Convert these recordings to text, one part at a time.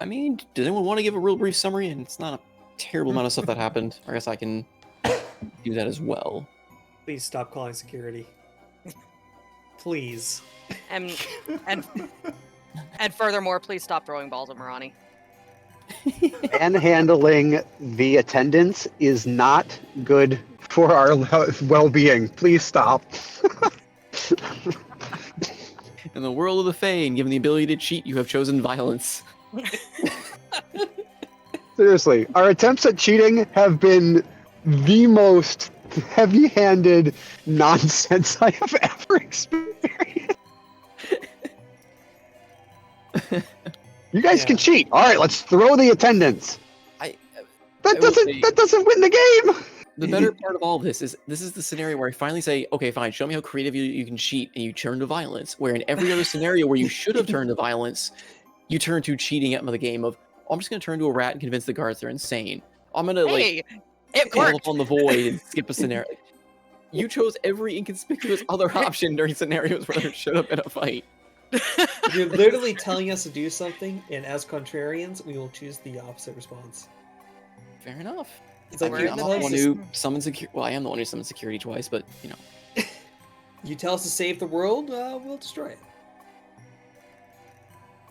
I mean, does anyone want to give a real brief summary? And it's not a terrible amount of stuff that happened. I guess I can do that as well. Please stop calling security. Please. And furthermore, please stop throwing balls at Marani. Manhandling the attendants is not good for our well-being. Please stop. In the world of the Fae, and given the ability to cheat, you have chosen violence. Seriously, our attempts at cheating have been the most heavy-handed nonsense I have ever experienced. You guys can cheat. All right, let's throw the attendance. That doesn't win the game. The better part of all this is the scenario where I finally say, okay, fine, show me how creative you can cheat, and you turn to violence. Where in every other scenario where you should have turned to violence, you turn to cheating at the game of, oh, I'm just going to turn to a rat and convince the guards they're insane. I'm going to call upon the void and skip a scenario. You chose every inconspicuous other option during scenarios where there should have been a fight. You're literally telling us to do something, and as contrarians, we will choose the opposite response. Fair enough. It's like I'm not the one who summons security. Well, I am the one who summons security twice, but you know. You tell us to save the world, we'll destroy it.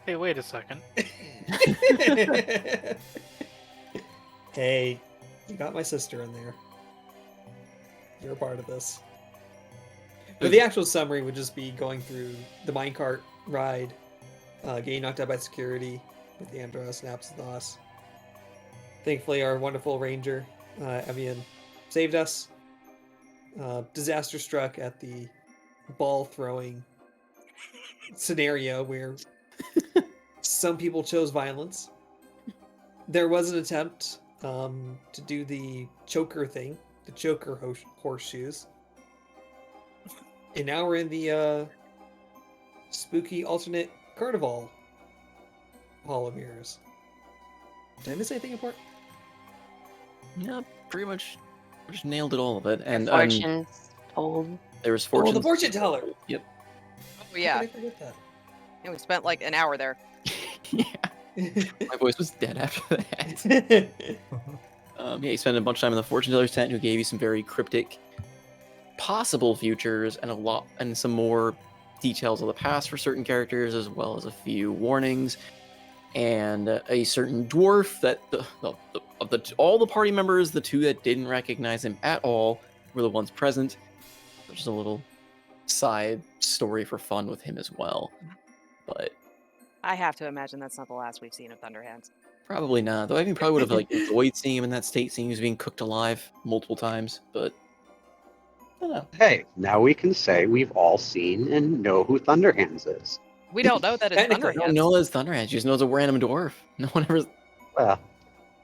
Hey, wait a second. Hey, you got my sister in there. You're a part of this. But the actual summary would just be going through the minecart ride, getting knocked out by security with the Andros and Apsathos. Thankfully, our wonderful ranger, Evian, saved us. Disaster struck at the ball throwing scenario where some people chose violence. There was an attempt to do the choker thing, the choker horseshoes. And now we're in the spooky alternate carnival Hall of Mirrors. Did I miss anything important? Yeah, pretty much just nailed it all of it. And fortunes told. There was fortune. Oh, the fortune teller! Yep. Oh, yeah. How did I forget that? And we spent like an hour there. Yeah. My voice was dead after that. Yeah, you spent a bunch of time in the fortune teller's tent, who gave you some very cryptic possible futures and some more details of the past for certain characters, as well as a few warnings and a certain dwarf that all the party members, the two that didn't recognize him at all, were the ones present. Which is a little side story for fun with him as well. But I have to imagine that's not the last we've seen of Thunderhands. probably not. Though I think probably would have enjoyed seeing him in that state, seeing he was being cooked alive multiple times. But I don't know. Hey, now we can say we've all seen and know who Thunderhands is. We don't know that it's Technically, I don't Thunderhands. know it's Thunderhands. You just know it's a random dwarf. No one ever. Well,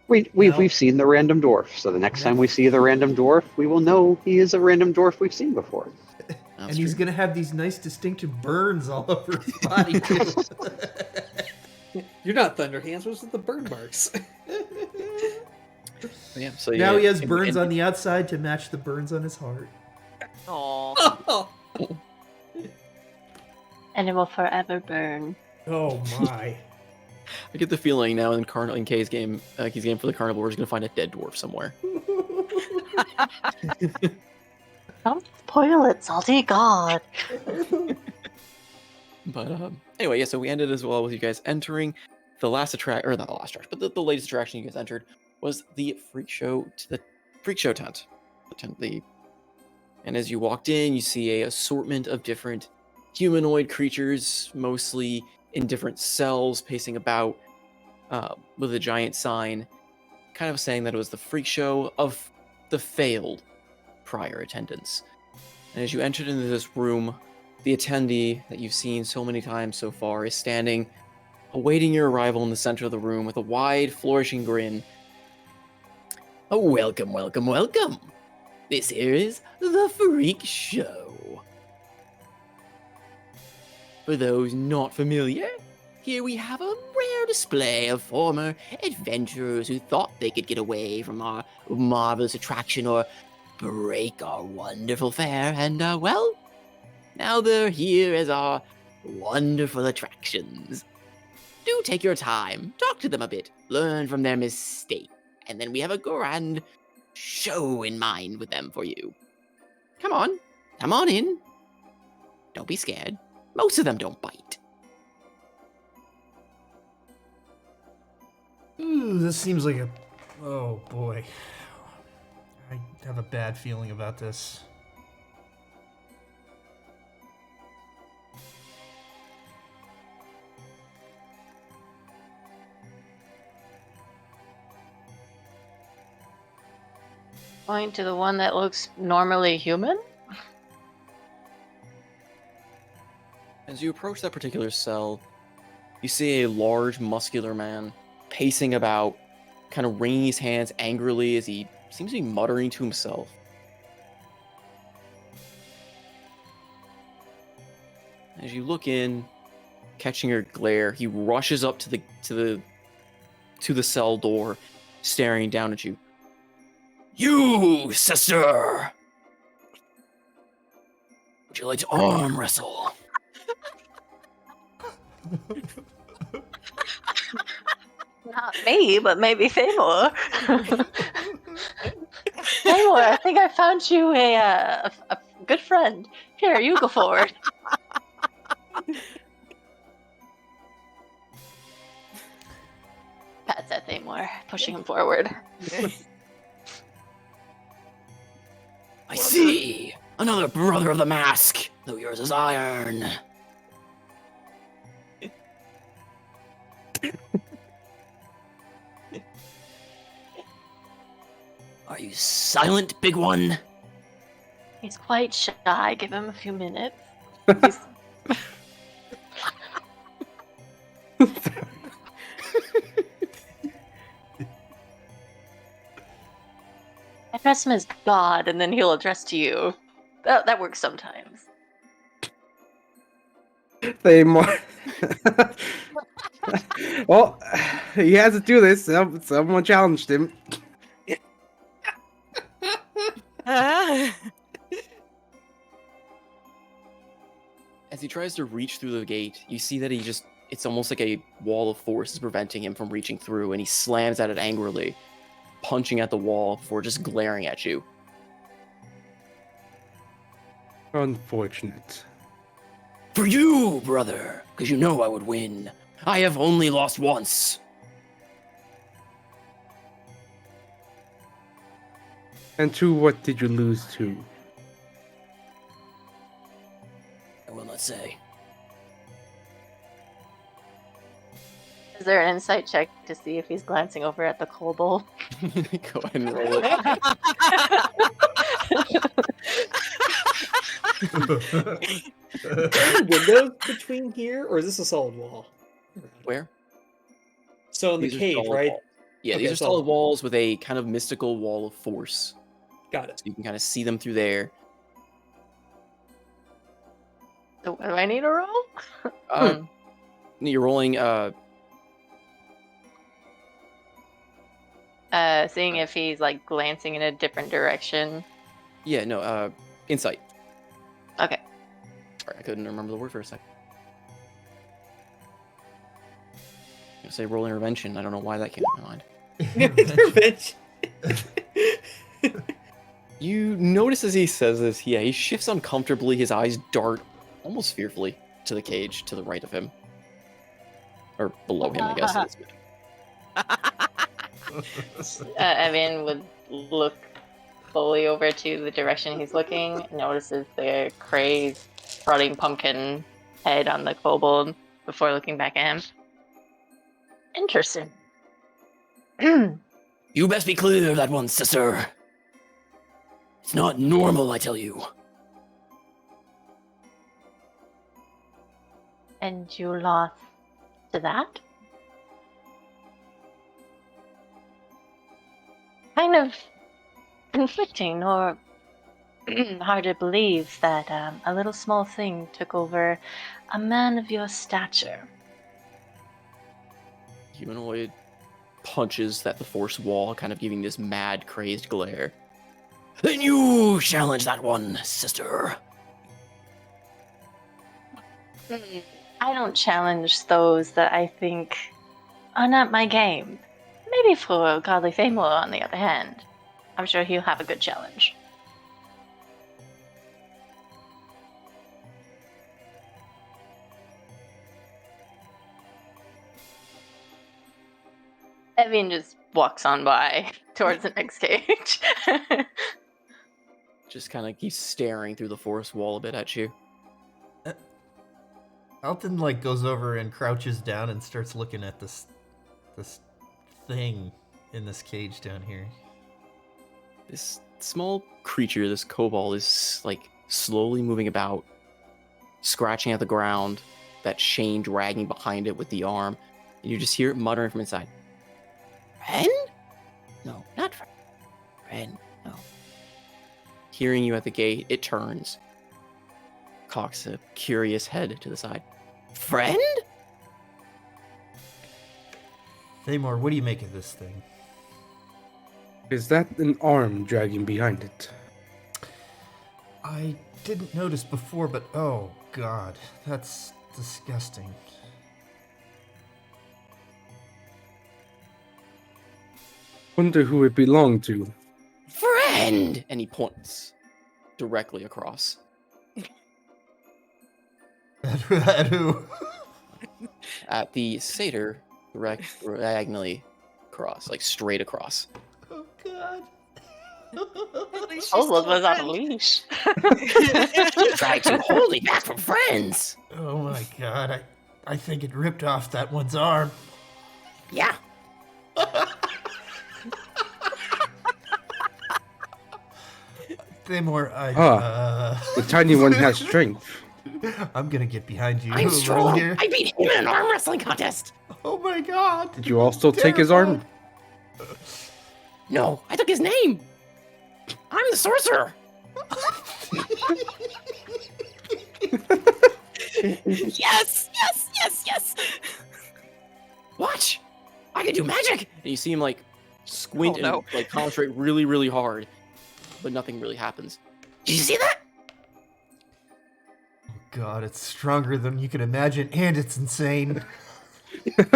we've seen the random dwarf, so the next time we see the random dwarf, we will know he is a random dwarf we've seen before. And he's going to have these nice distinctive burns all over his body. You're not Thunderhands, what's with the burn marks? Yeah. So Now he has burns on the outside to match the burns on his heart. Aww. And it will forever burn. Oh my. I get the feeling now in Kay's game, for the carnivore, he's going to find a dead dwarf somewhere. Don't spoil it, Salty God. But anyway, yeah. So we ended as well with you guys entering the last attraction, or not the last attraction, but the latest attraction you guys entered was the Freakshow tent. And as you walked in, you see a assortment of different humanoid creatures, mostly in different cells, pacing about with a giant sign, kind of saying that it was the Freakshow of the failed prior attendance. And as you entered into this room, the attendee that you've seen so many times so far is standing, awaiting your arrival in the center of the room with a wide, flourishing grin. Oh, welcome, welcome, welcome! This here is the Freakshow. For those not familiar, here we have a rare display of former adventurers who thought they could get away from our marvelous attraction or break our wonderful fair, and, well, now they're here as our wonderful attractions. do take your time, talk to them a bit, learn from their mistake, and then we have a grand show in mind with them for you. Come on in. Don't be scared. Most of them don't bite. Ooh, this seems like a... Oh, boy. I have a bad feeling about this. Point to the one that looks normally human? As you approach that particular cell, you see a large, muscular man pacing about, kind of wringing his hands angrily as he seems to be muttering to himself. As you look in, catching your glare, he rushes up to the cell door, staring down at you. You, sister! Would you like to arm wrestle? Not me, but maybe Famor. Famor, I think I found you a good friend. Here, you go forward. Pats at Famor, pushing him forward. I see! Another brother of the mask, though yours is iron. Are you silent, big one? He's quite shy. Give him a few minutes. Address him as God, and then he'll address to you. That works sometimes. They more. Well, he has to do this. Someone challenged him. As he tries to reach through the gate, you see that it's almost like a wall of force is preventing him from reaching through, and he slams at it angrily, punching at the wall before just glaring at you. Unfortunate. For you, brother, because you know I would win. I have only lost once. And to what did you lose to? I will not say. Is there an insight check to see if he's glancing over at the kobold? Go ahead and roll it. Are there windows between here, or is this a solid wall? Where? So in the These are cave, solid right? walls. Yeah, Okay, these are solid solid walls with a kind of mystical wall of force. Got it. So you can kind of see them through there. Do I need a roll? You're rolling, Seeing if he's like glancing in a different direction. yeah, no, insight. Okay. Sorry, I couldn't remember the word for a second. I was gonna say roll intervention. I don't know why that came to my mind. Intervention. You notice as he says this, he shifts uncomfortably. His eyes dart almost fearfully to the cage to the right of him. Or below him, I guess. Evan would look slowly over to the direction he's looking, notices the crazed, rotting pumpkin head on the kobold before looking back at him. Interesting. You best be clear of that one, sister. It's not normal, I tell you. And you lost to that? Kind of conflicting or hard to believe that a little small thing took over a man of your stature. Humanoid punches at the force wall, kind of giving this mad, crazed glare. Then you challenge that one, sister. I don't challenge those that I think are not my game. Maybe for Godly Famor, on the other hand. I'm sure he'll have a good challenge. Evian just walks on by towards the next cage. Just kind of keeps staring through the forest wall a bit at you. Alton like goes over and crouches down and starts looking at this thing in this cage down here. This small creature, this kobold, is like slowly moving about, scratching at the ground, that chain dragging behind it with the arm, and you just hear it muttering from inside. Friend? No, not friend. Friend, no. Hearing you at the gate, it turns, cocks a curious head to the side. Friend? Thamor, what do you make of this thing? Is that an arm dragging behind it? I didn't notice before, but oh god, that's disgusting. Wonder who it belonged to. Friend! And he points directly across. At who? At the satyr, diagonally across, like straight across. Oh god. Oswald was on a leash. You tried to hold me back from friends! Oh my god, I think it ripped off that one's arm. Yeah. Thamor, The tiny one has strength. I'm gonna get behind you. I'm a strong. little here. I beat him in an arm wrestling contest. Oh my god. Did you also take his arm? No, I took his name. I'm the sorcerer. Yes. Watch. I can do magic. And you see him like squint and like concentrate really, really hard, but nothing really happens. Did you see that? Oh god, it's stronger than you can imagine, and it's insane. It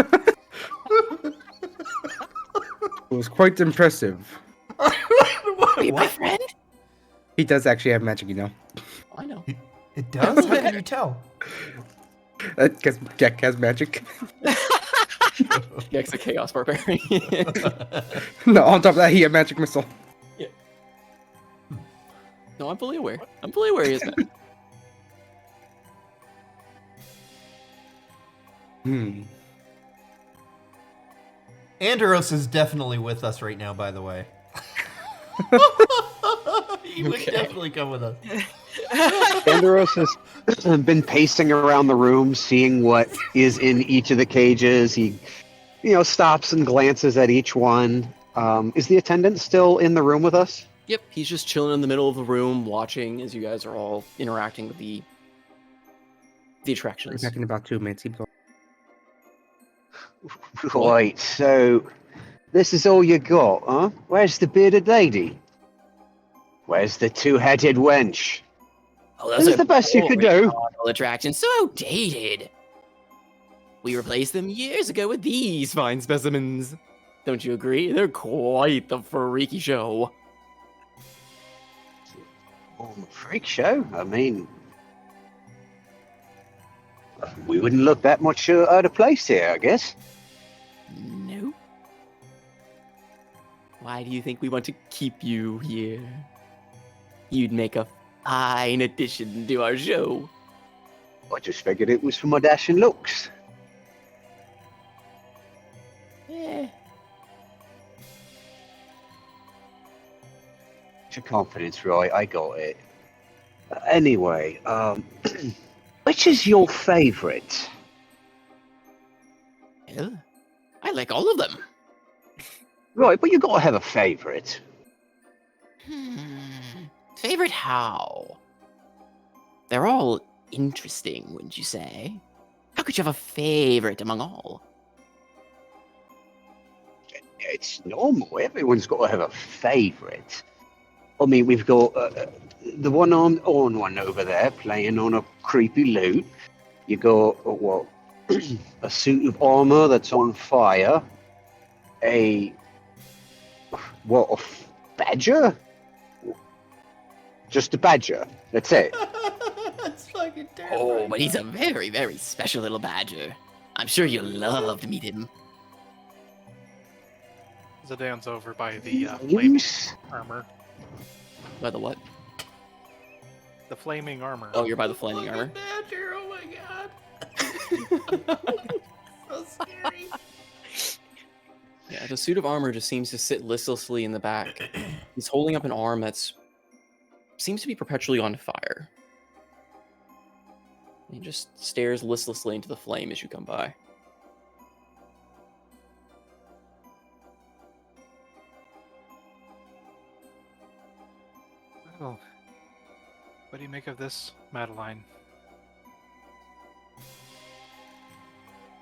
was quite impressive. Are you my friend? He does actually have magic, you know. I know. It does? How can you tell? Because Jack has magic. Gek's a chaos barbarian. No, on top of that, he had magic missile. No, I'm fully aware. He is magic. Andros is definitely with us right now, by the way. He would definitely come with us. Andros has been pacing around the room, seeing what is in each of the cages. He, stops and glances at each one. Is the attendant still in the room with us? Yep, he's just chilling in the middle of the room, watching as you guys are all interacting with the attractions. Back in about 2 minutes. Keep going. Right, so this is all you got, huh? Where's the bearded lady? Where's the two-headed wench? Oh, This is the best you could do. Attractions so outdated. We replaced them years ago with these fine specimens. Don't you agree? They're quite the freaky show. Oh, freak show? I mean, we wouldn't look that much out of place here, I guess. No. Why do you think we want to keep you here? You'd make a fine addition to our show. I just figured it was for my dashing looks. Eh. Your confidence, right? I got it. Anyway, which is your favourite? Well, I like all of them. Right, but you got to have a favourite. Favorite how? They're all interesting, wouldn't you say? How could you have a favorite among all? It's normal. Everyone's got to have a favourite. I mean, we've got the one-armed one over there playing on a creepy lute. You go, well, a suit of armor that's on fire, a badger? Just a badger. That's it. That's fucking terrifying. Oh, but he's a very, very special little badger. I'm sure you'll love to meet him. Zidane's over by the flaming Names? armor. By the what? The flaming armor. Oh, you're by the flaming Fucking armor. badger, oh my god. So scary. Yeah, the suit of armor just seems to sit listlessly in the back. He's holding up an arm that's seems to be perpetually on fire. He just stares listlessly into the flame as you come by. Well, what do you make of this, Madeline?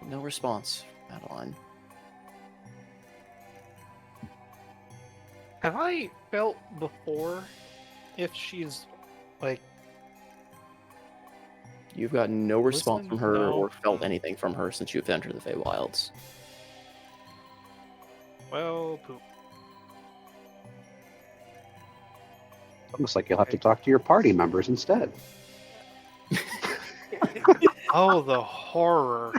No response, Madeline. Have I felt before if she's like You've got no response Listen, from her no. or felt anything from her since you've entered the Feywilds. well poop? Almost like you'll have to talk to your party members instead. Oh, the horror.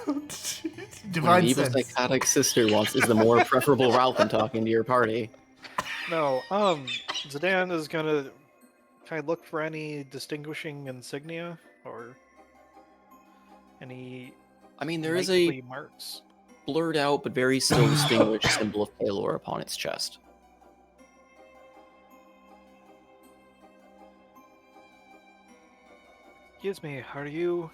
What Divine an evil sense. psychotic sister wants is the more preferable route than talking to your party. No, Zidane is gonna kind of look for any distinguishing insignia or any I mean, there is a knightly marks. blurred out but very still distinguished symbol of Palor upon its chest. Excuse me, are you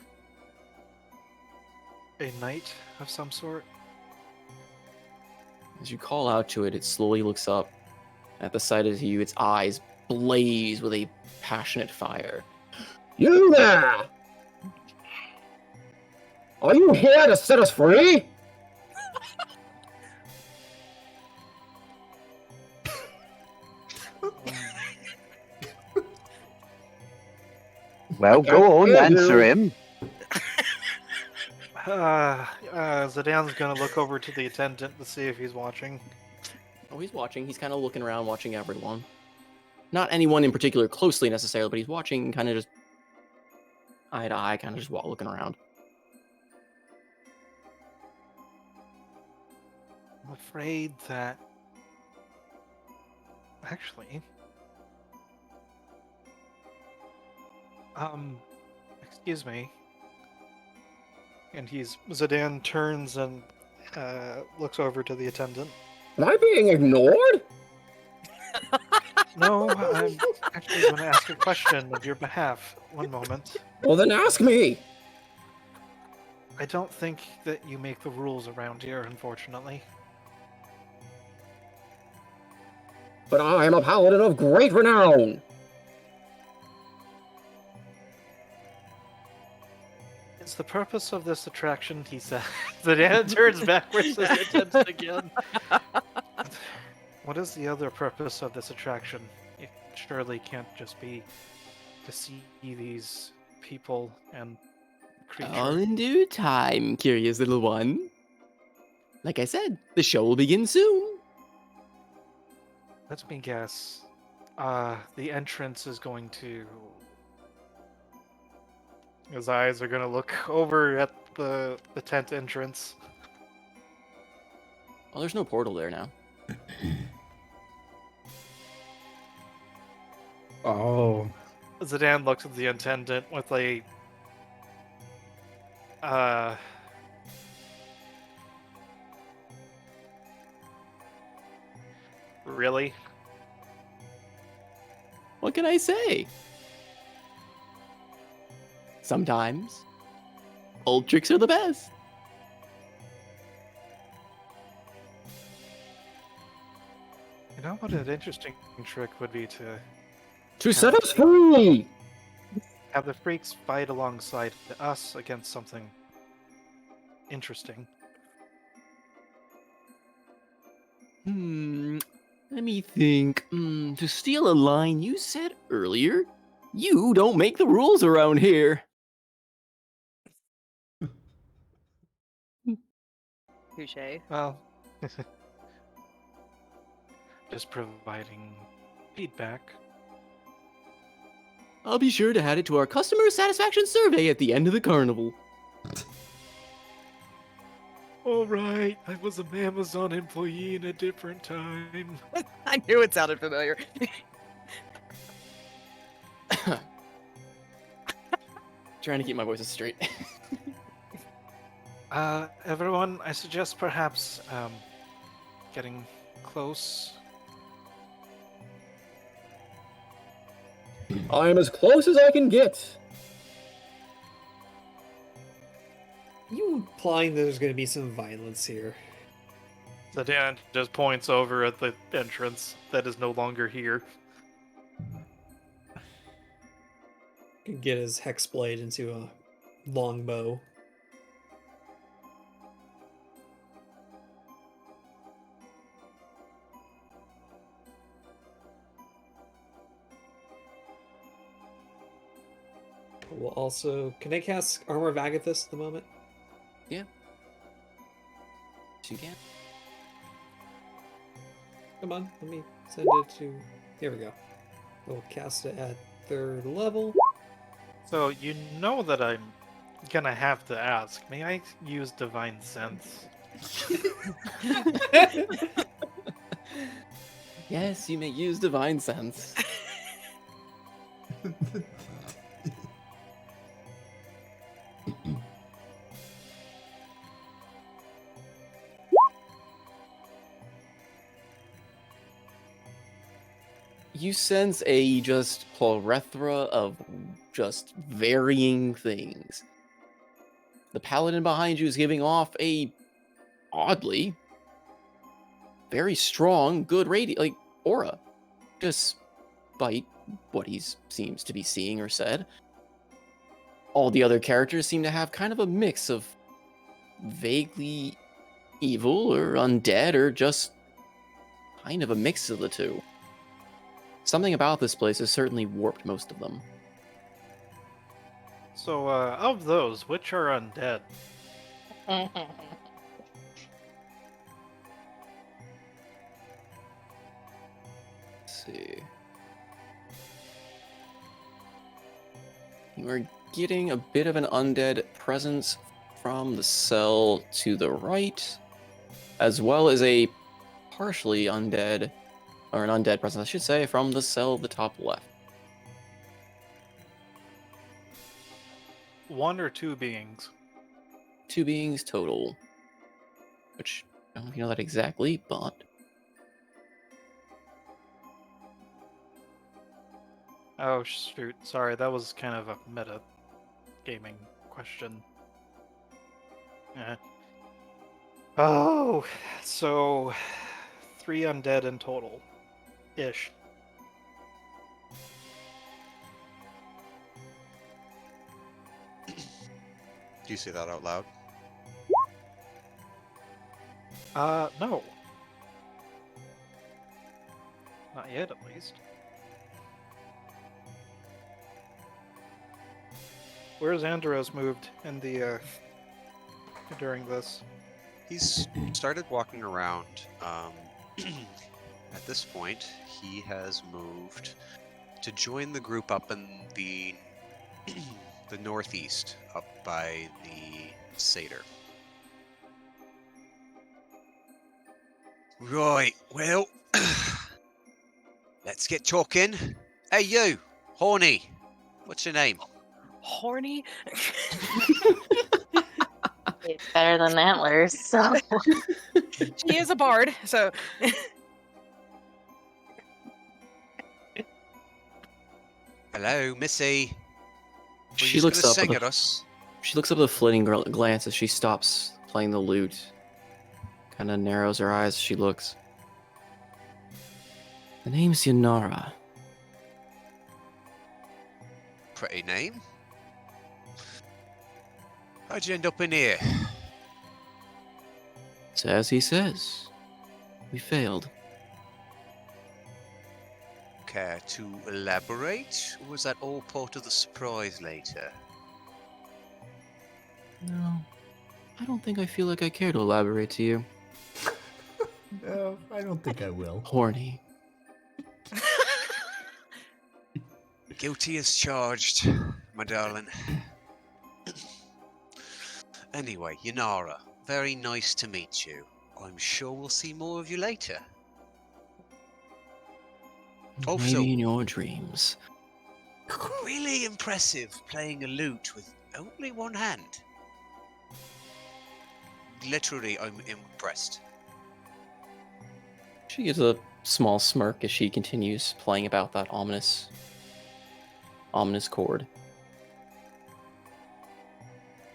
a knight of some sort? As you call out to it, it slowly looks up. At the sight of you, its eyes blaze with a passionate fire. You there! Are you here to set us free? Well, go on, answer him. Zidane's gonna look over to the attendant to see if he's watching. Oh, he's watching. He's kind of looking around, watching everyone. Not anyone in particular closely necessarily, but he's watching kind of just eye to eye, kind of just looking around. I'm afraid that... Actually... excuse me. And Zidane turns and looks over to the attendant. Am I being ignored? No, I'm actually going to ask a question on your behalf. One moment. Well, then ask me. I don't think that you make the rules around here, unfortunately. But I am a paladin of great renown. It's the purpose of this attraction, he said. Zidane turns backwards to the attendant again. What is the other purpose of this attraction? It surely can't just be to see these people and creatures. All in due time, curious little one. Like I said, the show will begin soon. Let me guess. The entrance is going to... His eyes are going to look over at the tent entrance. Oh, there's no portal there now. Oh. Zidane looks at the attendant with a... Really? What can I say? Sometimes, old tricks are the best. You know what an interesting trick would be To set us free. have the freaks fight alongside us against something interesting. Let me think. To steal a line you said earlier, you don't make the rules around here. Touche. Well, just providing feedback. I'll be sure to add it to our customer satisfaction survey at the end of the carnival. All right, I was an Amazon employee in a different time. I knew it sounded familiar. Trying to keep my voices straight. Everyone, I suggest perhaps getting close. I'm as close as I can get. You implying that there's going to be some violence here? The Dan just points over at the entrance that is no longer here. Can get his hex blade into a longbow. We'll also... Can I cast Armor of Agathis at the moment? Yeah. You can. Come on, let me send it to... Here we go. We'll cast it at 3rd level. So you know that I'm gonna have to ask. May I use Divine Sense? Yes, you may use Divine Sense. You sense a just plethora of just varying things. The paladin behind you is giving off a oddly very strong, good aura, despite what he seems to be seeing or said. All the other characters seem to have kind of a mix of vaguely evil or undead or just kind of a mix of the two. Something about this place has certainly warped most of them. So, of those, which are undead? Let's see. You are getting a bit of an undead presence from the cell to the right, as well as a partially undead, or an undead presence, I should say, from the cell at the top left. 1 or 2 beings? 2 beings total. Which, I don't know if you know that exactly, but... Oh, shoot. Sorry, that was kind of a meta gaming question. Oh, so 3 undead in total. Ish. Do you say that out loud? No. Not yet, at least. Where's Andros moved in the, during this? He's started walking around. At this point, he has moved to join the group up in the the northeast, up by the Seder. Right, well, let's get talking. Hey you, Horny, what's your name? Horny? It's better than antlers, so. She is a bard, so. Hello, Missy. Were She you looks gonna up sing with at us? She looks up with a flitting glance as she stops playing the lute. Kind of narrows her eyes as she looks. The name's Yanara. Pretty name. How'd you end up in here? It's as he says. We failed. Care to elaborate? Or was that all part of the surprise later? No. I don't think I feel like I care to elaborate to you. No, I don't think I will. Horny. Guilty as charged, my darling. Anyway, Yanara, very nice to meet you. I'm sure we'll see more of you later. Also, Maybe in your dreams. really impressive playing a lute with only one hand. Literally, I'm impressed. She gives a small smirk as she continues playing about that ominous chord.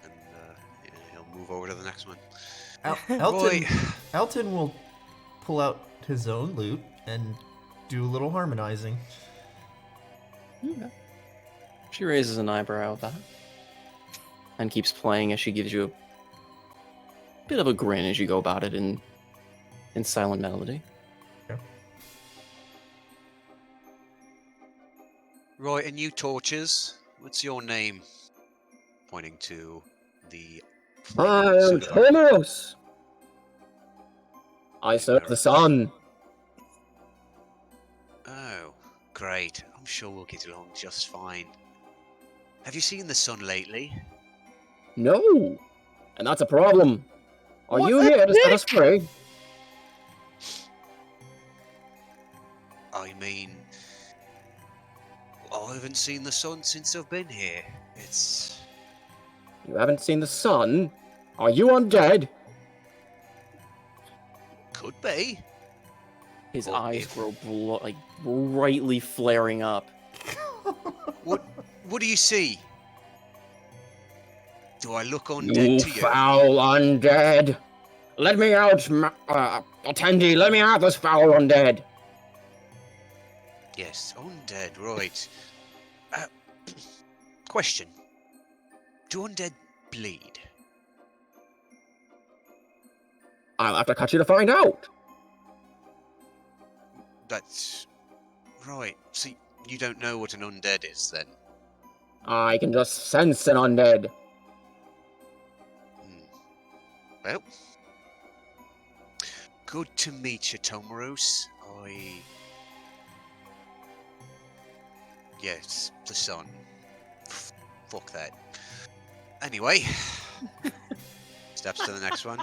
And yeah, he'll move over to the next one. Elton will pull out his own lute and do a little harmonizing. Okay. She raises an eyebrow at that and keeps playing as she gives you a bit of a grin as you go about it in silent melody. Yeah. Right, and you torches, what's your name? Pointing to the... I am Thomas. I serve the sun. Oh, great. I'm sure we'll get along just fine. Have you seen the sun lately? No, and that's a problem. Are What you the here to set us heck? free? I mean, I haven't seen the sun since I've been here. It's... You haven't seen the sun? Are you undead? could be. His Well, eyes if- grow brightly flaring up. What do you see? Do I look undead You to you? foul undead! Let me out, attendee, let me out this foul undead! Yes, undead, right. Question. Do undead bleed? I'll have to cut you to find out! That's... right. So you don't know what an undead is, then? I can just sense an undead. Well... good to meet you, Tomaros. Yes, the sun. Fuck that. Anyway... steps to the next one.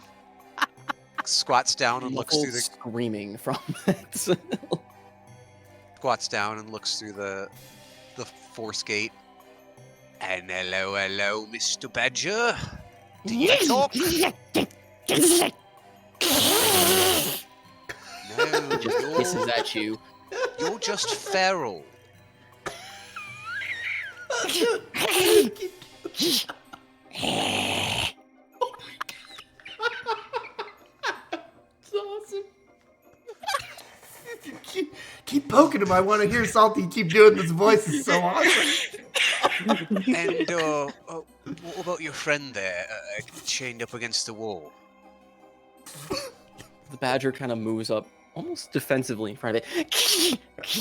Squats down and looks through Muffled the... screaming from it. squats down and looks through the force gate. And hello, Mr. Badger. Do you talk? No, Just hisses at you. you're just feral. It's awesome. keep poking him. I want to hear Salty keep doing this voice. It's so awesome. And what about your friend there, chained up against the wall? The badger kind of moves up almost defensively in front of it.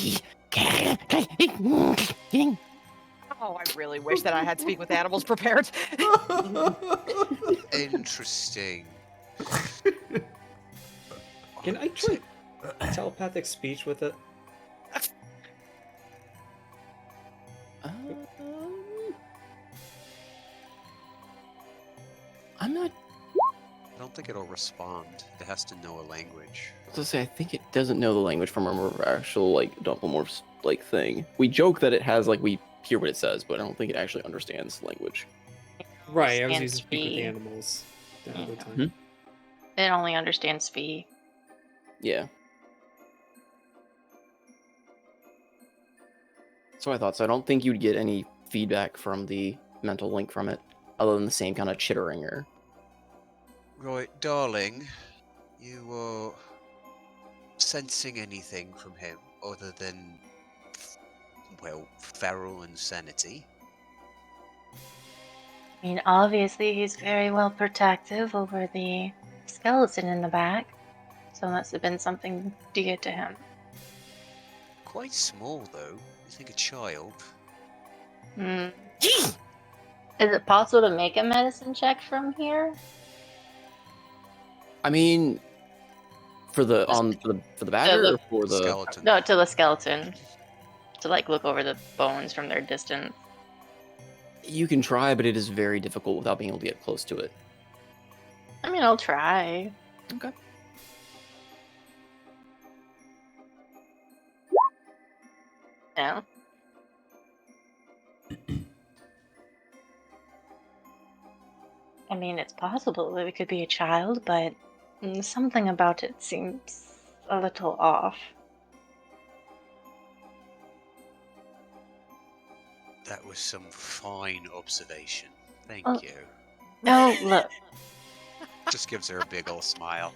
Oh, I really wish that I had speak with animals prepared. Interesting. Can I try telepathic speech with it? I'm not. I don't think it'll respond. It has to know a language. I was gonna say, I think it doesn't know the language from our actual Dumplemorph's thing. We joke that it has we hear what it says, but I don't think it actually understands language. Right, I was Understands using speak with fee. animals the other time. Hmm? It only understands fee. Yeah. So I thought so. I don't think you'd get any feedback from the mental link from it, other than the same kind of chittering or. Right, darling, you are sensing anything from him other than, well, feral insanity? I mean, obviously he's very well protective over the skeleton in the back, so it must have been something dear to him. Quite small, though. You think a child? Hmm. Is it possible to make a medicine check from here? I mean, for the badger or look- for the Skeleton. No, to the skeleton. To like look over the bones from their distance. you can try, but it is very difficult without being able to get close to it. I mean, I'll try. Okay. Yeah. I mean, it's possible that it could be a child, but something about it seems a little off. That was some fine observation. Thank Oh. you. No, look. Just gives her a big old smile.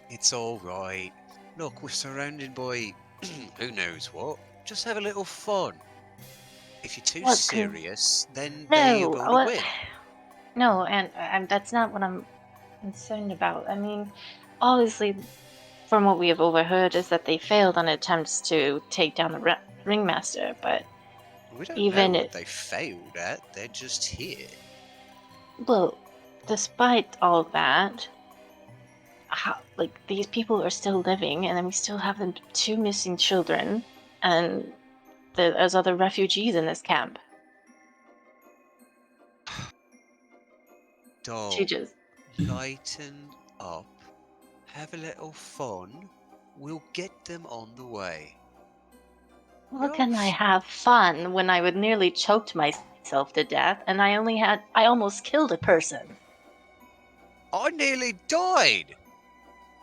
It's all right. Look, we're surrounded by who knows what. Just have a little fun. If you're too What, 'cause- serious, then they're No, going to what? win. No, and that's not what I'm concerned about. I mean, obviously, from what we have overheard, is that they failed on attempts to take down the ringmaster. But We don't even know if, what they failed at. They're just here. well, despite all that, how, like, these people are still living, and then we still have the 2 missing children, and there's other refugees in this camp. Dog, She just, lighten up. Have a little fun. We'll get them on the way. how can I have fun when I would nearly choked myself to death, and I almost killed a person? I nearly died.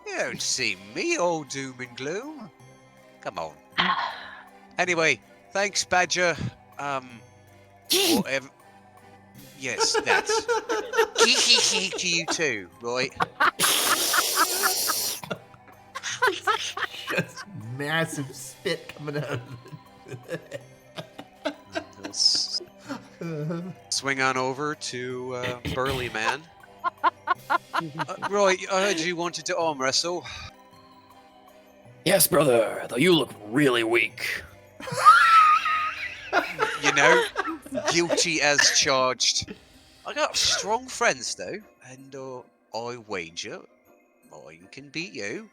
You don't see me all doom and gloom. Come on. Anyway, thanks, Badger. Whatever. Yes, that's. Geeky to you too, right? Just massive spit coming out of Swing on over to Burly Man. Right, I heard you wanted to arm wrestle. Yes, brother, though you look really weak. You know, guilty as charged. I got strong friends though, and I wager mine can beat you.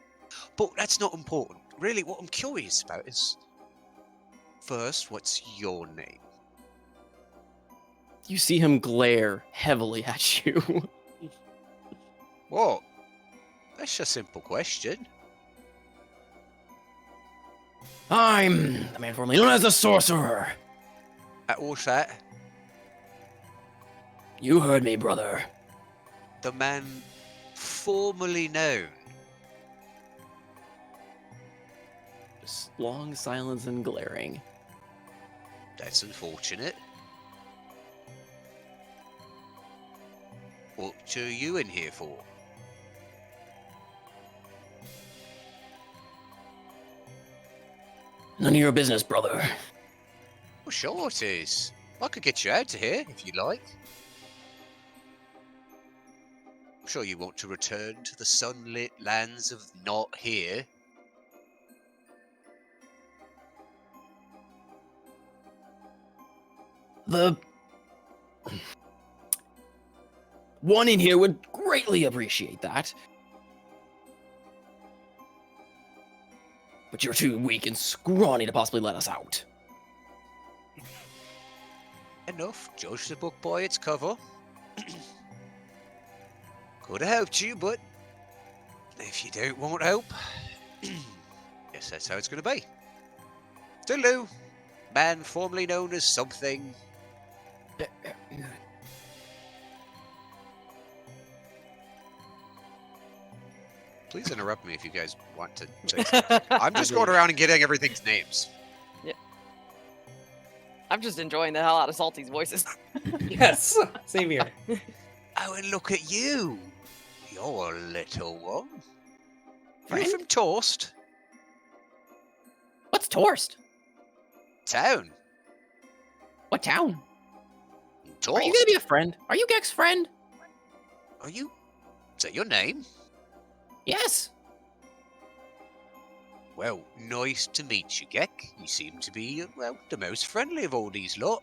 But that's not important. Really, what I'm curious about is, first, what's your name? You see him glare heavily at you. What? That's a simple question. I'm the man formerly known as the Sorcerer. What's that? You heard me, brother. The man formerly known. Just long silence and glaring. That's unfortunate. What are you in here for? None of your business, brother. Well, sure it is. I could get you out of here if you like. I'm sure you want to return to the sunlit lands of not here. The one in here would greatly appreciate that. But you're too weak and scrawny to possibly let us out. Enough. Judge the book by its cover. Could have helped you, but if you don't want help, guess that's how it's going to be. Toodaloo. Man formerly known as something. Please interrupt me if you guys want to say something. I'm just going around and getting everything's names. I'm just enjoying the hell out of Salty's voices. Yes, same here. Oh, and look at you. You're a little one. Friend? You're from Torst What's Torst? Town. What town? Torst. Are you gonna be a friend? Are you Gek's friend? Are you? Is that your name? Yes. Well, nice to meet you, Gek. You seem to be, well, the most friendly of all these lot.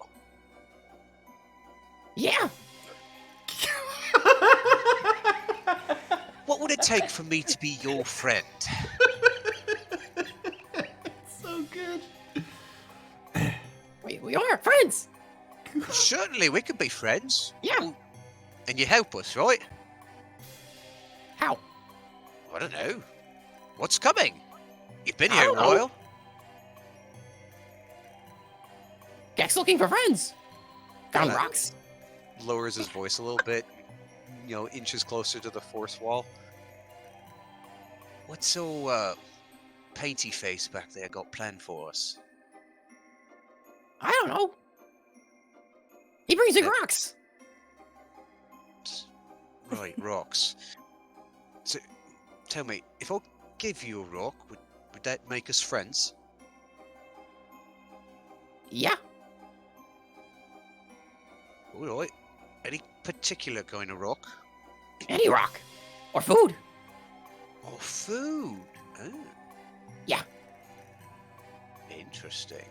Yeah. What would it take for me to be your friend? So good. We are friends. Certainly, we could be friends. Yeah. Well, and you help us, right? How? I don't know. What's coming? You've been I here a don't know. while. Gex looking for friends. Found Kinda rocks. Lowers his voice a little bit, inches closer to the fourth wall. What's so painty face back there got planned for us? I don't know. He brings in That- rocks. Right, rocks. So, tell me, if I give you a rock, would that make us friends? Yeah. All right. Any particular kind of rock? Any rock. Or food. Or food? Oh. Yeah. Interesting.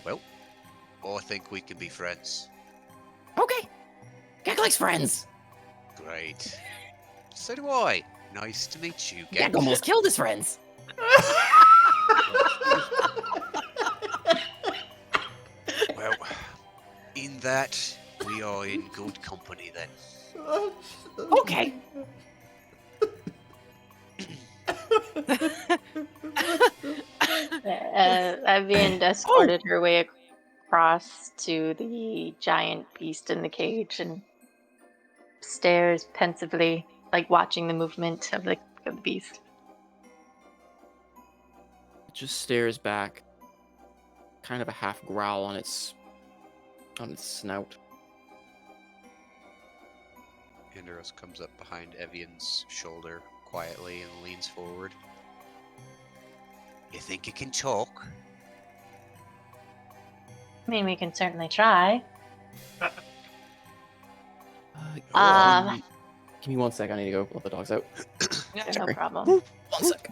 Well, I think we can be friends. Okay. Gex likes friends. Great. So do I. Nice to meet you, Gex Gex. almost killed his friends. Well, in that, we are in good company then. Okay. Evian escorted her way across to the giant beast in the cage and stares pensively, like watching the movement of the beast. It just stares back. Kind of a half growl on its snout. Andros comes up behind Evian's shoulder quietly and leans forward. You think you can talk? I mean, we can certainly try. Give me 1 sec. I need to go let the dogs out. No Sorry. problem. 1 sec.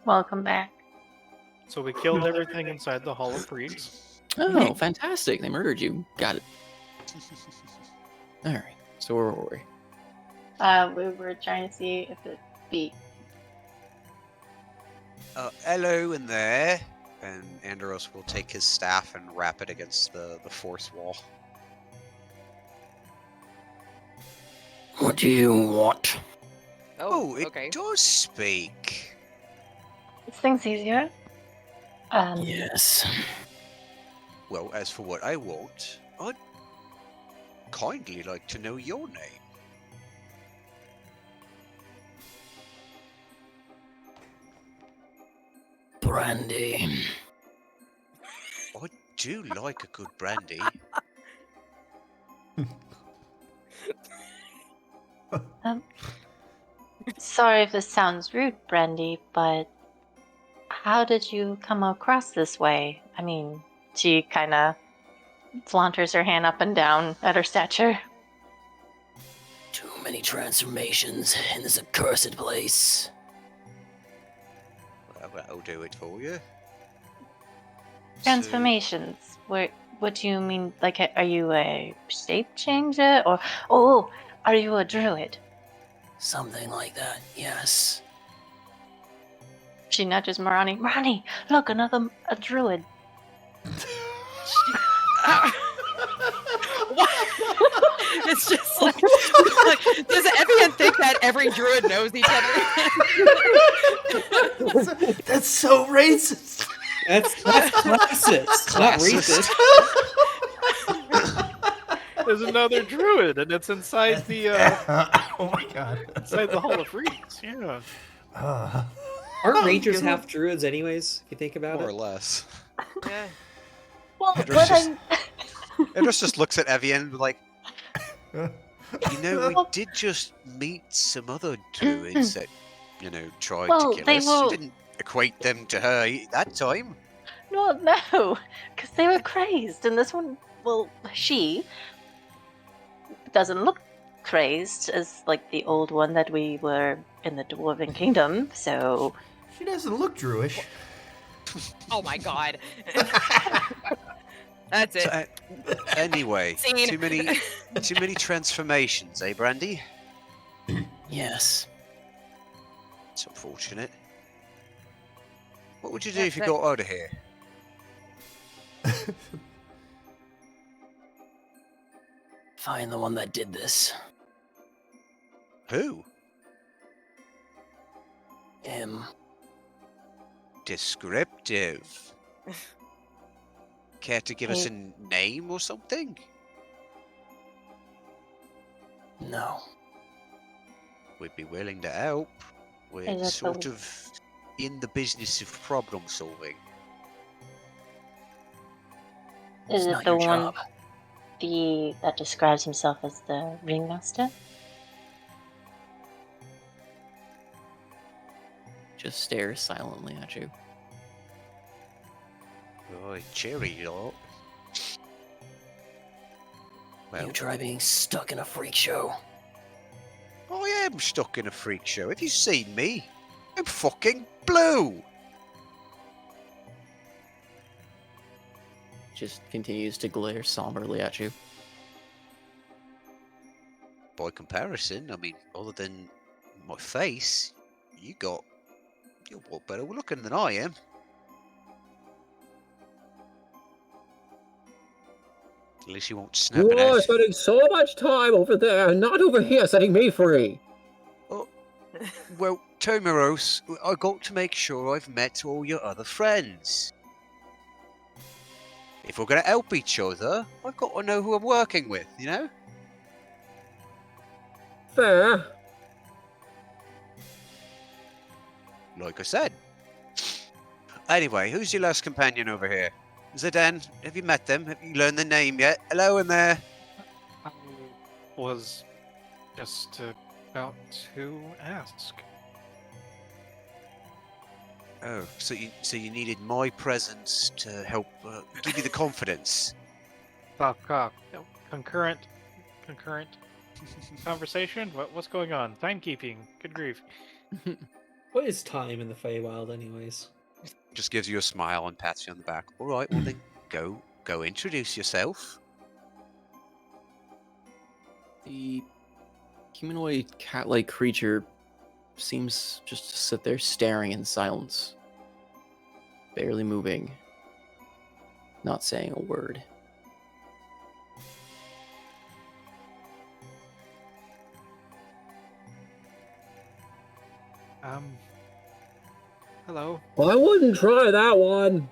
Welcome back. So we killed everything inside the Hall of Freaks. Oh, fantastic! They murdered you. Got it. All right. So where were we? We were trying to see if it beat. Hello in there. And Andros will take his staff and rap it against the fourth wall. What do you want? Oh, it okay. does speak. This thing's easier. Yes. Well, as for what I want, I'd kindly like to know your name. Brandy. I do like a good brandy. Sorry if this sounds rude, Brandy, but how did you come across this way? I mean, she kind of flaunters her hand up and down at her stature. Too many transformations in this accursed place. Well, that'll do it for you. Transformations. What do you mean? Like, are you a shape changer, or are you a druid? Something like that, yes. She nudges Marani. Marani, look, a druid. It's just like does Evian think that every druid knows each other? That's so racist. That's classist, not racist. There's another druid, and it's inside the Oh my god. inside the Hall of Freaks. Yeah. Aren't rangers half druids anyways, if you think about More or it? less. Yeah. Well, Andros Andros just looks at Evian like, you know, we did just meet some other druids that, tried to kill us. You didn't equate them to her that time. No, because they were crazed, and this one, she doesn't look crazed as like the old one that we were in the Dwarven Kingdom. So She doesn't look Druish. Oh my god. That's it. So, anyway, Scene. too many transformations, eh, Brandy? Yes. It's unfortunate. What would you do if you got out of here? Find the one that did this. Who? Him. Descriptive. Care to give us a name or something? No. We'd be willing to help. We're Is it sort the- of in the business of problem solving. is It's it not the your one job. that describes himself as the ringmaster? Just stares silently at you. Oh, cheery lot. Well, You try being stuck in a freak show. I am stuck in a freak show. Have you seen me? I'm fucking blue. Just continues to glare somberly at you. By comparison, I mean, other than my face, you're a lot better looking than I am. At least you won't snap You it are out. spending so much time over there, not over here setting me free. Well, Tomeros, I got to make sure I've met all your other friends. If we're going to help each other, I've got to know who I'm working with, you know? Fair. Like I said. Anyway, who's your last companion over here? Zidane, have you met them? Have you learned their name yet? Hello in there. I was just about to ask. Oh, so you needed my presence to help give you the confidence. Cock. Concurrent conversation? What's going on? Timekeeping. Good grief. What is time in the Feywild, anyways? Just gives you a smile and pats you on the back. All right, well then, go introduce yourself. The humanoid cat-like creature seems just to sit there staring in silence, barely moving, not saying a word. Hello. I wouldn't try that one.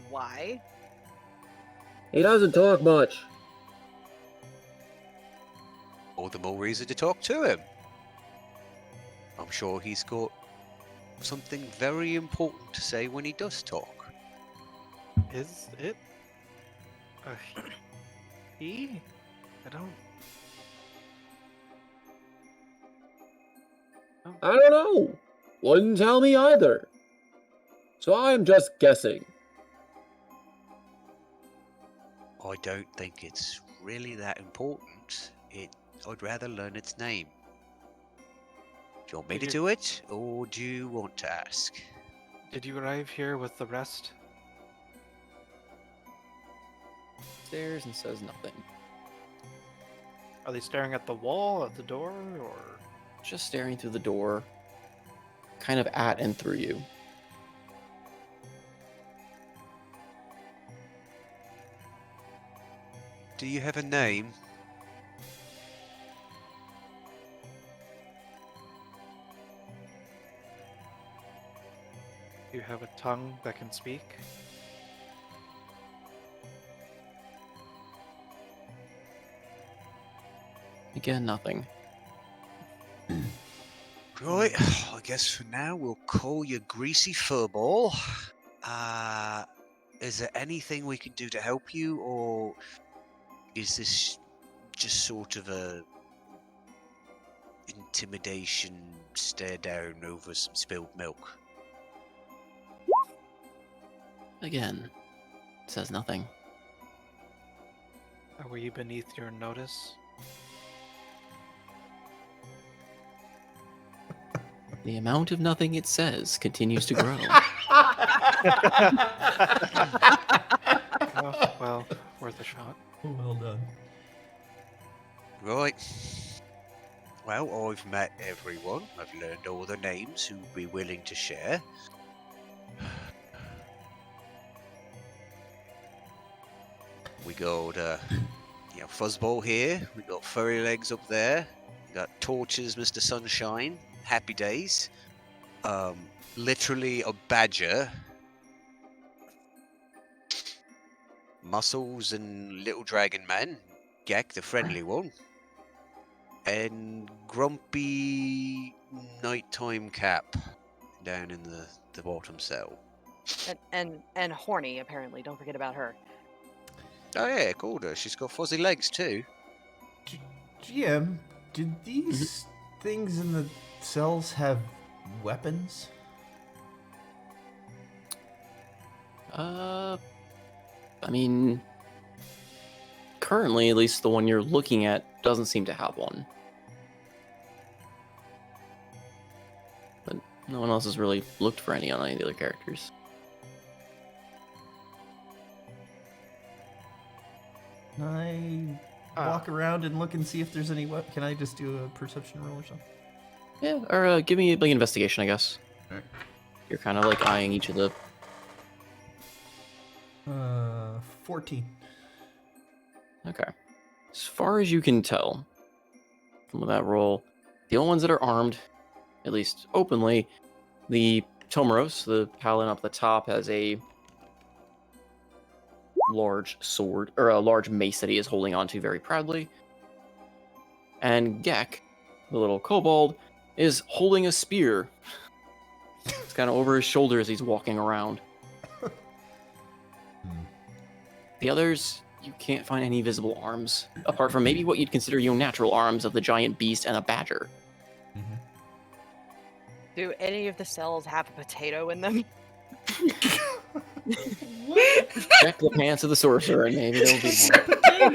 Why? He doesn't talk much. All the more reason to talk to him. I'm sure he's got something very important to say when he does talk. Is it? He? I don't. I don't know. Wouldn't tell me either. So I'm just guessing. I don't think it's really that important. I'd rather learn its name. Do you want me to do it, or do you want to ask? Did you arrive here with the rest? Stares and says nothing. Are they staring at the wall, at the door, or? Just staring through the door, kind of at and through you. Do you have a name? You have a tongue that can speak? Again, nothing. Right, I guess for now we'll call you Greasy Furball. Is there anything we can do to help you, or is this just sort of a intimidation stare down over some spilled milk? Again, says nothing. Were you beneath your notice? The amount of nothing it says continues to grow. Oh, well, worth a shot. Well done. Right. Well, I've met everyone. I've learned all the names who'd be willing to share. We got, Fuzzball here. We got Furry Legs up there. We got Torches, Mr. Sunshine. Happy Days. Literally a badger. Muscles and Little Dragon Man. Gek, the friendly one. And Grumpy Nighttime Cap down in the bottom cell. And horny, apparently. Don't forget about her. Oh yeah, called her. She's got fuzzy legs too. GM, did these things in the cells have weapons? I mean, currently, at least the one you're looking at doesn't seem to have one. But no one else has really looked for any on any of the other characters. Can I walk around and look and see if there's any weapon? Can I just do a perception roll or something? Yeah, or give me like investigation, I guess. Alright. You're kind of like eyeing each of the. 14. Okay. As far as you can tell from that roll, the only ones that are armed, at least openly, the Tomoros, the paladin up at the top, has a large sword, or a large mace that he is holding onto very proudly. And Gek, the little kobold, is holding a spear. It's kind of over his shoulder as he's walking around. The others, you can't find any visible arms, apart from maybe what you'd consider natural arms of the giant beast and a badger. Do any of the cells have a potato in them? Check the pants of the sorcerer, and maybe there'll be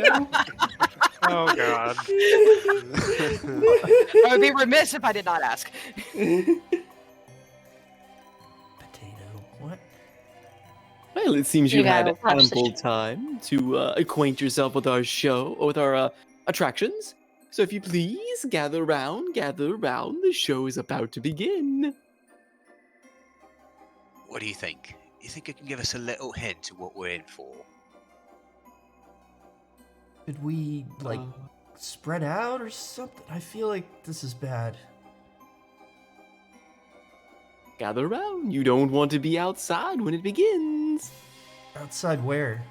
one. Oh god. I would be remiss if I did not ask. Potato. What? Well, it seems you You had gotta watch the ample show. time to acquaint yourself with our show, or with our attractions. So if you please, gather round, gather round. The show is about to begin. What do you think? You think it can give us a little hint to what we're in for? Did we, like, Uh, spread out or something? I feel like this is bad. Gather round. You don't want to be outside when it begins. Outside where?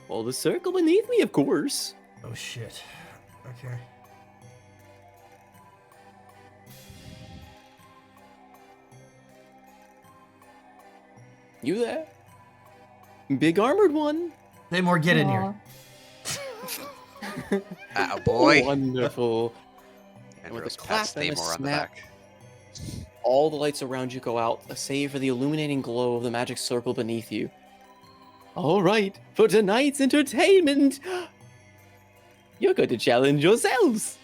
Well, the circle beneath me, of course. Oh, shit. Okay. You there? Big armored one. Namor, get in here. Attaboy. Wonderful. And with a Rose clap pats and a Namor on the snap. back. All the lights around you go out, save for the illuminating glow of the magic circle beneath you. All right, for tonight's entertainment, you're going to challenge yourselves.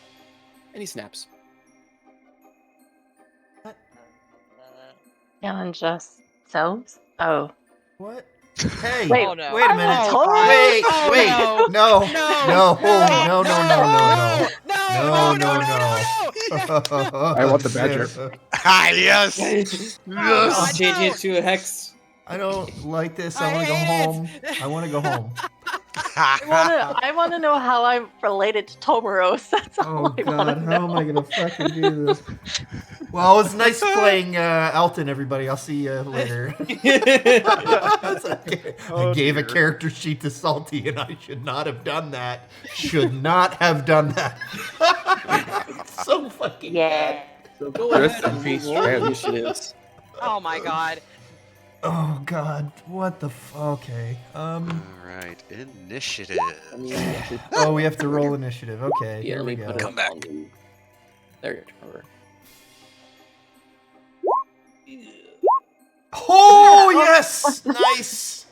And he snaps. Challenge ourselves? Oh. What? Hey, Wait, Oh, no. wait a minute. Oh, hold Wait, Oh, wait. no. No, No. no, no, no, no, no. No, No, no, I want the badger. Ah, yes! Yes. Oh, Change no. it to a hex. I don't like this. I want to go hate it. home. I want to go home. I wanna know how I'm related to Tomoros. That's all Oh I wanna God, know. how am I gonna fucking do this? Well, it was nice playing Elton, everybody. I'll see you later. I gave a character sheet to Salty, and I should not have done that. Should not have done that. It's so fucking Yeah. So go Rest ahead in and peace, roll Fred. initiatives. Oh my god. Oh God, what the? Okay. Alright, initiative. I mean, actually, Oh, we have to roll initiative. Okay, yeah, here let we me go. put it Come back. on the... There you go. Oh yes, nice.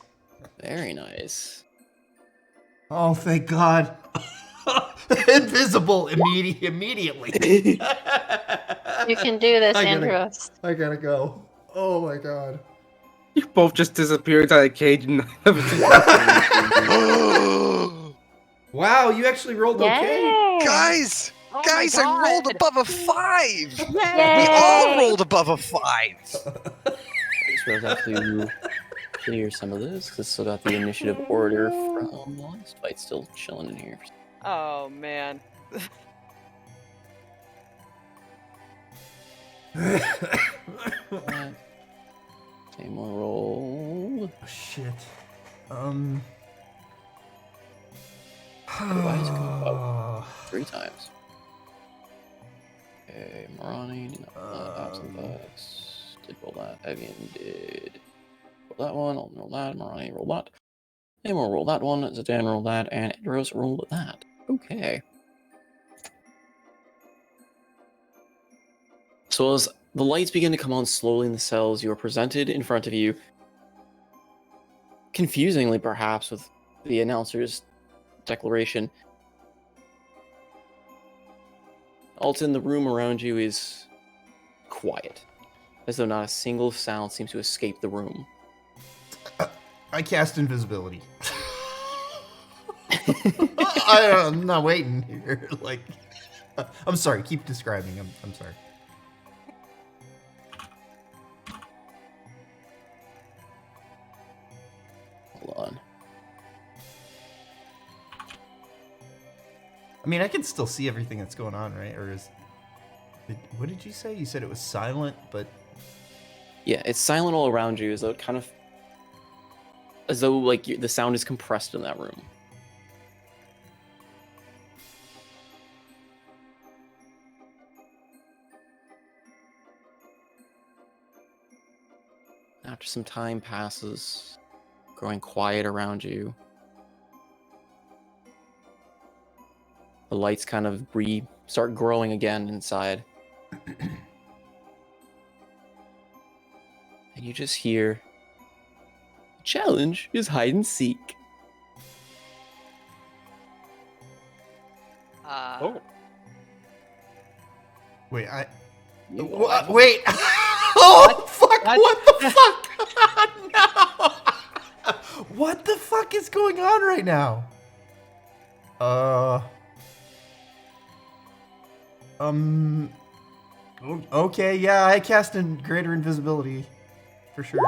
Very nice. Oh, thank God. Invisible immediately. You can do this, I gotta- Andros. I gotta go. Oh my God. You both just disappeared out of the cage and Wow, you actually rolled okay. Yay! Guys! Oh my Guys, I rolled God. above a 5! We Yay! all rolled above a 5! I suppose I have to clear some of this, because I still got the initiative order from the last fight still chilling in here. Oh man. Same more roll. Shit. Why is it going up 3 times? Okay, Marani, did not roll that, absent bucks. Did roll that, Evian did roll that one, I'll roll that, Marani roll that. And we'll roll that one, Zidane roll that, and Andros rolled that. Okay. So as the lights begin to come on slowly in the cells, you are presented in front of you, confusingly perhaps with the announcer's declaration. Alton, the room around you is quiet, as though not a single sound seems to escape the room. I cast invisibility. I'm not waiting here. Like, I'm sorry. Keep describing. I'm sorry. Hold on. I mean, I can still see everything that's going on, right? Or what did you say? You said it was silent, but Yeah, it's silent all around you, as though it kind of, as though like the sound is compressed in that room. After some time passes, growing quiet around you, the lights kind of start growing again inside. And you just hear, the challenge is hide and seek. Oh. Wait, You wait. Oh fuck! What the fuck? No. What the fuck is going on right now? Okay, yeah, I cast in greater invisibility, for sure.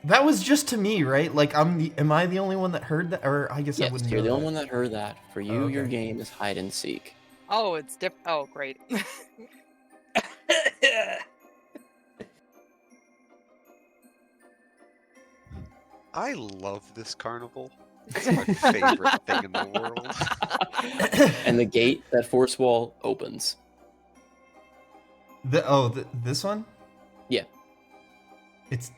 That was just to me, right? Like, am I the only one that heard that? Or I guess I Yes, wouldn't you're know the that. only one that heard that. For you, your okay. game is hide and seek. Oh, it's different. Oh, great. I love this carnival. It's my favorite thing in the world. And the gate, that force wall, opens. This one? Yeah. It's,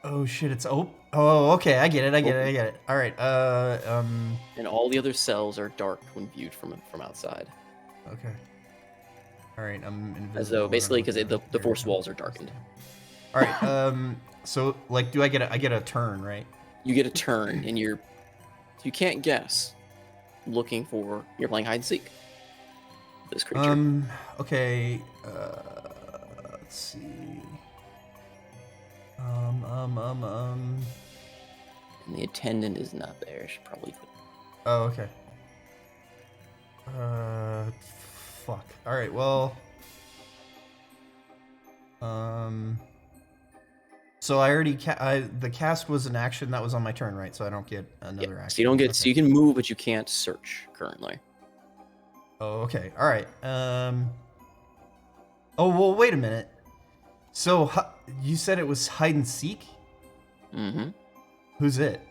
oh shit, it's oh, okay, I get it. All right, And all the other cells are dark when viewed from outside. okay. All right, I'm invisible. As though, basically, because the Here. force walls are darkened. All right, so, like, do I get a turn, right? You get a turn, and you can't guess. You're playing hide and seek. This creature. Okay, let's see. And the attendant is not there. She probably could. Oh, okay. Fuck. All right. Well. So I already the cast was an action that was on my turn, right? So I don't get another action. So you don't get. So you can move, but you can't search currently. Oh, okay. All right. Oh well, wait a minute. So you said it was hide and seek? Mm-hmm. Who's it?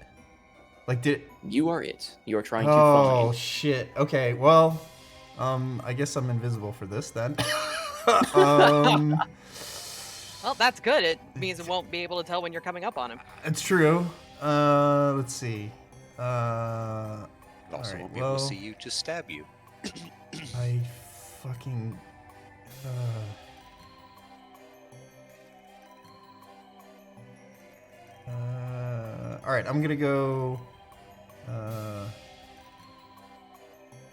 Like, You are it. You are trying to Oh find. shit. Okay. Well, I guess I'm invisible for this then. Well, that's good. It means it won't be able to tell when you're coming up on him. It's true. Let's see. Also, alright, won't be able to see you to stab you. I fucking. Alright, I'm gonna go.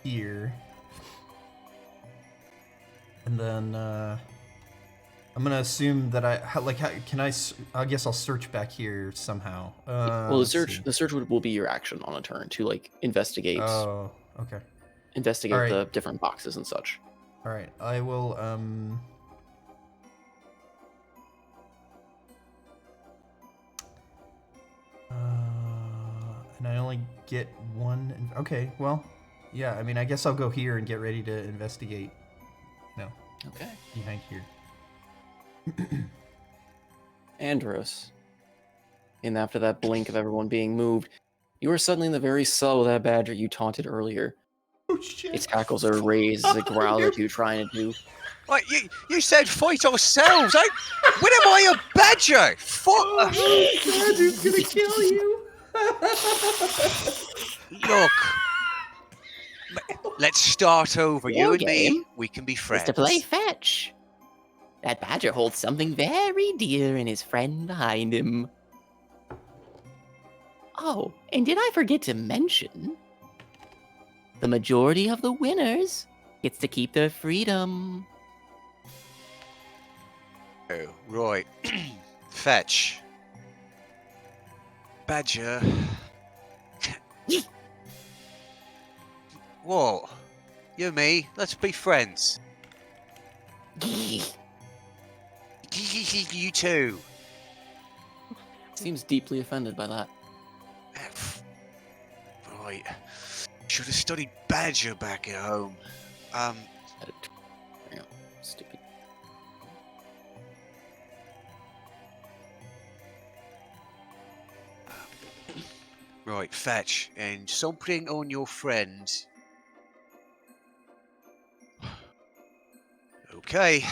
Here. And then, I'm gonna assume that I guess I'll search back here somehow. Well, the search will be your action on a turn to like investigate. Oh, okay. Investigate All right. the different boxes and such. All right, I will. And I only get one. Okay, well, yeah. I mean, I guess I'll go here and get ready to investigate. No. Okay. Behind here. Andros. And after that blink of everyone being moved, you are suddenly in the very cell of that badger you taunted earlier. Oh shit! Its hackles are raised as a growl at you, trying to do. Like you said, fight ourselves. When am I a badger? Fuck! Oh, badger's gonna kill you. Look, let's start over. You Your and me, game we can be friends. To play fetch. That badger holds something very dear in his friend behind him. Oh, and did I forget to mention? The majority of the winners gets to keep their freedom. Oh, right. Fetch. Badger. What? You and me, let's be friends. You too. Seems deeply offended by that. Right. Should have studied badger back at home. Stupid. Right, fetch. And something on your friend. Okay.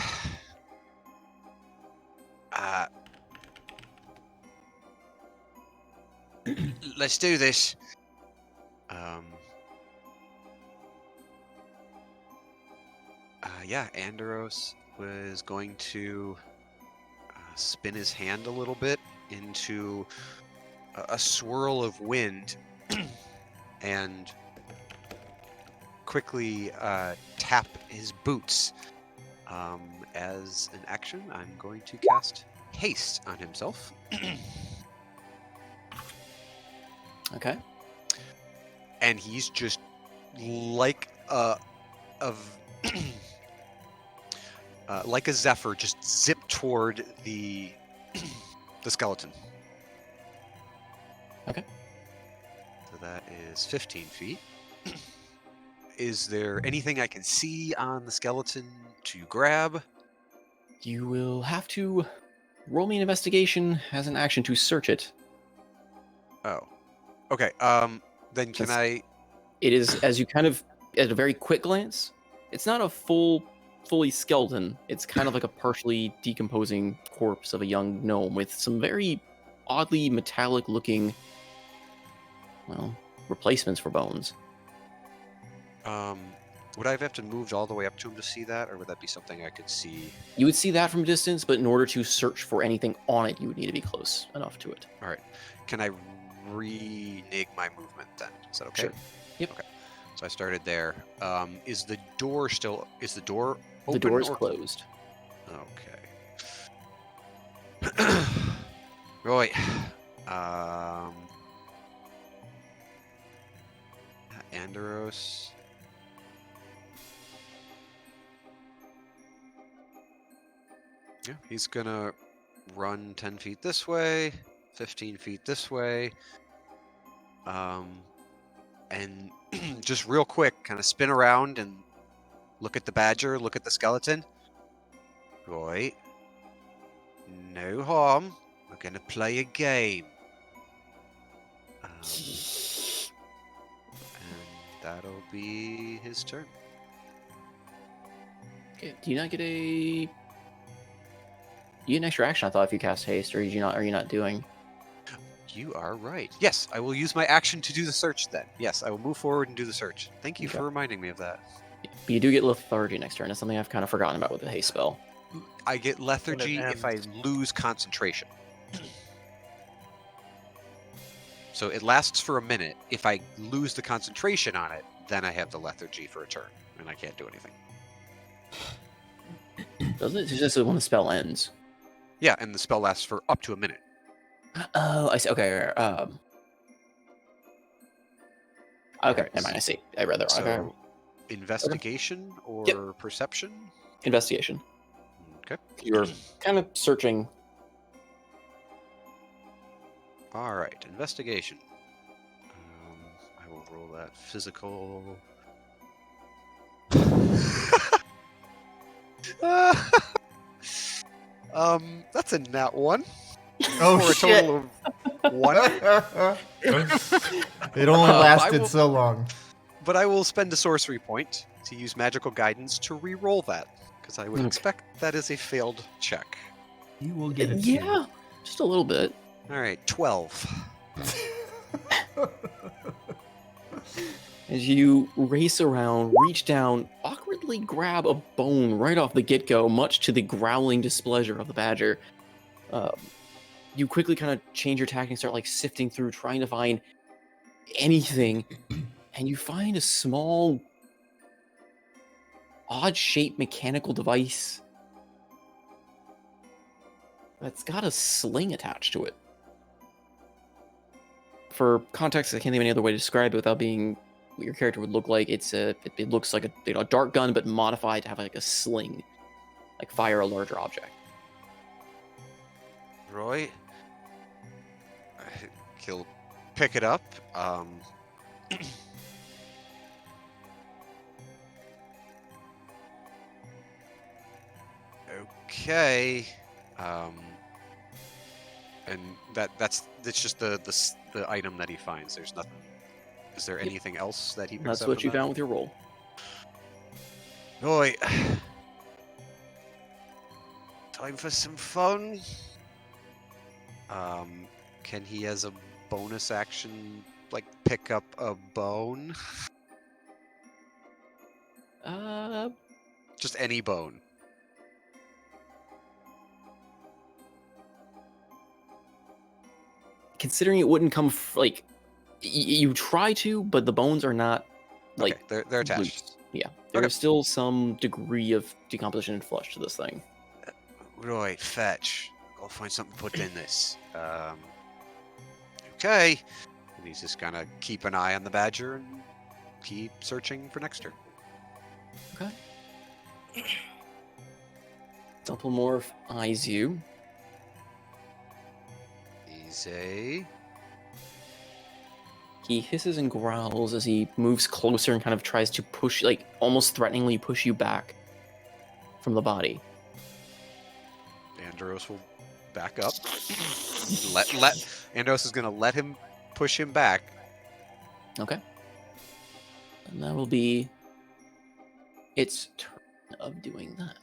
Let's do this. Yeah, Andros was going to spin his hand a little bit into a swirl of wind and quickly tap his boots. As an action, I'm going to cast haste on himself. Okay. And he's just like a like a zephyr, just zip toward the the skeleton. Okay. So that is 15 feet. Is there anything I can see on the skeleton to grab? You will have to roll me an investigation as an action to search it. Oh. Okay. Then can Since I? It is, as you kind of, at a very quick glance, it's not a fully skeleton. It's kind of like a partially decomposing corpse of a young gnome with some very oddly metallic looking, well, replacements for bones. Would I have to move all the way up to him to see that, or would that be something I could see? You would see that from a distance, but in order to search for anything on it, you would need to be close enough to it. All right. Can I renege my movement then? Is that okay? Sure. Yep. Okay. So I started there. Is the door open? The door is or closed. Okay. Right. Andros. Yeah, he's gonna run 10 feet this way, 15 feet this way, and just real quick, kind of spin around and look at the badger, look at the skeleton. Right. No harm. We're gonna play a game. And that'll be his turn. Okay. Do you not get a? You get an extra action, I thought, if you cast haste, or are you not doing? You are right. Yes, I will use my action to do the search then. Yes, I will move forward and do the search. Thank you Okay. for reminding me of that. But you do get lethargy next turn. That's something I've kind of forgotten about with the haste spell. I get lethargy if I ends. lose concentration. So it lasts for a minute. If I lose the concentration on it, then I have the lethargy for a turn, and I can't do anything. Does it? It's just when the spell ends. Yeah, and the spell lasts for up to a minute. Oh, I see. Okay. Okay, Alright, never mind. I see. I read that wrong. So, Okay. investigation or Yep. perception? Investigation. Okay. You're kind of searching. All right, investigation. I will roll that physical. That's a nat 1. Oh For a shit! total of 1. It only I lasted will- so long. But I will spend a sorcery point to use magical guidance to re-roll that, because I would Okay. expect that is a failed check. You will get it. Yeah, just a little bit. All right, 12. As you race around, reach down, awkwardly grab a bone right off the get-go, much to the growling displeasure of the badger. You quickly kind of change your tack and start like sifting through, trying to find anything, and you find a small, odd-shaped mechanical device that's got a sling attached to it. For context, I can't think of any other way to describe it without being what your character would look like. It looks like a dart gun, but modified to have like a sling, like fire a larger object. Roy, he'll pick it up. Okay. And that's just the item that he finds. There's nothing. Is there anything else that he picks That's up? what in you that? found with your roll. Roy, time for some fun. Can he, as a bonus action, like pick up a bone? Just any bone. Considering it wouldn't come like You try to, but the bones are not like Okay, they're attached. loose. Yeah, there is still some degree of decomposition and flesh to this thing. Right, fetch. I'll find something to put in this. Okay. And he's just gonna keep an eye on the badger and keep searching for next turn. Okay. Doppelmorph eyes you. Easy. He hisses and growls as he moves closer and kind of tries to push, like almost threateningly push you back from the body. Andros will back up. Andros is gonna let him push him back. Okay. And that will be its turn of doing that.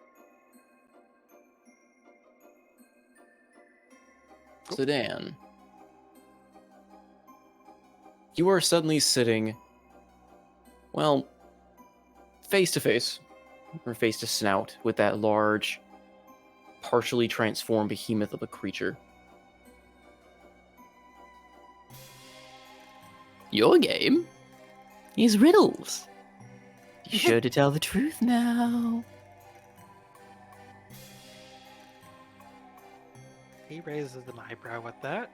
Cool. Sedan. You are suddenly sitting, well, face to face, or face to snout, with that large, partially transformed behemoth of a creature. Your game is riddles. You sure to tell the truth now. He raises an eyebrow at that.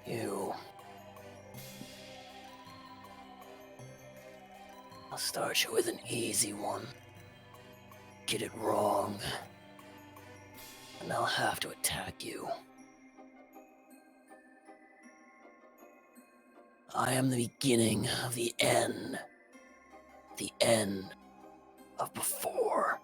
You. I'll start you with an easy one. Get it wrong, and I'll have to attack you. I am the beginning of the end. The end of before.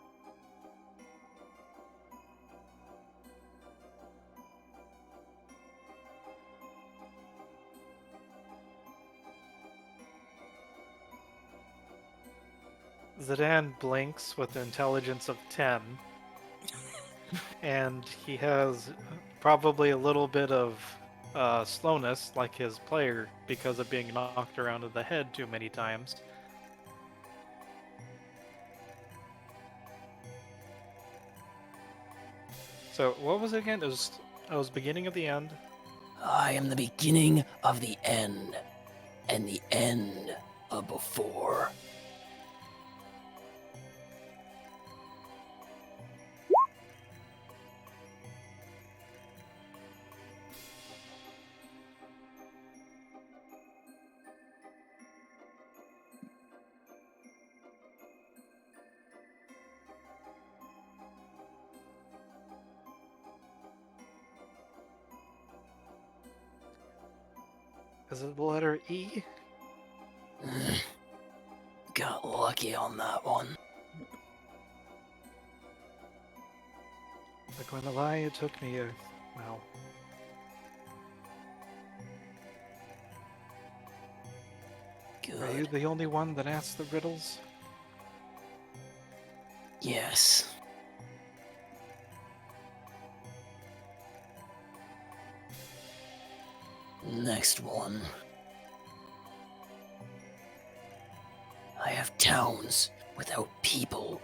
Zidane blinks with the intelligence of 10. And he has probably a little bit of slowness, like his player, because of being knocked around in the head too many times. So, what was it again? It was beginning of the end. I am the beginning of the end, and the end of before. Is it the letter E? Got lucky on that one. Not going to lie, it took me a... well... Are you Good. the only one that asks the riddles? Yes. Next one. I have towns without people,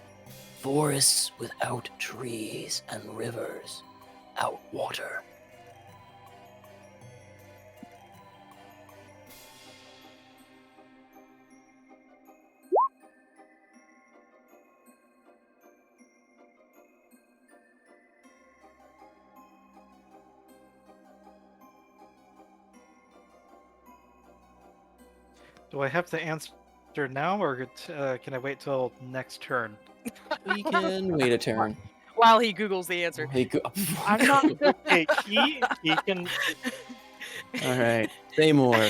forests without trees, and rivers out water. Do I have to answer now, or can I wait till next turn? We can wait a turn. While he Googles the answer. I'm not... Okay, he can... All right. Say more.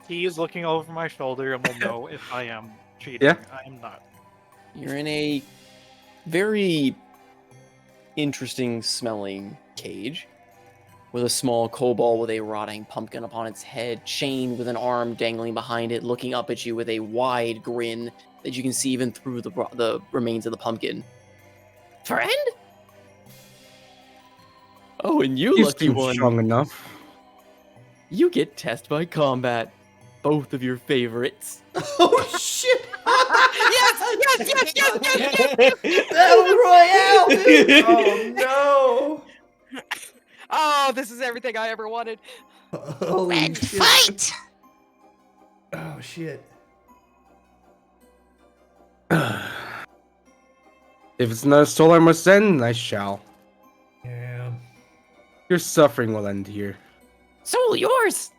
He is looking over my shoulder and will know if I am cheating. Yeah. I am not. You're in a very interesting smelling cage with a small kobold with a rotting pumpkin upon its head, chained with an arm dangling behind it, looking up at you with a wide grin that you can see even through the remains of the pumpkin. Friend? Oh, and you You lucky seem one. strong enough. You get tested by combat. both of your favorites. Oh shit! Yes! Battle Royale, dude! Oh Oh, this is everything I ever wanted. no! Holy shit! Fight! Oh shit! If it's not a soul I must end, I shall. Yeah. Your suffering will end here. Soul yours.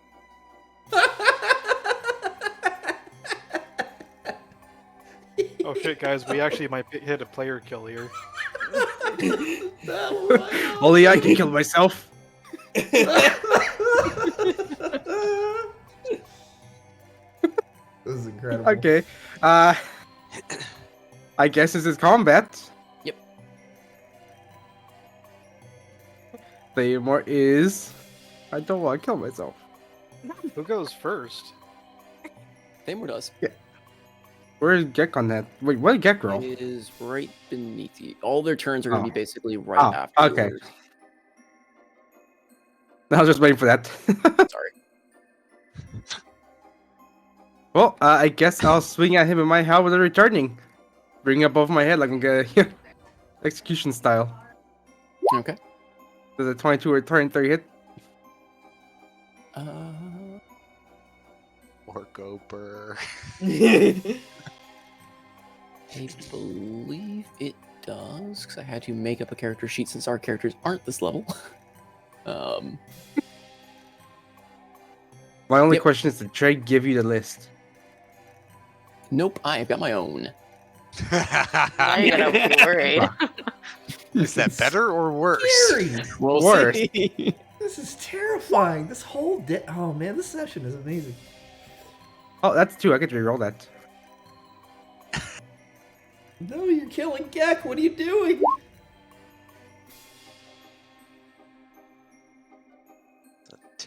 Oh shit, guys, we actually might hit a player kill here. Battle Royale. Only I can kill myself. This is incredible. Okay. I guess this is combat. Yep. Claymore is. I don't want to kill myself. Who goes first? Thamor does. Where's Gek on that? Wait, what did Gek roll? It is right beneath you. All their turns are going to be basically right Oh, after okay. yours. I was just waiting for that. Sorry. Well, I guess I'll swing at him in my halberd returning. Bring it above my head like I'm gonna execution style. Okay. Does a 22 or 23 hit? Or Goper. I believe it does, because I had to make up a character sheet since our characters aren't this level. My only Yep. question is, did Trey give you the list? Nope, I've got my own. Now you're gonna worry. Is that better or worse? Scary. We'll Worse. see. This is terrifying. This whole oh man, this session is amazing. Oh, that's 2. I get to reroll that. No, you're killing Gek. What are you doing?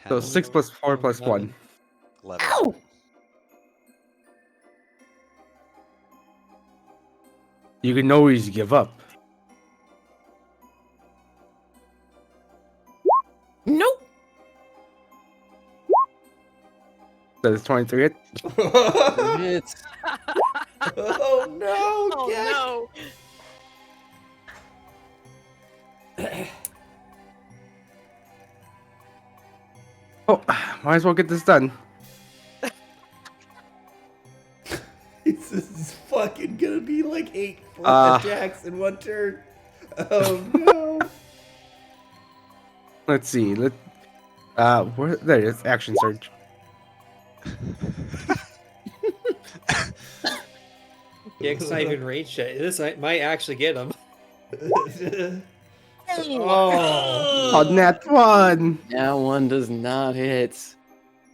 So 6 plus 4 plus 1. 11. Ow! You can always give up. Nope. Does 23 hit? It's Oh no, Oh Gek. no. Oh, might as well get this done. This is fucking gonna be like 8 Uh. attacks in one turn. Oh no. Let's see. There it is. Action surge. Gek's not even rage yet. This might actually get him. Oh. On that one. that one does not hit.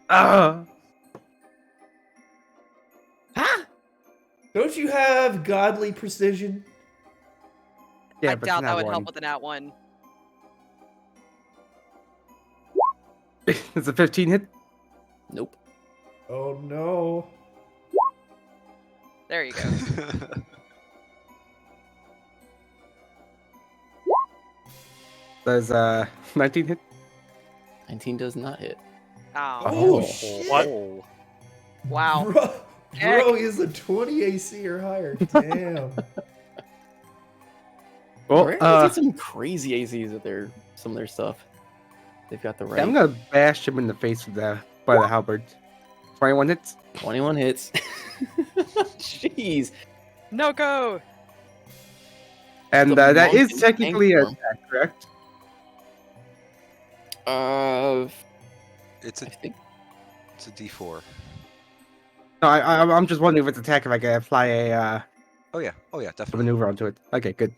Ah. Don't you have godly precision? Yeah, I but doubt it's that not would help one. with an at one. It's a 15 hit. Nope. Oh no. There you go. Does 19 hit? 19 does not hit. Oh, Oh, shit. What? wow. Bro is a 20 AC or higher. Damn. Well, Rare has some crazy ACs at some of their stuff. They've got the right. I'm gonna bash him in the face with by the halberd. 21 hits. 21 hits. Jeez. No go. And The that monk is in technically an tank attack, correct? It's I a think it's a D4. No, I'm just wondering if it's attack if I can apply a Oh yeah, definitely. maneuver onto it. Okay, good.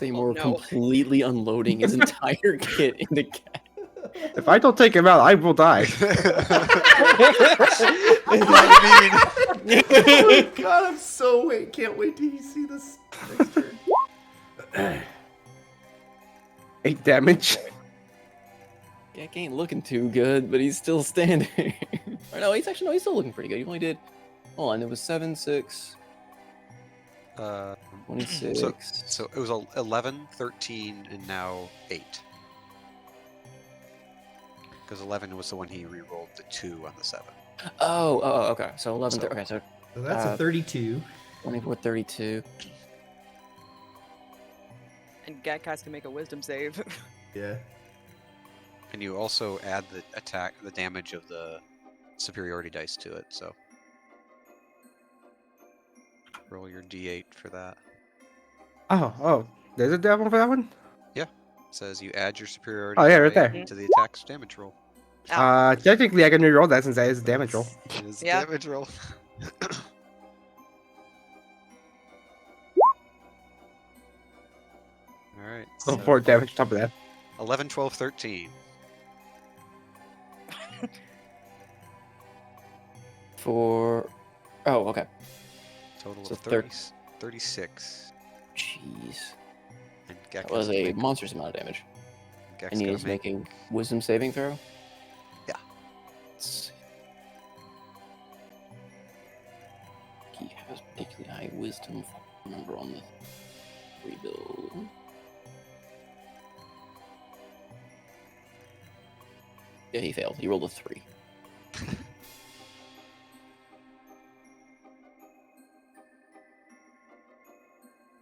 Thamor no. completely unloading his entire kit into cat. If I don't take him out, I will die. Oh my god, I'm so can't wait till you see this next turn. 8 damage. Gek ain't looking too good, but he's still standing. Or no, he's still looking pretty good. He only did. Hold on, it was 7, 6. Uh, 26. so it was 11, 13, and now 8. Because 11 was the one he re-rolled the 2 on the 7. Oh, okay. So 11. So- Okay, so So that's a 32. 24, 32. And Gek has to make a wisdom save. Yeah. And you also add the damage of the superiority dice to it, so. Roll your d8 for that. Oh, there's a devil for that one? It says you add your superiority Oh, yeah, right die there. to the attack's damage roll. Technically I can reroll that since that is a damage roll. It is a Yeah. damage roll. Alright. So 4 damage on top of that. 11, 12, 13. For. Oh, okay. Total So of 36. Jeez. And That Gek was has to a make- monstrous amount of damage. Gek's And he gotta is make- making wisdom saving throw? Yeah. Let's see. He has particularly high wisdom, if I remember on the rebuild. Yeah, he failed. He rolled a 3.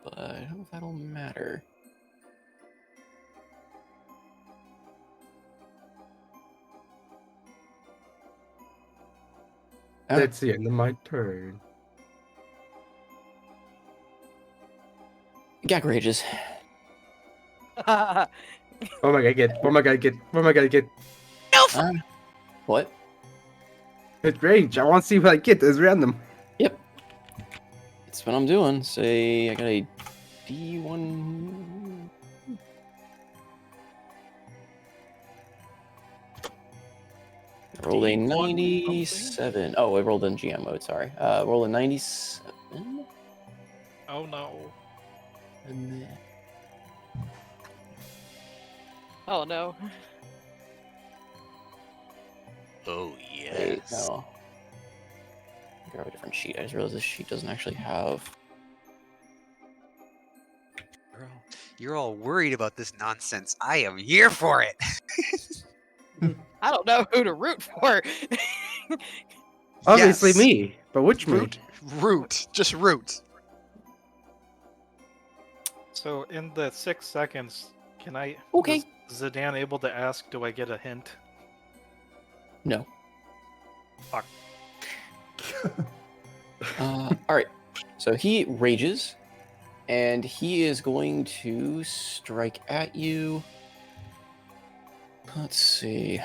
But I don't know if that'll matter. Ah. That's the end of my turn. Gag rages. What am I gonna get? What am I gonna get? What am I gonna get? What? It's rage. I want to see what I get. It's random. Yep. That's what I'm doing. Say I got a D1. I rolled a D1 something? 97. Oh, I rolled in GM mode, sorry. Rolled a 97. Oh no. And then. Oh no. Oh, Wait, yes. no. Grab a different sheet. I just realized this sheet doesn't actually have. You're all worried about this nonsense. I am here for it. I don't know who to root for. Obviously Yes. me, but which me? Root. Just root. So in the 6 seconds, can I? Okay. Is Zidane able to ask? Do I get a hint? No. Fuck. Alright. So he rages. And he is going to strike at you. Let's see.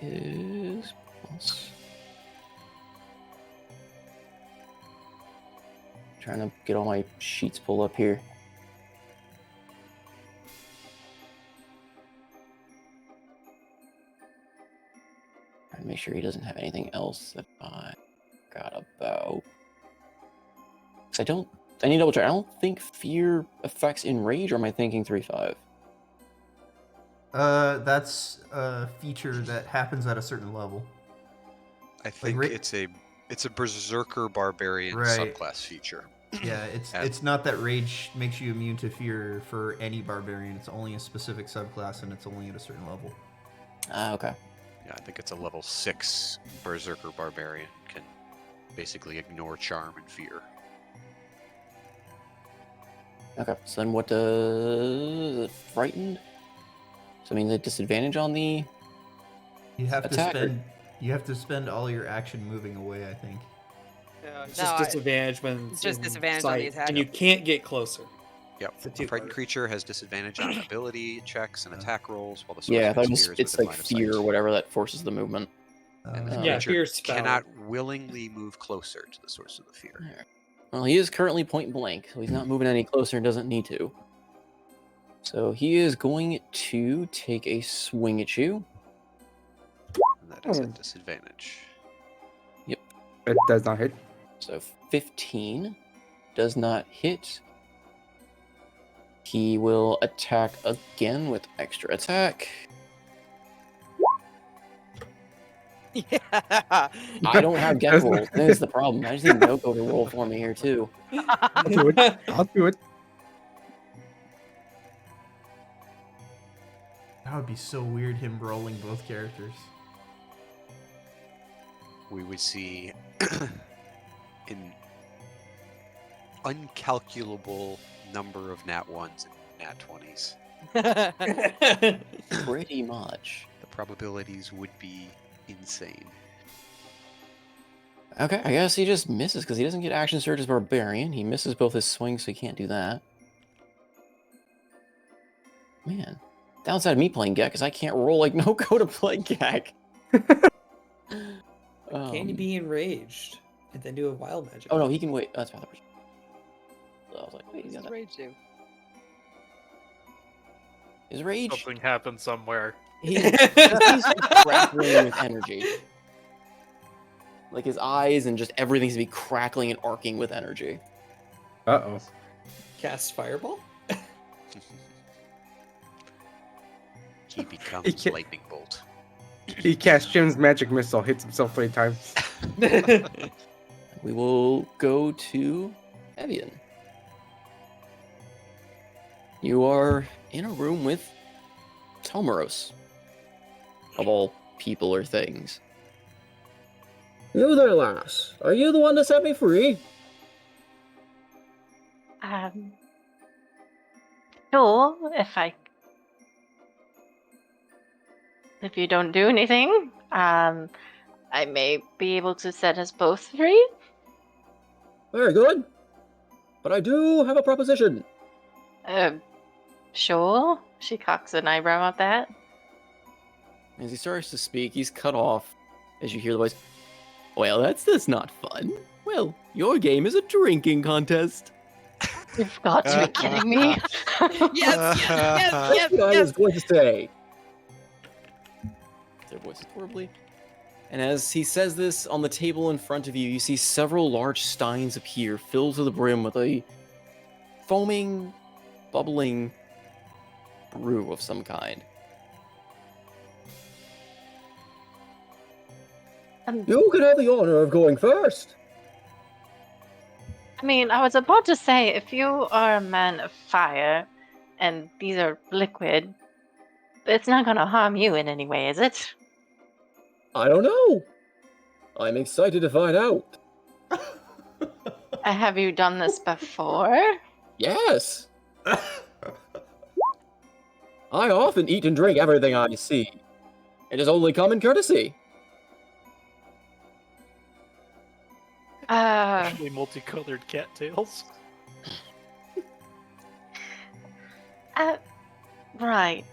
Is plus. Trying to get all my sheets pulled up here. Trying to make sure he doesn't have anything else that I forgot about. 'Cause I need to double check. I don't think fear affects enrage, or am I thinking 3/5? That's a feature that happens at a certain level. I think it's a berserker barbarian Right. subclass feature. Yeah, it's not that rage makes you immune to fear for any barbarian. It's only a specific subclass, and it's only at a certain level. Okay. Yeah, I think it's a level 6 berserker barbarian can basically ignore charm and fear. Okay. So then what does frightened? So I mean the disadvantage on the You have attack. you have to spend all your action moving away, I think. It's No, just I- disadvantage when it's just in disadvantage on the sight, attack. and you can't get closer. Yep. It's a The two-part. frightened creature has disadvantage on ability checks and attack rolls, while the Yeah, I thought sorcerer's fear is it's within like line of fear or sight. whatever that forces the movement. And the Yeah, creature fear spell. cannot willingly move closer to the source of the fear. Alright. Well, he is currently point blank, so he's not moving any closer and doesn't need to. So he is going to take a swing at you. And that is a disadvantage. It does not hit. So 15 does not hit. He will attack again with extra attack. Yeah. I don't have get rolls. That is the problem. I just need Noko to roll for me here too. I'll do it. I'll do it. That would be so weird, him rolling both characters. We would see an uncalculable number of nat 1s and nat 20s. Pretty much. The probabilities would be insane. Okay, I guess he just misses because he doesn't get action surge as barbarian. He misses both his swings, so he can't do that. Man, downside of me playing Gek is I can't roll like Noko to play Gek. Can you be enraged and then do a wild magic? Oh no, he can wait. That's probably. I was like, wait, he's got that. Rage do? His rage. Something happened somewhere. He's crackling with energy. Like his eyes and just everything's to be crackling and arcing with energy. Uh-oh. Cast fireball? He becomes can't- lightning bolt. He casts Jim's magic missile, hits himself 3 times. We will go to Evian. You are in a room with Tomaros. Of all people or things. You there, lass. Are you the one that set me free? Sure, if you don't do anything, I may be able to set us both free. Very good. But I do have a proposition. Sure. She cocks an eyebrow at that. As he starts to speak, he's cut off as you hear the voice. Well, that's not fun. Well, your game is a drinking contest. You've got to be kidding me. Yes, That's what I was going to say. Their voices horribly. And as he says this, on the table in front of you, you see several large steins appear, filled to the brim with a foaming, bubbling brew of some kind. You can have the honor of going first. I mean, I was about to say, if you are a man of fire, and these are liquid, it's not gonna harm you in any way, is it? I don't know. I'm excited to find out. Have you done this before? Yes. I often eat and drink everything I see. It is only common courtesy. Actually, multicolored cattails. Right.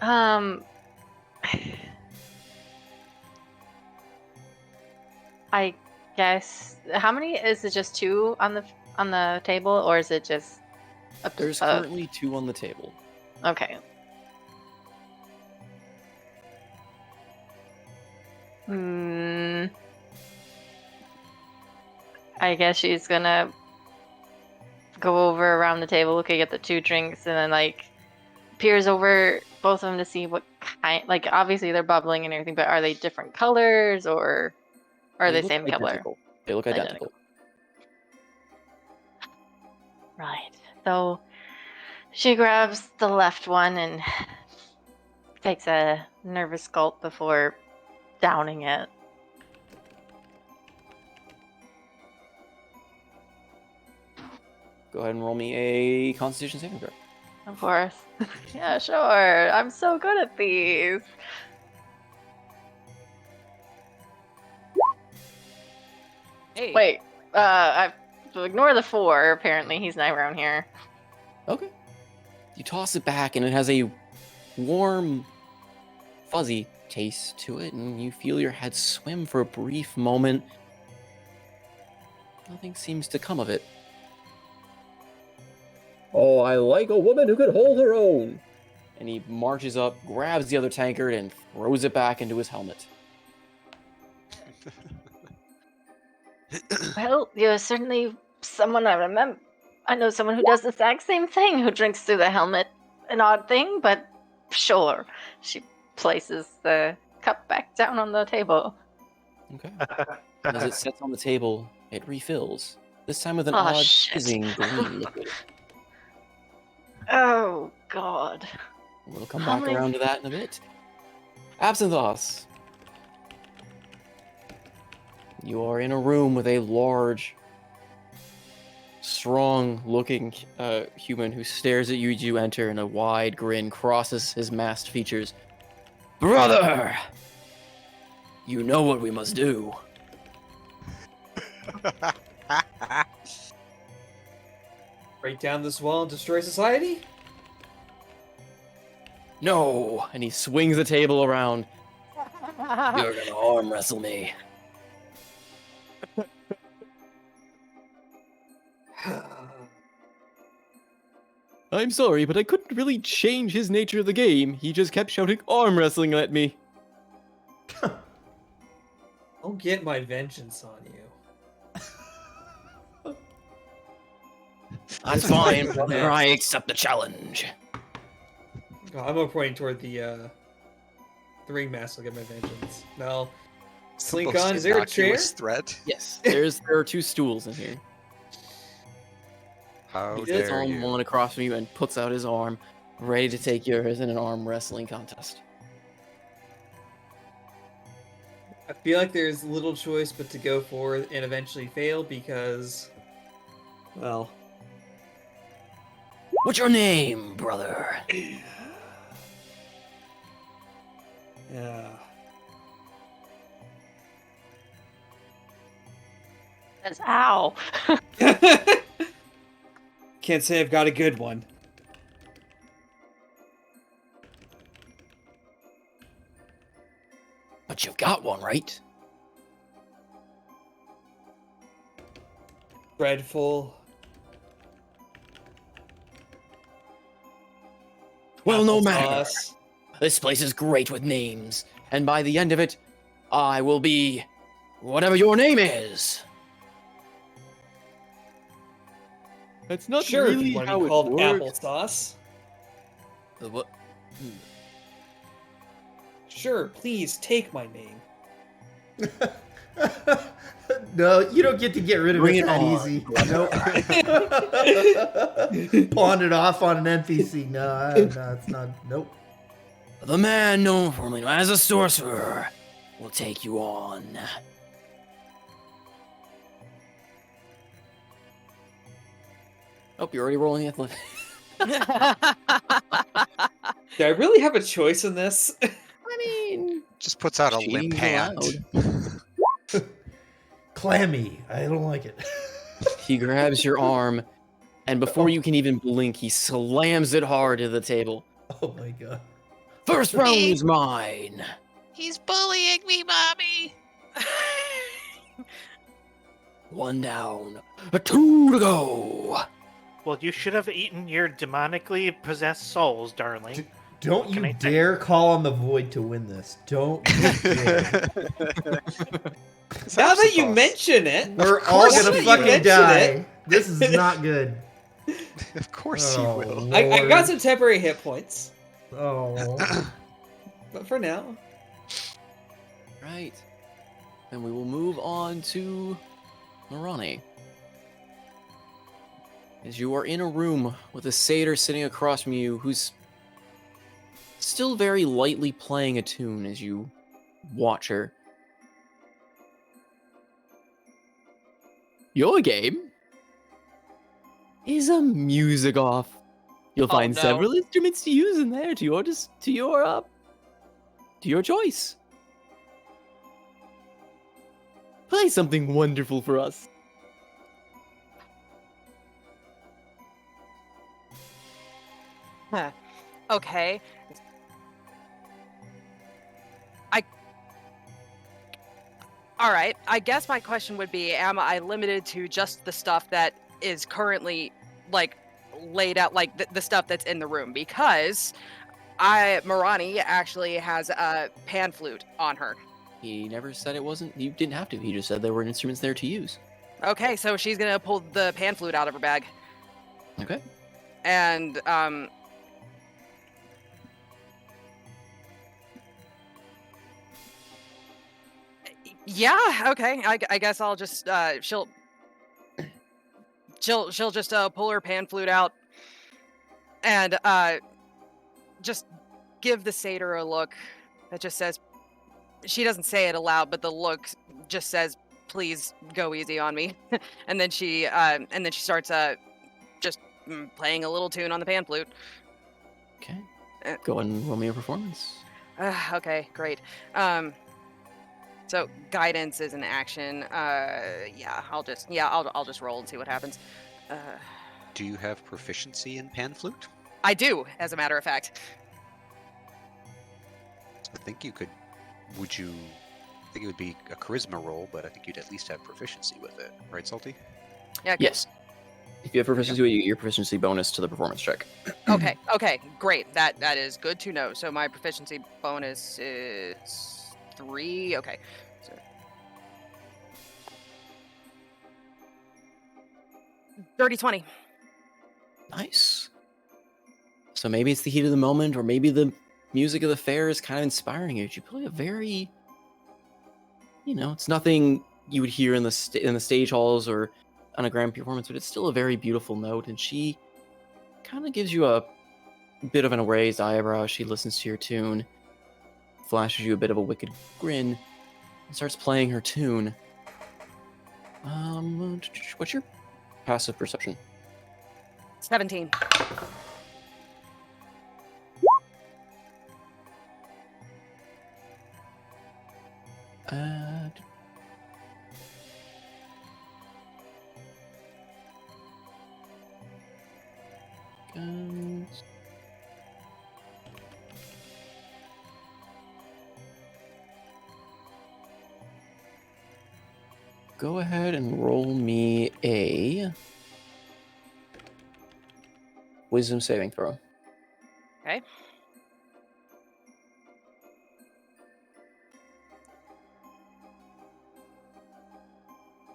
I guess. How many is it? Just 2 on the table, or is it just? There's currently 2 on the table. Okay. I guess she's gonna go over around the table, looking at the 2 drinks, and then like peers over both of them to see what kind. Like obviously they're bubbling and everything, but are they different colors or are they look same color? identical. They look identical. Right. So she grabs the left one and takes a nervous gulp before downing it. Go ahead and roll me a Constitution saving throw. Of course. Yeah, sure. I'm so good at these. Hey. Wait, I ignore the 4. Apparently, he's not around here. Okay. You toss it back, and it has a warm, fuzzy taste to it, and you feel your head swim for a brief moment. Nothing seems to come of it. Oh, I like a woman who can hold her own. And he marches up, grabs the other tankard, and throws it back into his helmet. Well, you're certainly someone I remember. I know someone who does the exact same thing, who drinks through the helmet an odd thing, but sure. She places the cup back down on the table. Okay. And as it sets on the table, it refills. This time with an Oh, odd, shit. fizzing green liquid. Oh, God. We'll come How back many- around to that in a bit. Absinthoss. You are in a room with a large, strong-looking human who stares at you as you enter, and a wide grin crosses his masked features. Brother! You know what we must do. Break down this wall and destroy society? No! And he swings the table around. You're gonna arm wrestle me. I'm sorry, but I couldn't really change his nature of the game. He just kept shouting arm wrestling at me. I'll get my vengeance on you. That's fine, brother. I accept the challenge. Oh, I'm more pointing toward the ringmaster. I'll get my vengeance. No. Slink Most on, is there a chair? innocuous threat. Yes, there are two stools in here. How He sits dare on you? one across from you and puts out his arm, ready to take yours in an arm wrestling contest. I feel like there's little choice but to go for it and eventually fail because, well, What's your name, brother? yeah. Says, ow. Can't say I've got a good one. But you've got one, right? Dreadful. Well, no matter. Applesauce. This place is great with names, and by the end of it, I will be whatever your name is. That's not Sure, if really you want to how be it called works. applesauce. What? Sure, please take my name. No, you don't get to get rid of Bring it it that on, easy. Nope. Pawn it off on an NPC. No, it's not. Nope. The man known formerly as a sorcerer will take you on. Oh, you're already rolling athletics. Do I really have a choice in this? I mean, Just puts out a cheating's limp hand. allowed. Clammy. I don't like it. He grabs your arm, and before you can even blink, he slams it hard to the table. Oh my god. First round is mine. He's bullying me, mommy. One down, 2 to go. Well, you should have eaten your demonically possessed souls, darling. Don't What can you I say? dare call on the void to win this. Don't you dare. Now that you mention it, We're all course gonna you fucking mention die. it. This is not good. Of course he Oh, will. I got Lord. some temporary hit points, Oh. but for now, Right. Then we will move on to Marani. As you are in a room with a satyr sitting across from you who's still very lightly playing a tune as you watch her. Your game is a music off. You'll find no. several instruments to use in there to your choice. Play something wonderful for us. Huh. Okay. All right. I guess my question would be, am I limited to just the stuff that is currently like laid out, like the stuff that's in the room? Because Marani actually has a pan flute on her. He never said it wasn't. You didn't have to. He just said there were instruments there to use. Okay, so she's gonna pull the pan flute out of her bag, Okay. and Yeah. Okay. I guess I'll just she'll just pull her pan flute out and just give the satyr a look that just says, she doesn't say it aloud, but the look just says, please go easy on me. and then she starts just playing a little tune on the pan flute. Okay. Go ahead and roll me a performance. Okay, great. So guidance is an action. Yeah, I'll just roll and see what happens. Do you have proficiency in pan flute? I do, as a matter of fact. I think you could. Would you? I think it would be a charisma roll, but I think you'd at least have proficiency with it, right, Salty? Yeah. Yes. If you have proficiency, you get your proficiency bonus to the performance check. Okay. Okay. Great. That is good to know. So my proficiency bonus is 3. Okay. So 30-20. Nice. So maybe it's the heat of the moment, or maybe the music of the fair is kind of inspiring you. You play a very, it's nothing you would hear in the stage halls or on a grand performance, but it's still a very beautiful note. And she kind of gives you a bit of an raised eyebrow. She listens to your tune, flashes you a bit of a wicked grin, and starts playing her tune. What's your passive perception? 17. Go ahead and roll me a wisdom saving throw. Okay.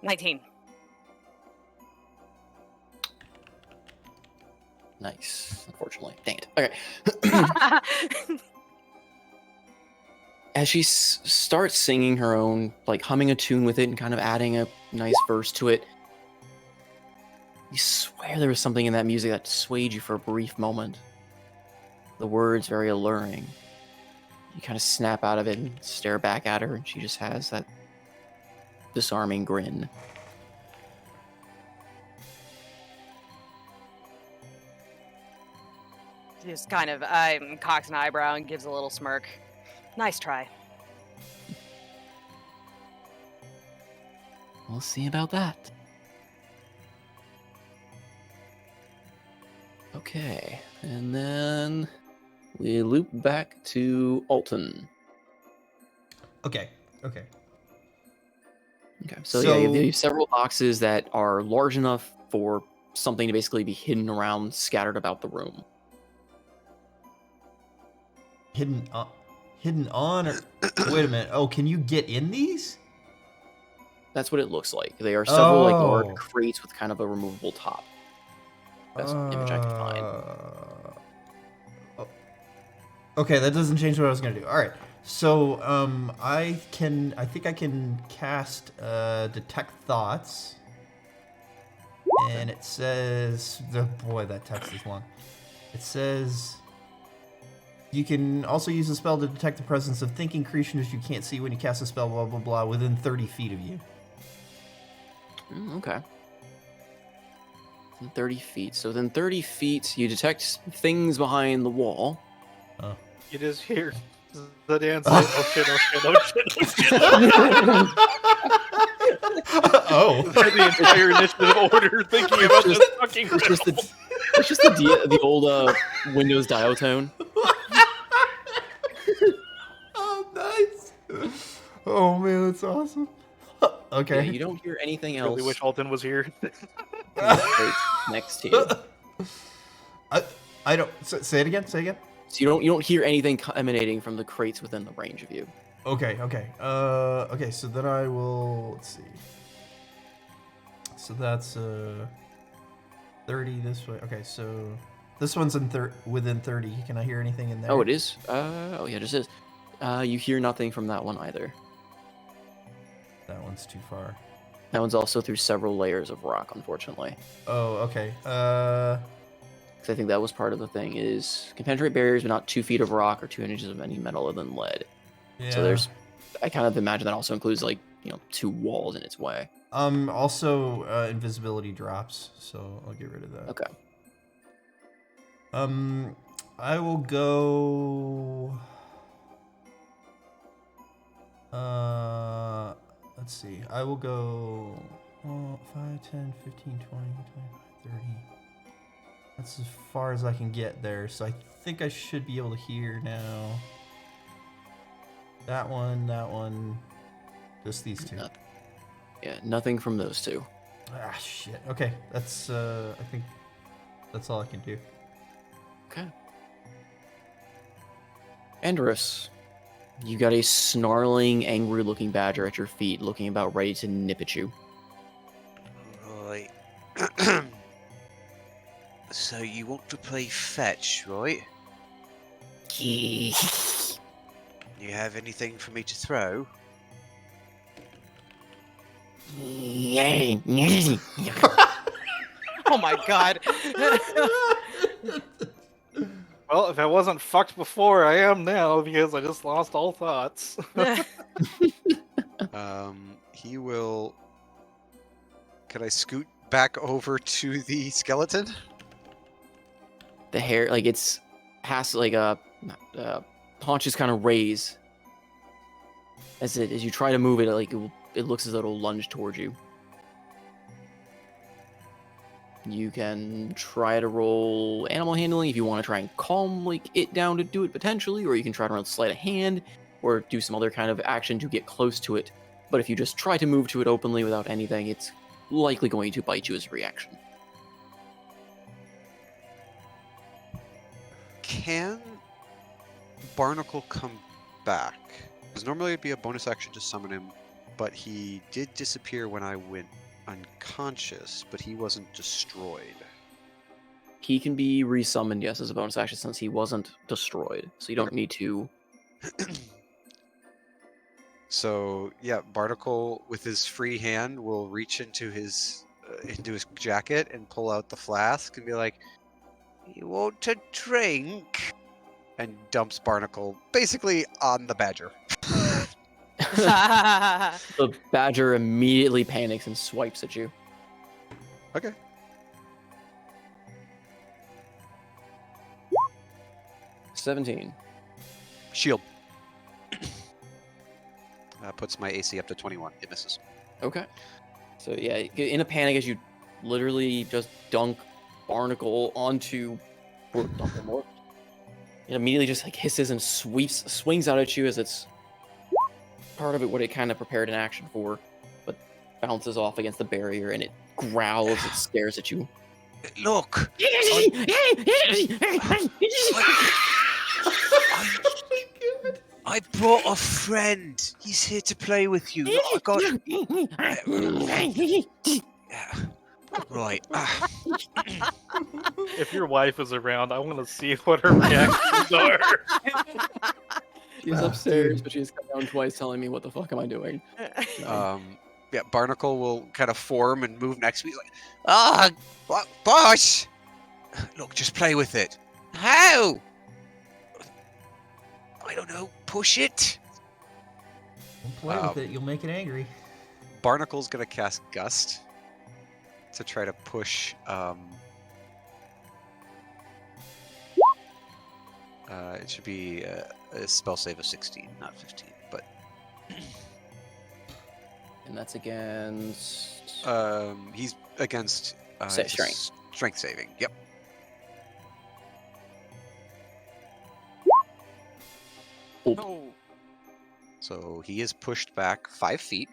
$19. Nice. Unfortunately. Dang it. Okay. As she starts singing her own, like humming a tune with it and kind of adding a nice verse to it, you swear there was something in that music that swayed you for a brief moment. The words very alluring. You kind of snap out of it and stare back at her, and she just has that disarming grin. She just kind of cocks an eyebrow and gives a little smirk. Nice try. We'll see about that. Okay, and then we loop back to Alton. Okay. Okay, so yeah, you have several boxes that are large enough for something to basically be hidden around, scattered about the room. Hidden on or wait a minute. Oh, can you get in these? That's what it looks like. They are several like large Oh. crates with kind of a removable top. Best image I can find. Oh. Okay, that doesn't change what I was gonna do. All right. So, I think I can cast detect thoughts, and it says, boy, that text is long. It says you can also use a spell to detect the presence of thinking creatures you can't see when you cast a spell, blah blah blah, within 30 feet of you. Okay. 30 feet. So then 30 feet, you detect things behind the wall. It is here. The dance. Oh shit! Oh shit! Oh shit! Oh shit! Oh. The entire initiative order thinking about this fucking. It's just the old Windows dial tone. Oh, nice. Oh man, that's awesome. Okay. Yeah, you don't hear anything else. Really wish Alton was here. Next to you. I don't say it again. Say again. So you don't hear anything emanating from the crates within the range of you. Okay. Okay. So then I will. Let's see. So that's 30 this way. Okay. So this one's within 30. Can I hear anything in there? Oh, it is. Oh yeah, it just is. You hear nothing from that one either. That one's too far. That one's also through several layers of rock, unfortunately. Oh, okay. 'Cause I think that was part of the thing is can penetrate barriers, but not 2 feet of rock or 2 inches of any metal other than lead. Yeah. So there's, I kind of imagine that also includes like 2 walls in its way. Also, invisibility drops, so I'll get rid of that. Okay. I will go. Let's see. I will go 5, 10, 15, 20, 25, 30. That's as far as I can get there, so I think I should be able to hear now. That one. Just these two. Yeah, nothing from those 2. Ah, shit. Okay, that's, I think that's all I can do. Okay. Andrus, you got a snarling, angry-looking badger at your feet, looking about ready to nip at you. Right. So you want to play fetch, right? You have anything for me to throw? Oh my god. Well, if I wasn't fucked before, I am now because I just lost all thoughts. He will. Can I scoot back over to the skeleton? The hair, like it's has like a haunches kind of raise as you try to move it. Like it looks as though it'll lunge towards you. You can try to roll animal handling if you want to try and calm like it down to do it potentially, or you can try to roll sleight of hand or do some other kind of action to get close to it. But if you just try to move to it openly without anything, it's likely going to bite you as a reaction. Can Barnacle come back? Because normally it'd be a bonus action to summon him, but he did disappear when I went unconscious, but he wasn't destroyed. He can be resummoned, yes, as a bonus action since he wasn't destroyed. So you don't need to. So yeah, Barnacle with his free hand will reach into his jacket and pull out the flask and be like, "You want a drink?" And dumps Barnacle basically on the badger. The badger immediately panics and swipes at you. Okay. $17. Shield. Puts my AC up to 21. It misses. Okay. So yeah, in a panic as you literally just dunk Barnacle onto or dunk him more. It immediately just like hisses and swings out at you as it's part of it what it kind of prepared an action for, but bounces off against the barrier and it growls, it stares at you. Look! I brought a friend. He's here to play with you. I got. Right. If your wife is around, I want to see what her reactions are. She's upstairs, but she's come down twice telling me, what the fuck am I doing? Yeah, Barnacle will kind of form and move next to me. Like, boss! Look, just play with it. How? I don't know. Push it. Don't play with it. You'll make it angry. Barnacle's gonna cast Gust to try to push. It should be a spell save of 16, not 15, but. And that's against. He's against Strength. Strength saving. Yep. No. So he is pushed back 5 feet.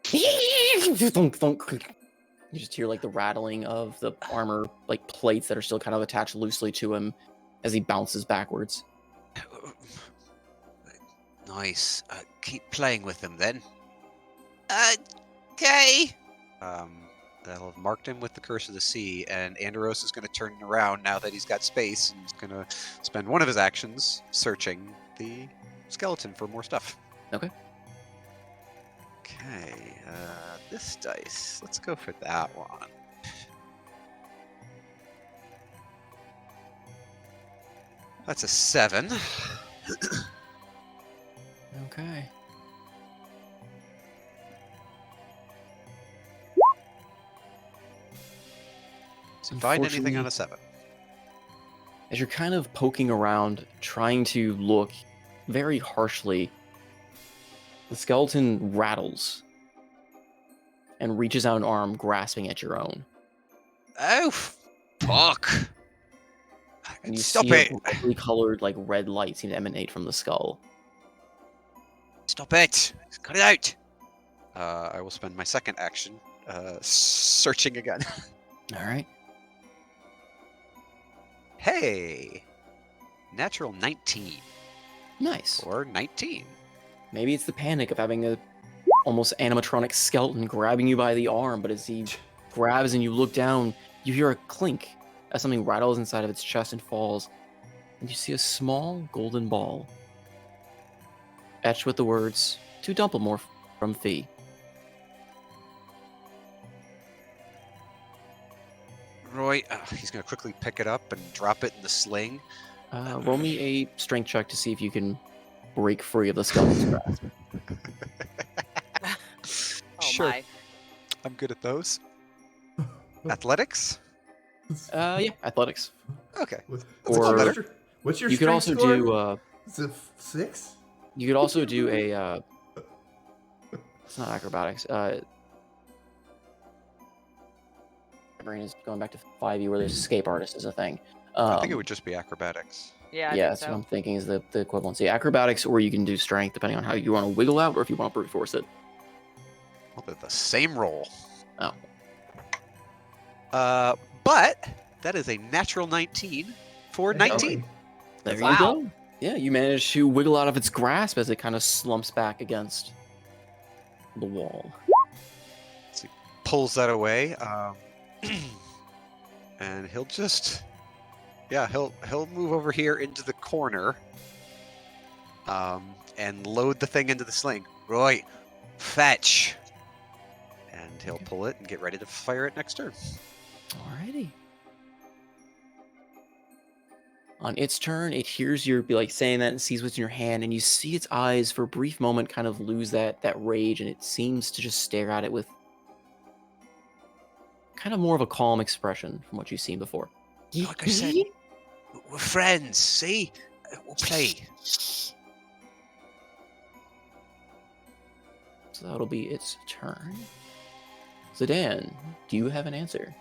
Thunk, thunk. You just hear like the rattling of the armor, like plates that are still kind of attached loosely to him as he bounces backwards. Nice. Keep playing with them then. Okay. That'll have marked him with the Curse of the Sea, and Anderos is going to turn around now that he's got space, and he's going to spend one of his actions searching the skeleton for more stuff. Okay. Okay, this dice. Let's go for that one. That's a 7. Okay. So find anything on a 7. As you're kind of poking around, trying to look very harshly, the skeleton rattles and reaches out an arm, grasping at your own. Oh, fuck! And you Stop see it! a brightly colored, like red light seem to emanate from the skull. Stop it! Cut it out! I will spend my second action searching again. All right. Hey! Natural 19. Nice. Or 19. Maybe it's the panic of having a almost animatronic skeleton grabbing you by the arm, but as he grabs and you look down, you hear a clink as something rattles inside of its chest and falls, and you see a small golden ball etched with the words, "To Dumplemorph from Fee." Roy, he's going to quickly pick it up and drop it in the sling. Roll me a strength check to see if you can break free of the skeleton's grasp. Oh Sure. my. I'm good at those. Athletics? Yeah, athletics. Okay. What's, That's a lot Or- better. what's your You could strength also score? do. Is it 6? You could also do a. It's not acrobatics. My brain is going back to 5e where the escape artist is a thing. I think it would just be acrobatics. Yeah, I Yeah, think that's what so. I'm thinking is the equivalency. Acrobatics, or you can do strength, depending on how you want to wiggle out or if you want to brute force it. Well, they're the same roll. Oh. But that is a natural 19 for 19. There Wow. you go. Yeah, you manage to wiggle out of its grasp as it kind of slumps back against the wall. So he pulls that away, and he'll just, he'll move over here into the corner, and load the thing into the sling. Roy, fetch, and he'll pull it and get ready to fire it next turn. Alrighty. On its turn, it hears you be like saying that and sees what's in your hand, and you see its eyes for a brief moment kind of lose that rage, and it seems to just stare at it with kind of more of a calm expression from what you've seen before. Like I said, we're friends. See, we'll play. So that'll be its turn. Zidane, do you have an answer?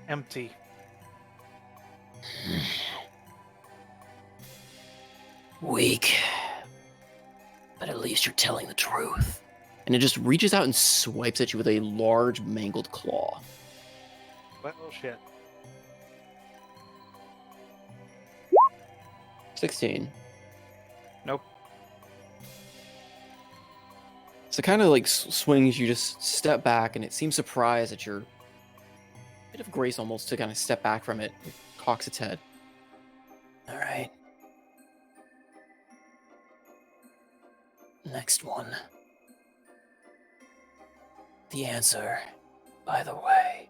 Empty. Weak. But at least you're telling the truth. And it just reaches out and swipes at you with a large mangled claw. What? Oh shit. 16. Nope. So kind of like swings, you just step back, and it seems surprised at your bit of grace almost to kind of step back from it. It cocks its head. All right. Next one. The answer, by the way,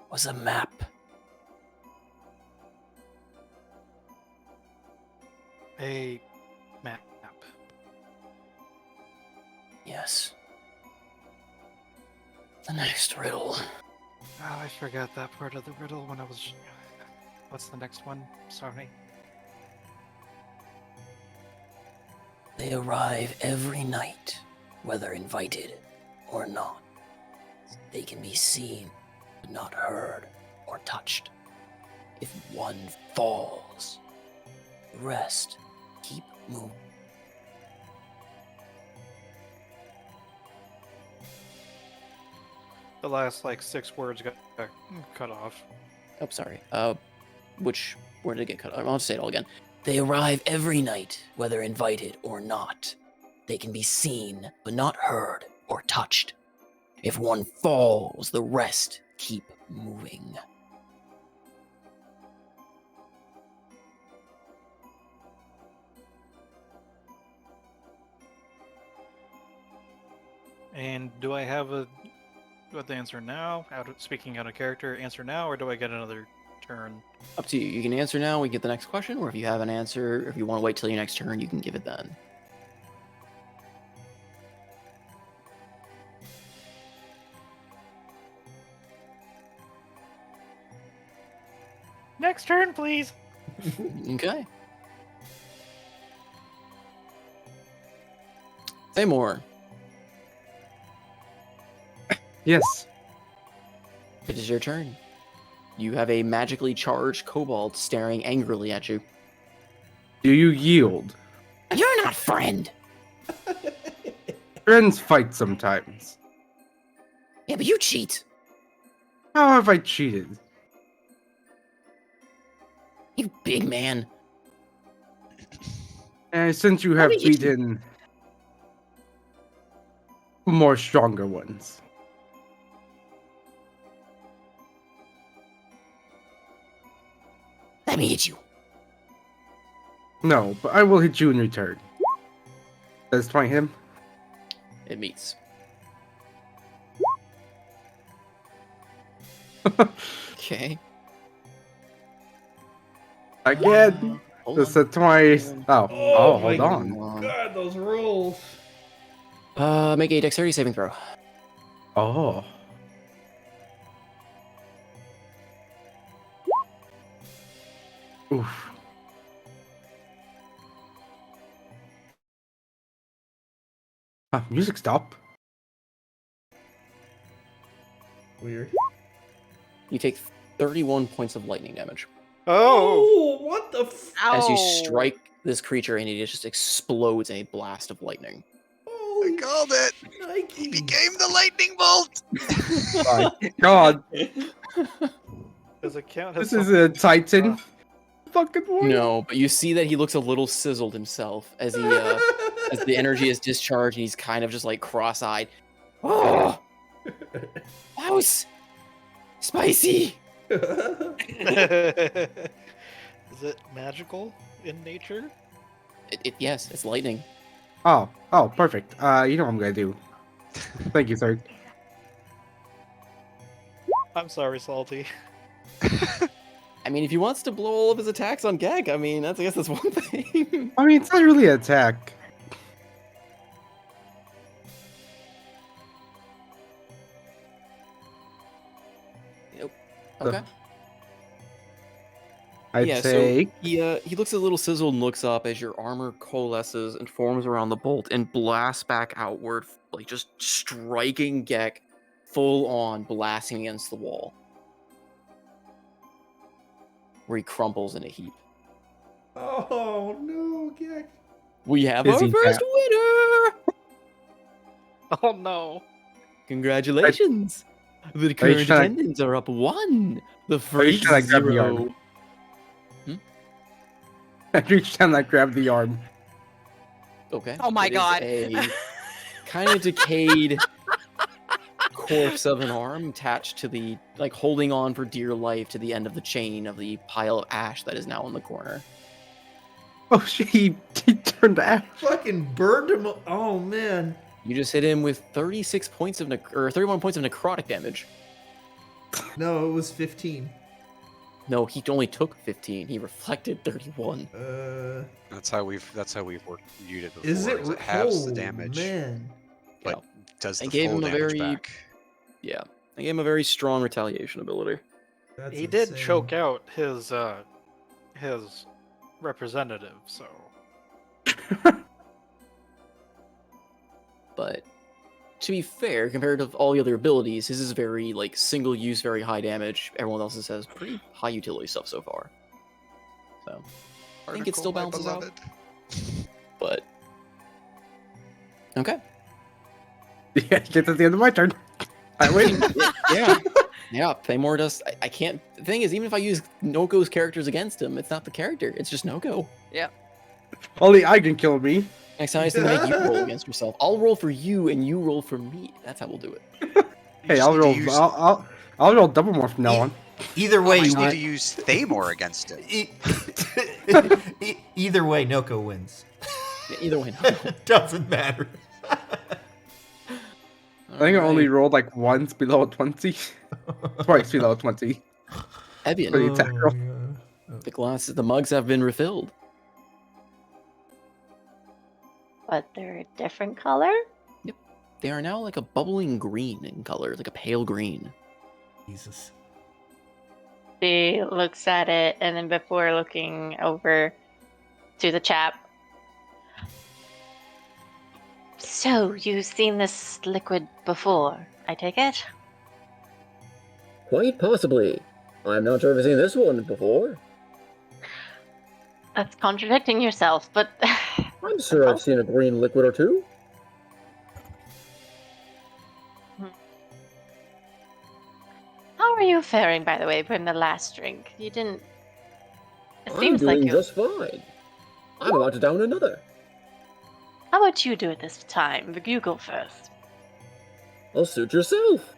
was a map. A map. Yes. The next riddle. Oh, I forgot that part of the riddle when I was. What's the next one? Sorry. They arrive every night, whether invited or not. They can be seen, but not heard or touched. If one falls, the rest keep moving. The last like 6 words got cut off. Oh, sorry. Where did it get cut off? I'll say it all again. They arrive every night, whether invited or not. They can be seen, but not heard or touched. If one falls, the rest keep moving. And do I have a answer now? Speaking out of character, answer now, or do I get another turn? Up to you. You can answer now. We get the next question, or if you have an answer, if you want to wait till your next turn, you can give it then. Next turn, please. Okay. Seymour, Yes. it is your turn. You have a magically charged kobold staring angrily at you. Do you yield? You're not friend. Friends fight sometimes. Yeah, but you cheat. How have I cheated? You big man. Since you have Let me get you. beaten more stronger ones. Let me hit you. No, but I will hit you in return. Does 20 hit him? It meets. Okay. Again. Hold That's on. a twice. Oh, Oh hold my on. God, those rolls. Make a dexterity saving throw. Oh. Oof. Music stop. Weird. You take 31 points of lightning damage Oh, What the? as you Ow. strike this creature, and it just explodes in a blast of lightning. I Holy called it. He Nike. became the lightning bolt. My God, does it count? As this is a Titan. Fucking one. No, but you see that he looks a little sizzled himself as he as the energy is discharged, and he's kind of just like cross-eyed. Oh, that was spicy. Is it magical in nature? Yes, it's lightning. Oh, perfect. You know what I'm gonna do. Thank you, sir. I'm sorry, Salty. I mean, if he wants to blow all of his attacks on Gag, I mean, I guess that's one thing. I mean, it's not really an attack. Nope. Okay. I'd say. So he looks a little sizzled and looks up as your armor coalesces and forms around the bolt and blasts back outward, like just striking Gek full on, blasting against the wall, where he crumples in a heap. Oh no, Gek. We have Is our he first winner! Oh no. Congratulations! The current attendants are up 1. The Freaks trying to grab the 0. arm? I reached down and I grabbed the arm. Okay. Oh my It is God. A kind of decayed corpse of an arm attached to the, like, holding on for dear life to the end of the chain of the pile of ash that is now in the corner. Oh shit, he turned to ash. Fucking burned him. Oh man. You just hit him with 36 points of 31 points of necrotic damage. No, it was 15. No, he only took 15. He reflected 31. That's how we've worked viewed it before. Is it? It halves the Oh, damage, man. but does I the gave full him a damage very- back. Yeah. I gave him a very strong retaliation ability. That's He did insane. choke out his representative, so But to be fair, compared to all the other abilities, his is very, like, single use, very high damage. Everyone else's has pretty high utility stuff so far. So, I think it Article, still my balances out. beloved. But, okay. Yeah, get to the end of my turn. I win. Yeah. Yeah, Paymore does. I can't. The thing is, even if I use Noko's characters against him, it's not the character. It's just Noko. Only I can kill me. Next time I have to make you roll against yourself. I'll roll for you and you roll for me. That's how we'll do it. Hey, I'll roll. I'll roll double more from now on. Either way, You you just need win. to use Thamor against it. Either way, Noko wins. Yeah, either way, Noko. Doesn't matter. I think I only Alright. rolled like once below 20. Twice below 20. Evian, For the attack roll. the the mugs have been refilled. But they're a different color? They are now like a bubbling green in color, like a pale green. Jesus. She looks at it, and then before looking over to the chap. So, you've seen this liquid before, I take it? Quite possibly. I'm not sure if I've seen this one before. That's contradicting yourself, but... I'm sure I've seen a green liquid or two. How are you faring, by the way, from the last drink? You didn't... It I'm seems like doing you... just fine. I'm about to down another. How about you do it this time? You go first. I'll suit yourself.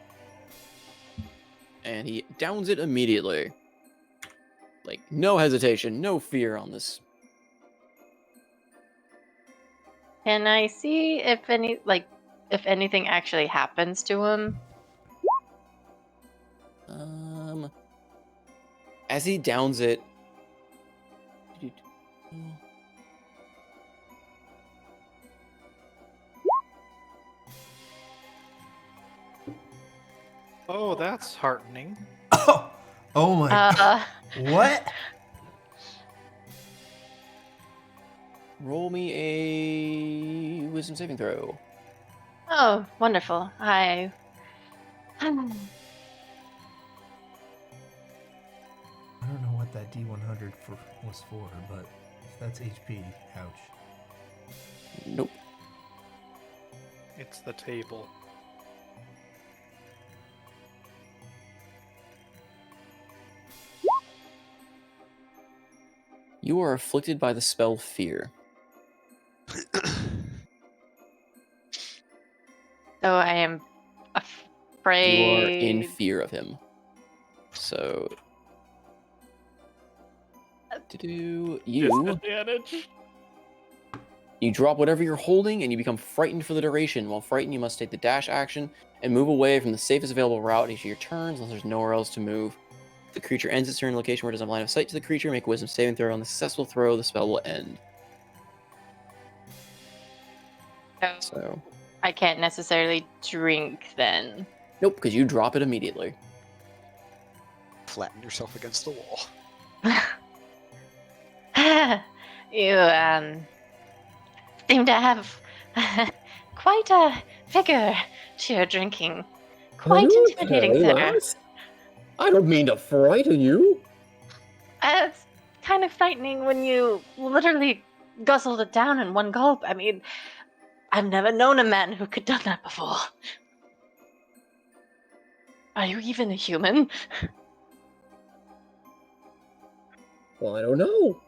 And he downs it immediately. Like, no hesitation, no fear on this. Can I see if if anything actually happens to him? As he downs it... Oh, that's heartening. Oh my god. What? Roll me a wisdom saving throw. Oh, wonderful. I don't know what that D100 was for, but if that's HP, ouch. Nope. It's the table. You are afflicted by the spell Fear. So I am afraid. You are in fear of him. So... You Disadvantage. You drop whatever you're holding and you become frightened for the duration. While frightened, you must take the dash action and move away from the safest available route each of your turns unless there's nowhere else to move. If the creature ends its turn in a location where it doesn't have line of sight to the creature, make a wisdom saving throw. On the successful throw, the spell will end. So, I can't necessarily drink then. nope, because you drop it immediately. Flatten yourself against the wall. You seem to have quite a figure to your drinking. Quite intimidating, Okay, sir. lass. I don't mean to frighten you. It's kind of frightening when you literally guzzled it down in one gulp. I mean, I've never known a man who could done that before. Are you even a human? Well, I don't know.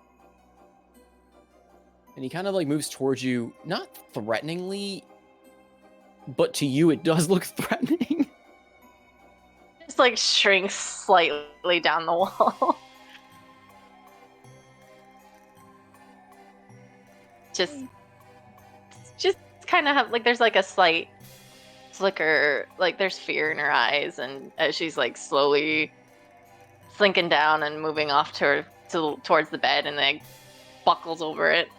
And he kind of like moves towards you, not threateningly, but to you it does look threatening. Just like shrinks slightly down the wall. just kind of have like there's like a slight flicker, like there's fear in her eyes, and as she's like slowly slinking down and moving off towards the bed, and then buckles over it.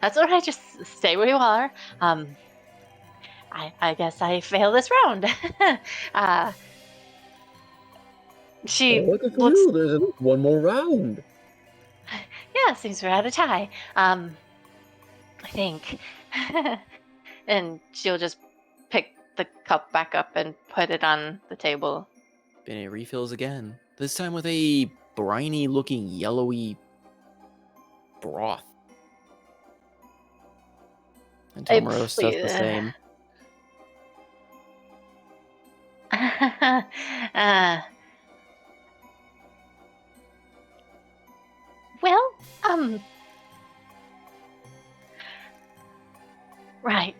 That's all right. Just stay where you are. I guess I fail this round. She Oh, look at looks. you. There's one more round. Yeah, seems we're at a tie. I think. And she'll just pick the cup back up and put it on the table. And it refills again. This time with a briny looking yellowy broth. And Tomaros does the same. Well, right.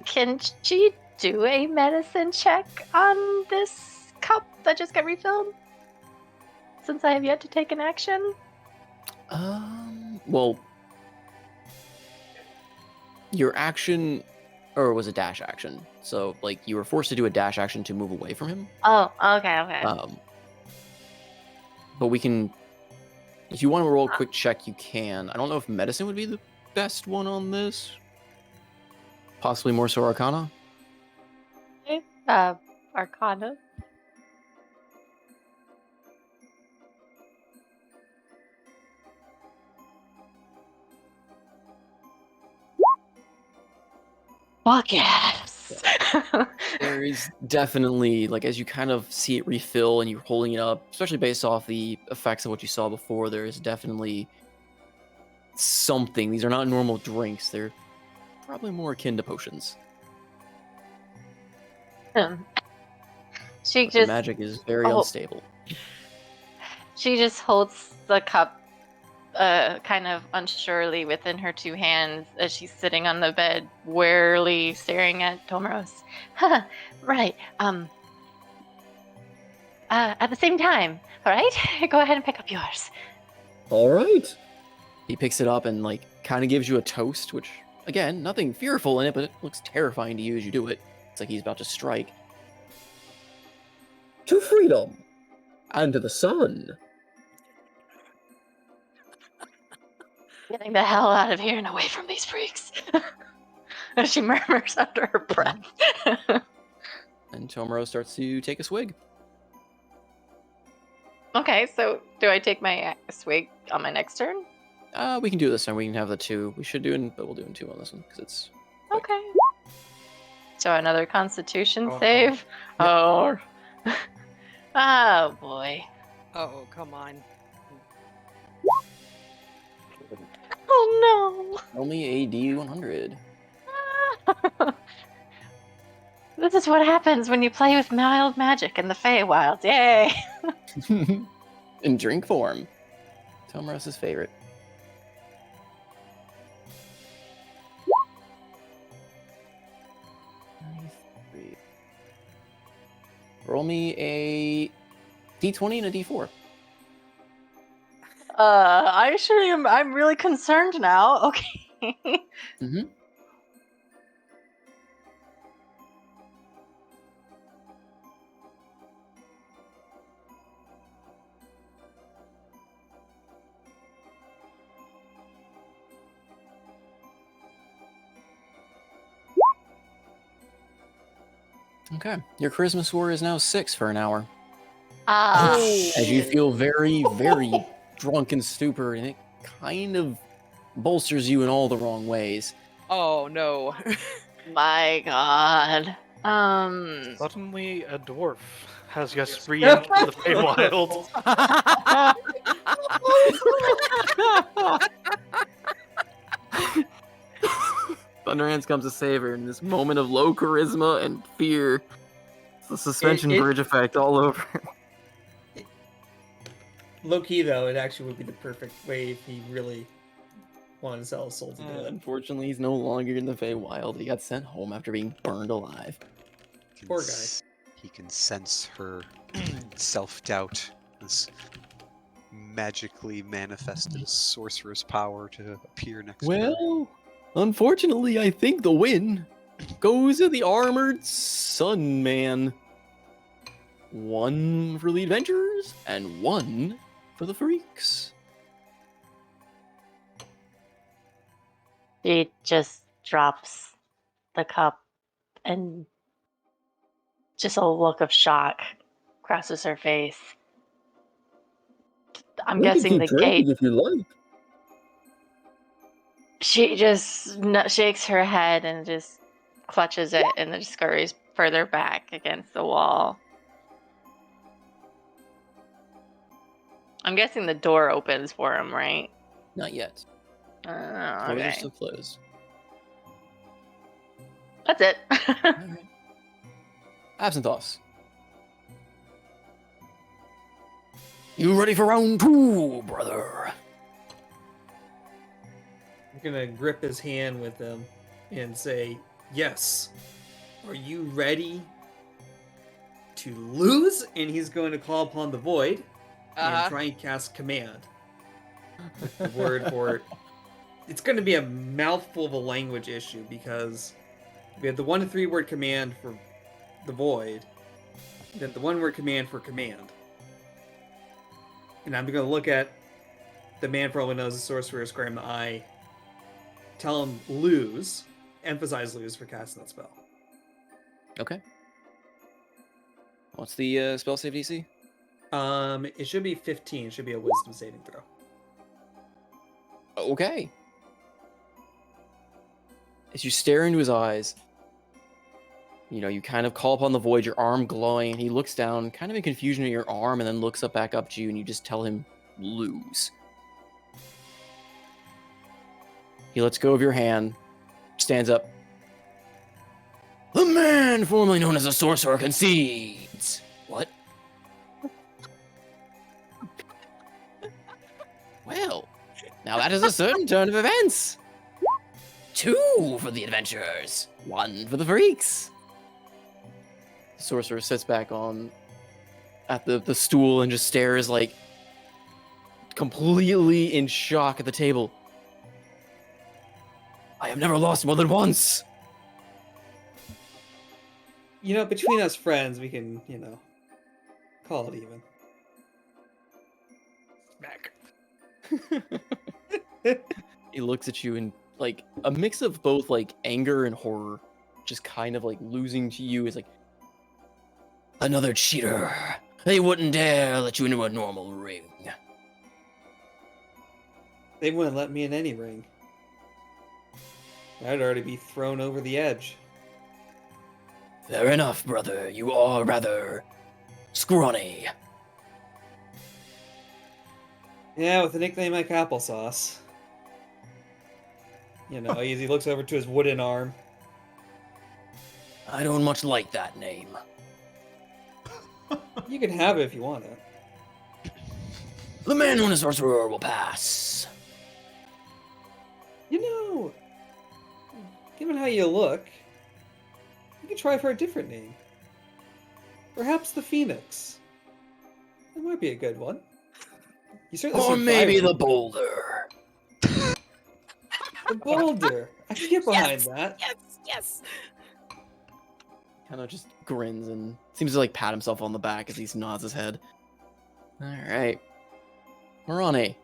Can she do a medicine check on this cup that just got refilled? Since I have yet to take an action? Well, your action, or it was a dash action. So like you were forced to do a dash action to move away from him. Oh, okay, okay. But we can, if you want to roll a quick check, you can. I don't know if medicine would be the best one on this. Possibly more so Arcana. Arcana. Fuck yes. There is definitely, like, as you kind of see it refill and you're holding it up, especially based off the effects of what you saw before, there is definitely something. These are not normal drinks. They're probably more akin to potions. She But just the magic is very unstable. She just holds the cup kind of unsurely within her two hands as she's sitting on the bed, warily staring at Tomaros. Right. At the same time, all right? Go ahead and pick up yours. All right. He picks it up and, like, kind of gives you a toast, which, again, nothing fearful in it, but it looks terrifying to you as you do it. It's like he's about to strike. To freedom and to the sun. Getting the hell out of here and away from these freaks. As she murmurs under her breath. And Tomoro starts to take a swig. Okay, so do I take my swig on my next turn? We can do this time. We can have the two. We should do it, but we'll do it in two on this one because it's quick. Okay. So another Constitution Oh. save. Oh. Oh boy. Oh, come on. Oh Only a D100. no. This is what happens when you play with mild magic in the Feywild. Yay! In drink form. Tomaros' favorite. Roll me a D20 and a D4. I sure am. I'm really concerned now. Okay. Mm-hmm. Okay. Your charisma score is now 6 for an hour. As you feel very, very drunk and stupor, and it kind of bolsters you in all the wrong ways. Oh no. My God. Suddenly, a dwarf has just re-entered the Feywild. Thunderhands comes to save her in this moment of low charisma and fear. It's the suspension bridge effect all over. Low key though, it actually would be the perfect way if he really wanted to sell his soul to do it. Unfortunately, he's no longer in the Feywild. He got sent home after being burned alive. Poor guy. He can sense her self-doubt, this magically manifested sorcerer's power to appear next to her. Well, unfortunately, I think the win goes to the Armored Sun Man. 1 for the adventurers and 1 for the freaks. She just drops the cup and just a look of shock crosses her face. I'm guessing the gate. If you like. She just shakes her head and just clutches it and then scurries further back against the wall. I'm guessing the door opens for him, right? Not yet. Oh, Doors are okay. still closed. That's it. Alright. Absinthoss. You ready for round 2, brother? I'm gonna grip his hand with him and say, "Yes. Are you ready to lose?" And he's going to call upon the void and try and cast command. The word for it. It's going to be a mouthful of a language issue because We have the 1 to 3 word command for the void, then the 1 word command for command. And I'm going to look at the man probably knows the sorcerer, square him the eye, tell him lose, emphasize lose for casting that spell. Okay. What's the spell save DC? It should be 15. It should be a wisdom saving throw. Okay. As you stare into his eyes, you kind of call upon the void, your arm glowing, and he looks down, kind of in confusion at your arm, and then looks up back up to you, and you just tell him, lose. He lets go of your hand, stands up. The man formerly known as a sorcerer concedes. What? Well, now that is a certain turn of events. 2 for the adventurers, 1 for the freaks. The sorcerer sits back at the stool and just stares like completely in shock at the table. I have never lost more than once. Between us friends, we can, call it even. Smack. He looks at you and like a mix of both like anger and horror, just kind of like losing to you is like, another cheater. They wouldn't dare let you into a normal ring. They wouldn't let me in any ring. I'd already be thrown over the edge. Fair enough, brother. You are rather scrawny. Yeah, with a nickname like Applesauce. He looks over to his wooden arm. I don't much like that name. You can have it if you want it. The man known as sorcerer will pass. Given how you look, you could try for a different name. Perhaps the Phoenix. That might be a good one. You certainly Or seem maybe fiery. the boulder. The boulder. I can get behind that. Yes. Kind of just grins and seems to like pat himself on the back as he nods his head. All right, Marani.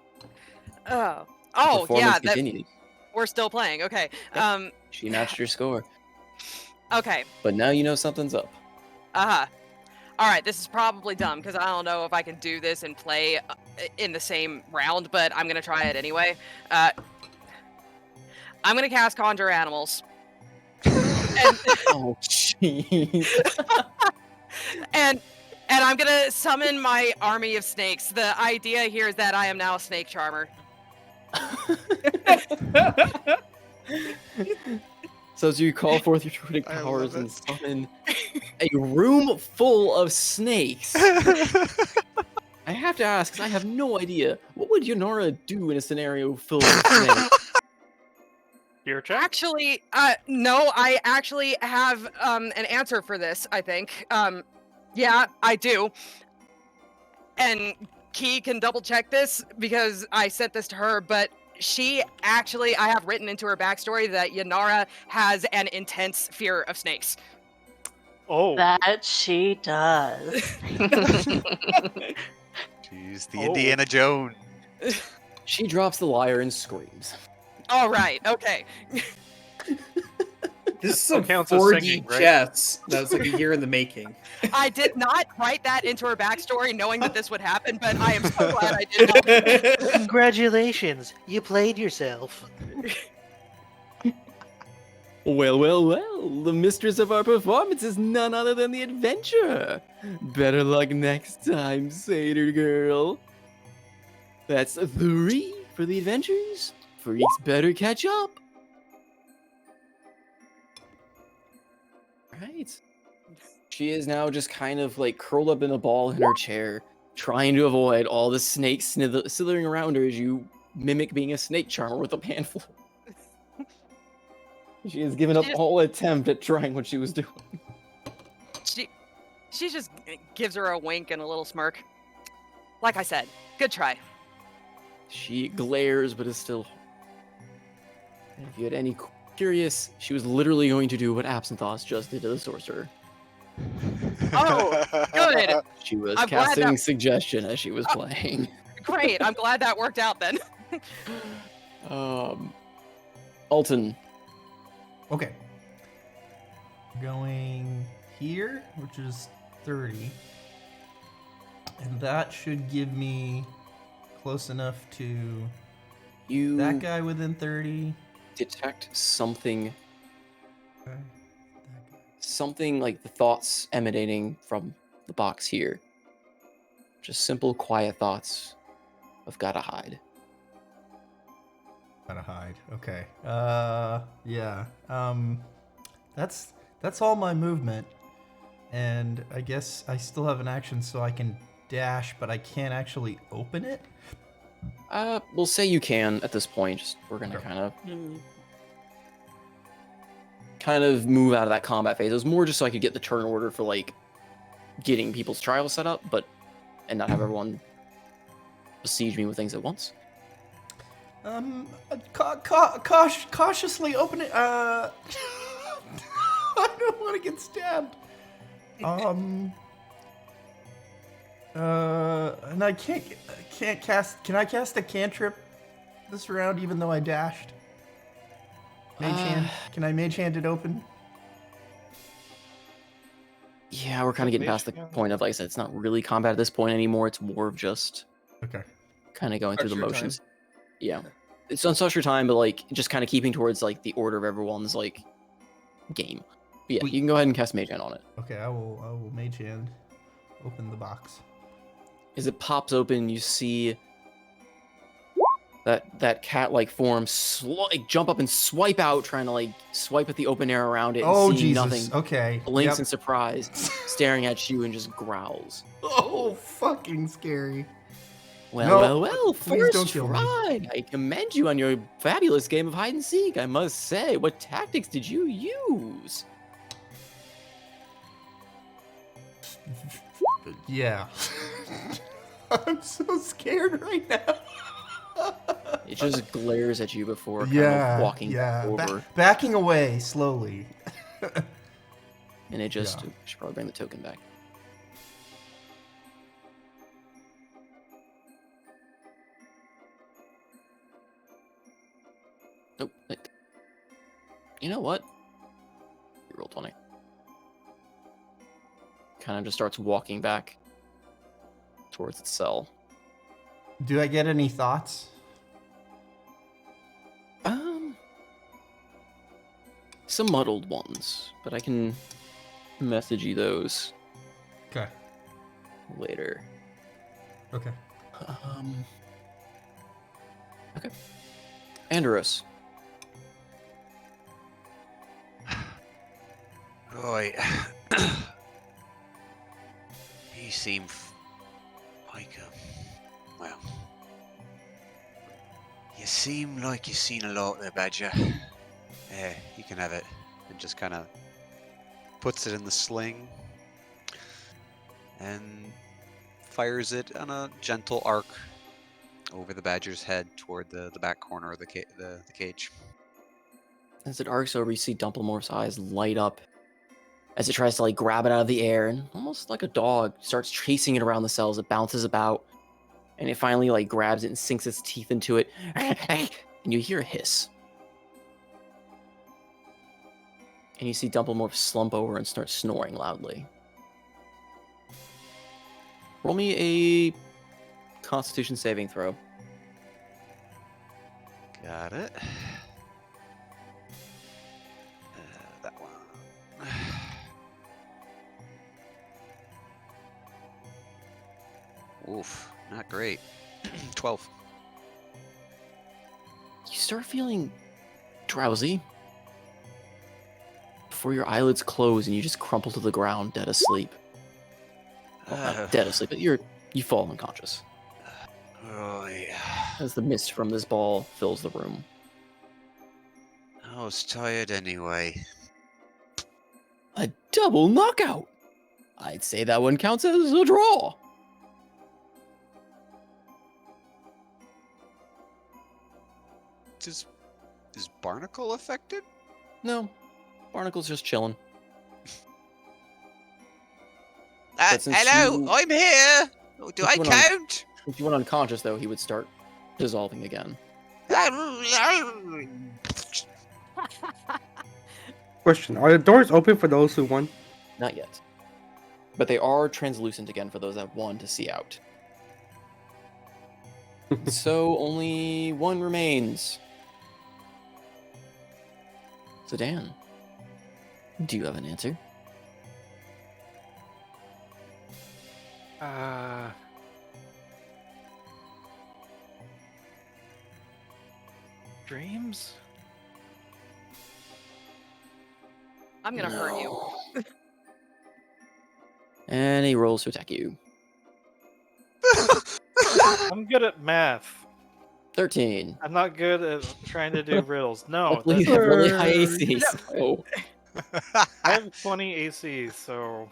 Oh, Performance yeah. continues. We're still playing. Okay. She matched your score, Okay. but now you know something's up. All right. This is probably dumb because I don't know if I can do this and play in the same round, but I'm gonna try it anyway. I'm gonna cast Conjure Animals. Oh, jeez. And I'm gonna summon my army of snakes. The idea here is that I am now a snake charmer. So as you call forth your druidic I powers love and it. summon a room full of snakes, I have to ask, because I have no idea, what would Yonara do in a scenario filled with snakes? Your check? Actually, no, I actually have an answer for this, I think. Yeah, I do. And Key can double check this because I sent this to her, but she actually, I have written into her backstory that Yanara has an intense fear of snakes. Oh. That she does. She's the Indiana Jones. She drops the lyre and screams. All right, okay. This is some Counts as 4D singing, right? chess that was like a year in the making. I did not write that into her backstory knowing that this would happen, but I am so glad I did not. Congratulations, you played yourself. Well, the mistress of our performance is none other than the adventurer. Better luck next time, Satyr girl. That's 3 for the adventures. Freaks better catch up. Right. She is now just kind of like curled up in a ball in her chair, trying to avoid all the snakes slithering around her as you mimic being a snake charmer with a pan flute. She has given up all attempt at trying what she was doing. She just gives her a wink and a little smirk. Like I said, good try. She glares, but is still. And if you had any Curious, she was literally going to do what Absinthoth just did to the sorcerer. Oh, good. She was I'm glad casting that- suggestion as she was playing. Great. I'm glad that worked out then. Alton. Okay. Going here, which is 30. And that should give me close enough to You that guy within 30. detect something, Okay. something like the thoughts emanating from the box here. Just simple, quiet thoughts of gotta hide. Gotta hide. Okay. Yeah. That's all my movement. And I guess I still have an action so I can dash, but I can't actually open it. We'll say you can at this point. Just we're gonna Okay. kind of move out of that combat phase. It was more just so I could get the turn order for like getting people's trials set up, and not have everyone besiege me with things at once. Cautiously open it. I don't want to get stabbed. And I can't cast. Can I cast a cantrip this round, even though I dashed? Mage hand. Can I mage hand it open? Yeah, we're kind of getting past the point of, like I said, it's not really combat at this point anymore. It's more of just Okay. kind of going through the Archer motions. Yeah, it's on social time, but like just kind of keeping towards like the order of everyone's like game. But yeah, you can go ahead and cast Mage Hand on it. Okay, I will mage hand open the box. As it pops open, you see that cat-like form jump up and swipe out, trying to like swipe at the open air around it. And Oh, seeing Jesus. nothing, Okay. blinks Yep. in surprise, staring at you and just growls. Oh, fucking scary. Well, please don't first kill me. try. I commend you on your fabulous game of hide and seek, I must say. What tactics did you use? Yeah. I'm so scared right now. It just glares at you before kind Yeah, of walking yeah. over. Backing away slowly. And it just Yeah. should probably bring the token back. Nope. You know what? You roll 20. Kind of just starts walking back towards its cell. Do I get any thoughts? Some muddled ones, but I can message you those Okay. later. Okay. Okay. Andros. Right. You seem like well. You seem like you've seen a lot there, Badger. Yeah, you can have it. And just kind of puts it in the sling and fires it on a gentle arc over the Badger's head toward the back corner of the cage. As it arcs over, you see Dumplemorph's eyes light up as it tries to like grab it out of the air, and almost like a dog starts chasing it around the cells. It bounces about, and it finally like grabs it and sinks its teeth into it, and you hear a hiss. And you see Dumplemorph slump over and start snoring loudly. Roll me a Constitution saving throw. Got it. That one. Oof, not great. 12. You start feeling drowsy before your eyelids close and you just crumple to the ground, dead asleep. Well, not dead asleep, but you fall unconscious Right. as the mist from this ball fills the room. I was tired anyway. A double knockout! I'd say that one counts as a draw. Is Barnacle affected? No, Barnacle's just chilling. But since Hello, you- I'm here. Do I you went on- count? If you went unconscious, though, he would start dissolving again. Question: are the doors open for those who won? Not yet. But they are translucent again for those that want to see out. So only one remains. So Dan, do you have an answer? Dreams? I'm gonna hurt you. And he rolls to attack you. I'm good at math. 13. I'm not good at trying to do riddles. No, Luckily, you that's, have really high AC. So I have 20 AC, so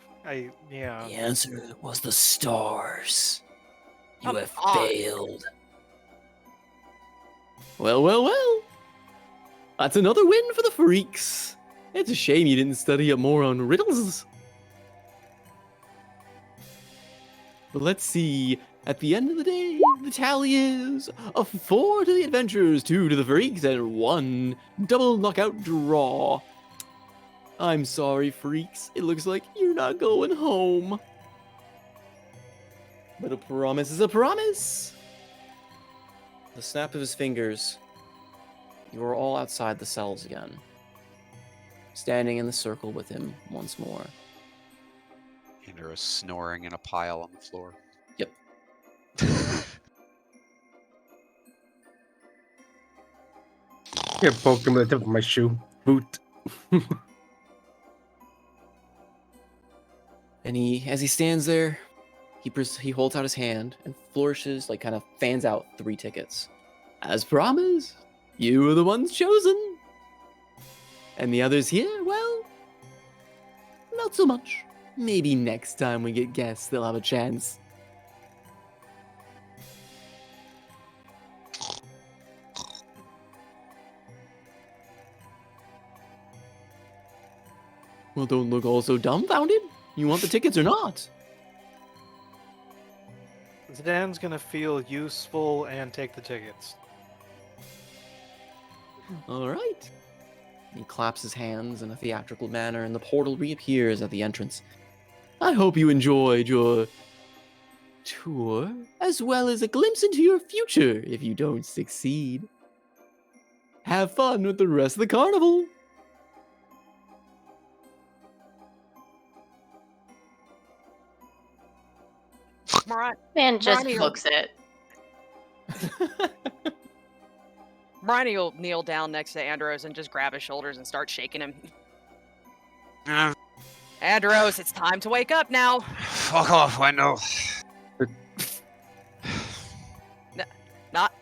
yeah. the answer was the stars. You Come have on. failed. Well. That's another win for the freaks. It's a shame you didn't study up more on riddles. But let's see. At the end of the day, the tally is a 4 to the adventurers, 2 to the freaks, and 1 double knockout draw. I'm sorry, freaks. It looks like you're not going home. But a promise is a promise. The snap of his fingers, you are all outside the cells again, standing in the circle with him once more. Andrew is snoring in a pile on the floor. Yep. Yeah, poke him with the tip of my shoe boot. And as he stands there, he holds out his hand and flourishes, like kind of fans out 3 tickets. As promised, you are the ones chosen. And the others here, well, not so much. Maybe next time we get guests, they'll have a chance. Well, don't look all so dumbfounded. You want the tickets or not? Dan's gonna feel useful and take the tickets. All right. He claps his hands in a theatrical manner, and the portal reappears at the entrance. I hope you enjoyed your tour, as well as a glimpse into your future if you don't succeed. Have fun with the rest of the carnival. Man just Ronnie- books it. Bryony will kneel down next to Andros and just grab his shoulders and start shaking him. Andros, it's time to wake up now. Fuck off, Wendell.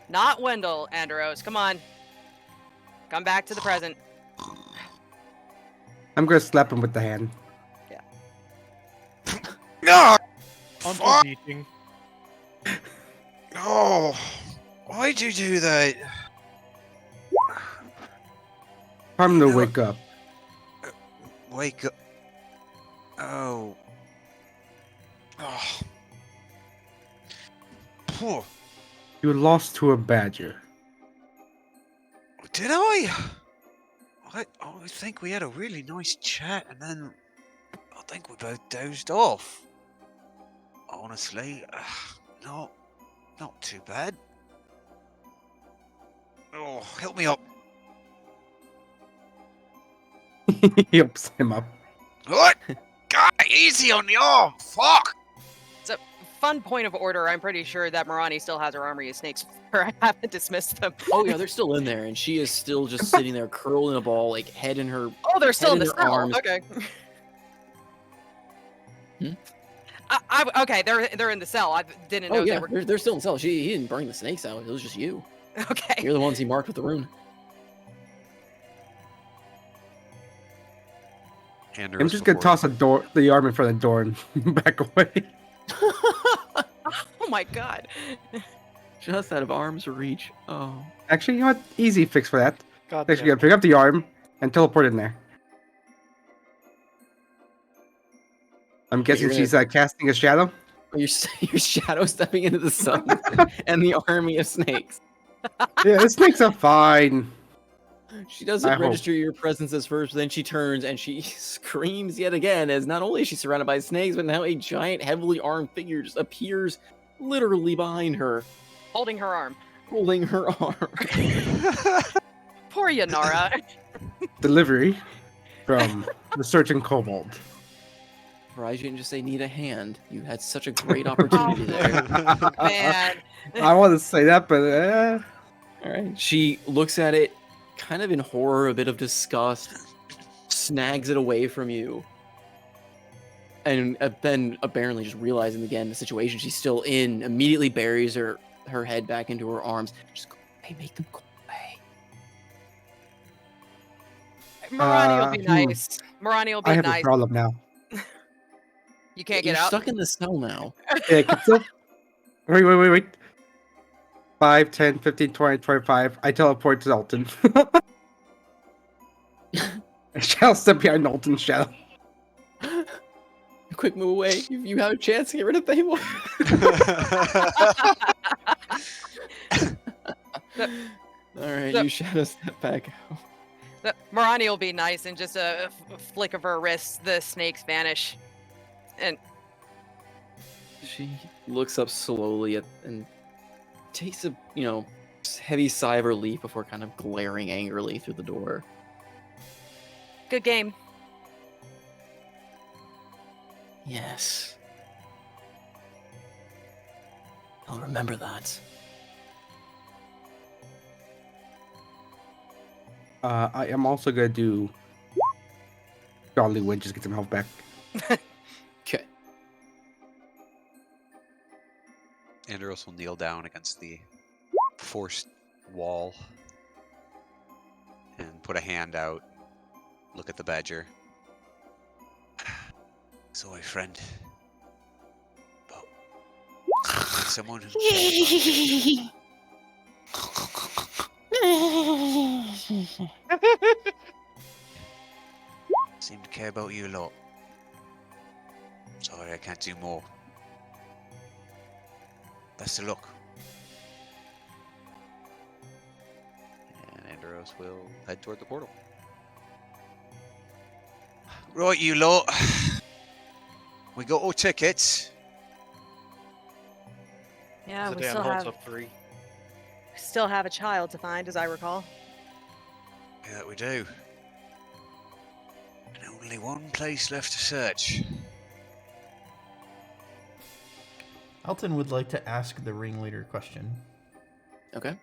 Not Wendell, Andros. Come on. Come back to the present. I'm gonna slap him with the hand. No! Uncle Fuck! meeting. No! Why'd you do that? Time to No. wake up. Wake up. Oh. Oh. Poor. You lost to a badger. Did I? I think we had a really nice chat, and then I think we both dozed off. Honestly, not too bad. Oh, help me up. He helps him up. What? God, easy on the arm. Fuck. It's a fun point of order. I'm pretty sure that Marani still has her armory of snakes. Or I haven't dismissed them. Oh yeah, they're still in there, and she is still just sitting there, curled in a ball, like head in her. Oh, they're still in head the her cell. arms. Okay. Okay, they're in the cell. I didn't know Oh yeah, they were. they're still in cell. He didn't bring the snakes out. It was just you. Okay. You're the ones he marked with the rune. I'm just gonna toss the arm in front of the door and back away. Oh my god. Just out of arm's reach. Oh. Actually, you know what? Easy fix for that. God Actually, damn. gotta pick up the arm, and teleport in there. I'm guessing you're she's casting a shadow. Your shadow stepping into the sun and the army of snakes. Yeah, the snakes are fine. She doesn't I hope. register your presence as first, then she turns and she screams yet again as not only is she surrounded by snakes, but now a giant, heavily armed figure just appears literally behind her, Holding her arm. holding her arm. Poor Yanara. Delivery from the Searching Kobold. Why didn't you just say need a hand? You had such a great opportunity there. Man. I want to say that, but All right. She looks at it, kind of in horror, a bit of disgust, snags it away from you, and then apparently just realizing again the situation she's still in, immediately buries her head back into her arms. Just go away, make them go away. Marani will be nice. Marani will be I have nice. a problem now. You can't You're get out. stuck in the cell now. Yeah, can still... Wait. 5, 10, 15, 20, 25. I teleport to Alton. I shall step behind Alton's shadow. Quick move away. You have a chance to get rid of Thamor. All right, you shadow step back out. Marani will be nice, and just a flick of her wrist, the snakes vanish. And She looks up slowly and takes a heavy sigh of relief before kind of glaring angrily through the door. good game. Yes. I'll remember that. I am also gonna do Godly Wind, just get some health back. Okay. Andros will kneel down against the forced wall and put a hand out, look at the badger. Sorry, friend. But someone who seem to care about you a lot. Sorry, I can't do more. Best of luck. And Andros will head toward the portal. Right, you lot. We got our tickets. Yeah, we Zidane still holds have up 3. a child to find, as I recall. Yeah, we do. And only one place left to search. Alton would like to ask the ringleader a question. Okay.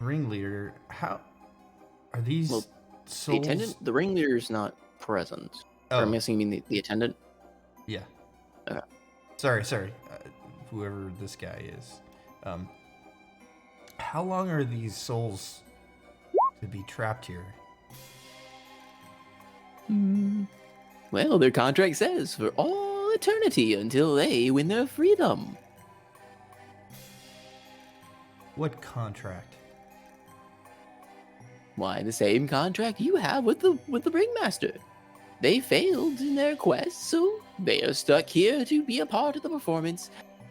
Ringleader, how are these Well, souls? The attendant, the ringleader's not present. Oh, Or I'm guessing you mean the attendant? yeah. Okay. Sorry. Whoever this guy is. How long are these souls to be trapped here? Well, their contract says for all eternity until they win their freedom. What contract? Why, the same contract you have with the ringmaster. They failed in their quest, so they are stuck here to be a part of the performance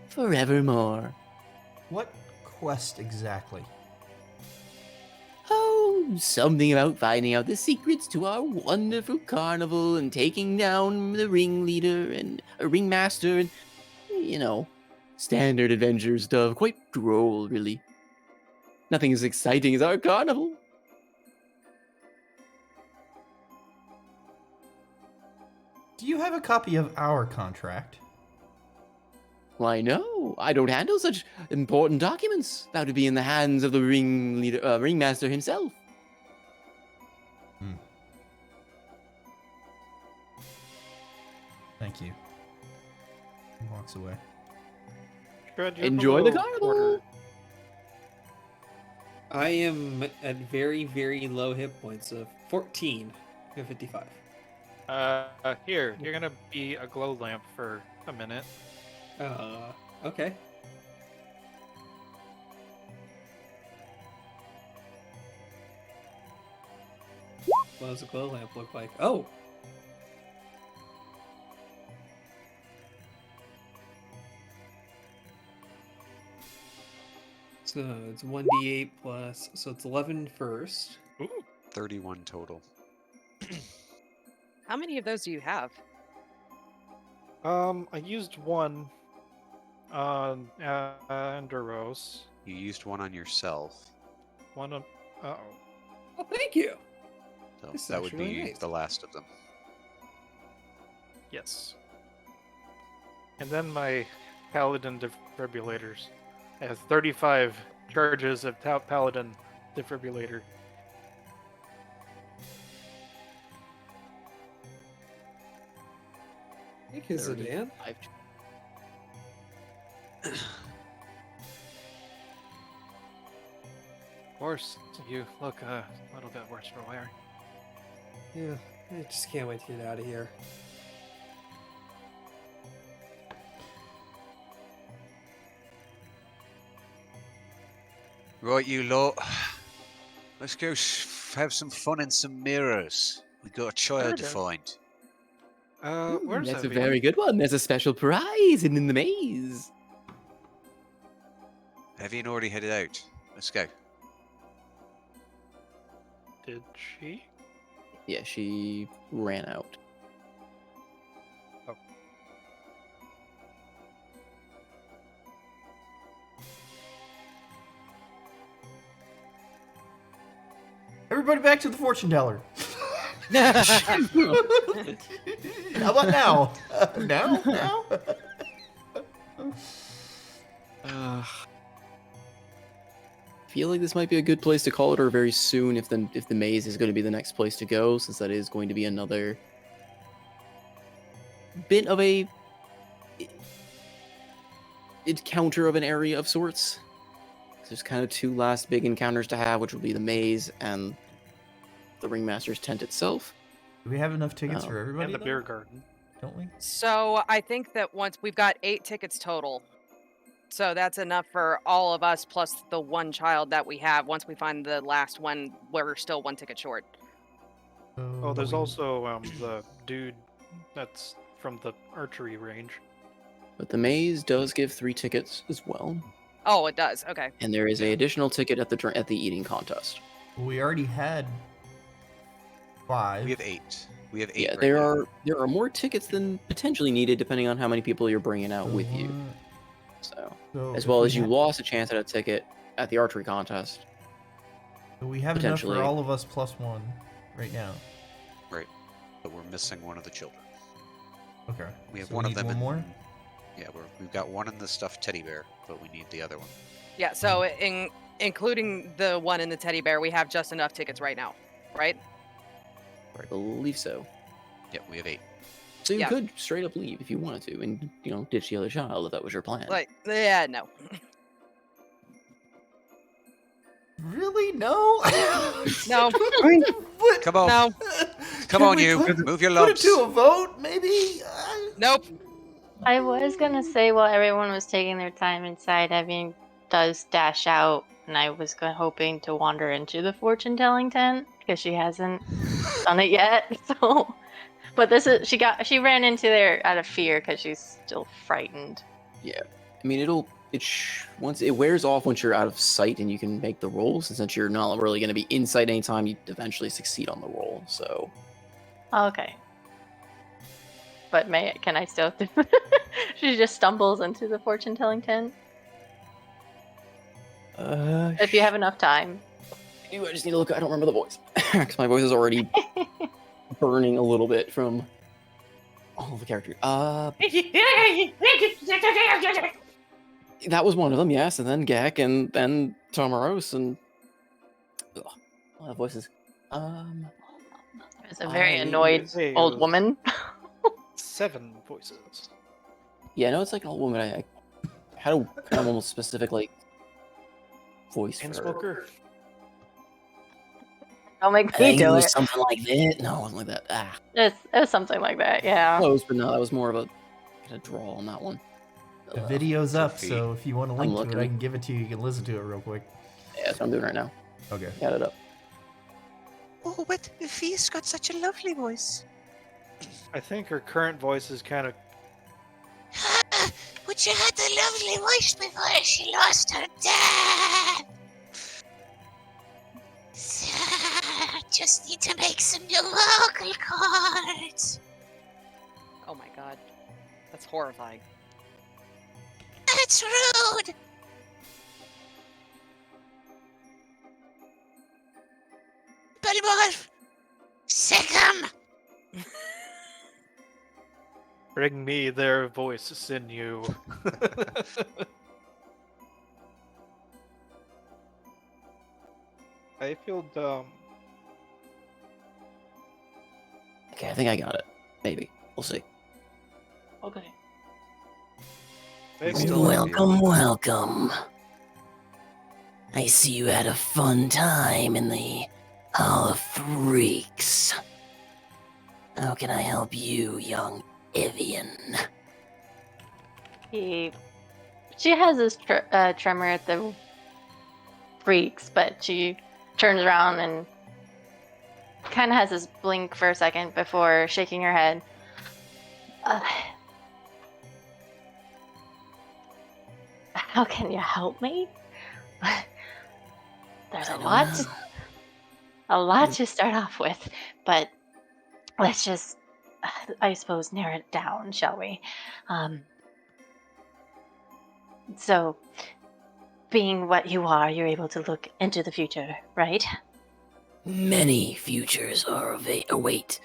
forevermore. What quest exactly? Oh, something about finding out the secrets to our wonderful carnival and taking down the ringleader and a ringmaster and, standard adventure stuff. Quite droll, really. Nothing as exciting as our carnival. Do you have a copy of our contract? Why, no, I don't handle such important documents. That would be in the hands of the ringmaster himself. Thank you. He walks away. Shred, you're Enjoy the below carnival. quarter. I am at very, very low hit points of 14 of 55. Here, you're gonna be a glow lamp for a minute. Okay. What does a glow lamp look like? Oh! So it's 1d8 plus, so it's 11 first. Ooh. 31 total. How many of those do you have? I used one on Andros. You used one on yourself, One on. Uh-oh. Oh, thank you! so This is that would actually be really nice. the last of them. Yes. And then my paladin defibrillators has 35 charges of paladin defibrillator. Thank you, Zidane. 35. Of course, you look a little bit worse for wear. Yeah, I just can't wait to get out of here. Right, you lot. Let's go have some fun in some mirrors. We got a child to Sure, find. Where's That's a Evian? very good one. There's a special prize in the maze. Evian already headed out. Let's go. Did she? Yeah, she ran out. Everybody back to the fortune teller. How about now? Now? I feel like this might be a good place to call it, or very soon if the maze is going to be the next place to go, since that is going to be another bit of a encounter of an area of sorts. There's kind of two last big encounters to have, which will be the maze and the Ringmaster's tent itself. Do we have enough tickets Oh. for everybody? And the though? beer garden. Don't we? So I think that once we've got 8 tickets total. So that's enough for all of us plus the one child that we have. Once we find the last one, we're still 1 ticket short. Oh, there's also the dude that's from the archery range. But the maze does give 3 tickets as well, Oh, it does. Okay. and there is a additional ticket at the eating contest. We already had 5. We have 8. We have 8. Yeah, right there now. are more tickets than potentially needed depending on how many people you're bringing out with you. So, as well as you lost a chance at a ticket at the archery contest. We have enough for potentially. all of us plus 1 right now. Right. But we're missing one of the children. Okay. We have So one we of need them one in. more? Yeah, we've got one in the stuffed teddy bear, but we need the other one. Yeah. So including the one in the teddy bear, we have just enough tickets right now, right? I believe so. Yep, we have 8. So you Yeah. could straight up leave if you wanted to, and ditch the other child if that was your plan. Like, yeah, no. Really? No? No. What? Come on, No. come Can on, we you. put- Move your Put it lumps. to a vote, maybe? Nope. I was gonna say while everyone was taking their time inside, Evian does dash out, and I was hoping to wander into the fortune telling tent because she hasn't done it yet. So, but she ran into there out of fear because she's still frightened. I mean, once it wears off once you're out of sight and you can make the rolls, and since you're not really going to be in sight anytime, you eventually succeed on the roll. So Okay. But can I still? She just stumbles into the fortune telling tent. If you have enough time. I just need to look. I don't remember the voice because my voice is already burning a little bit from all the characters. That was one of them, yes, and then Gek, and then Tomaros, and ugh, a lot of voices. It's a very I- annoyed Hey, old woman. 7 voices. Yeah, no, it's like an old woman. I had a kind of almost specific voice for And her. smoker. Don't make I me think it do was it. something like that. No, it wasn't like that. It was something like that, yeah. Close, but no, that was more of a draw on that one. The video's up, Sophie. so if you want to link to it, looking. I can give it to you. You can listen to it real quick. Yeah, that's what I'm doing right now. Okay. Got it up. Oh, but Fia's got such a lovely voice. I think her current voice is kind of. But she had the lovely voice before she lost her dad. Just need to make some new vocal cords. Oh my god. That's horrifying. That's rude. Belmorph, sick 'em. Bring me their voice, sinew. I feel dumb. Okay, I think I got it. Maybe. We'll see. Okay. Maybe Still Welcome, welcome. I see you had a fun time in the Hall of Freaks. How can I help you, young Evian? She has this tremor at the freaks, but she turns around and kind of has this blink for a second before shaking her head. How can you help me? There's I a don't lot, know. a lot to start off with, but let's just, I suppose, narrow it down, shall we? So, being what you are, you're able to look into the future, right? Many futures await,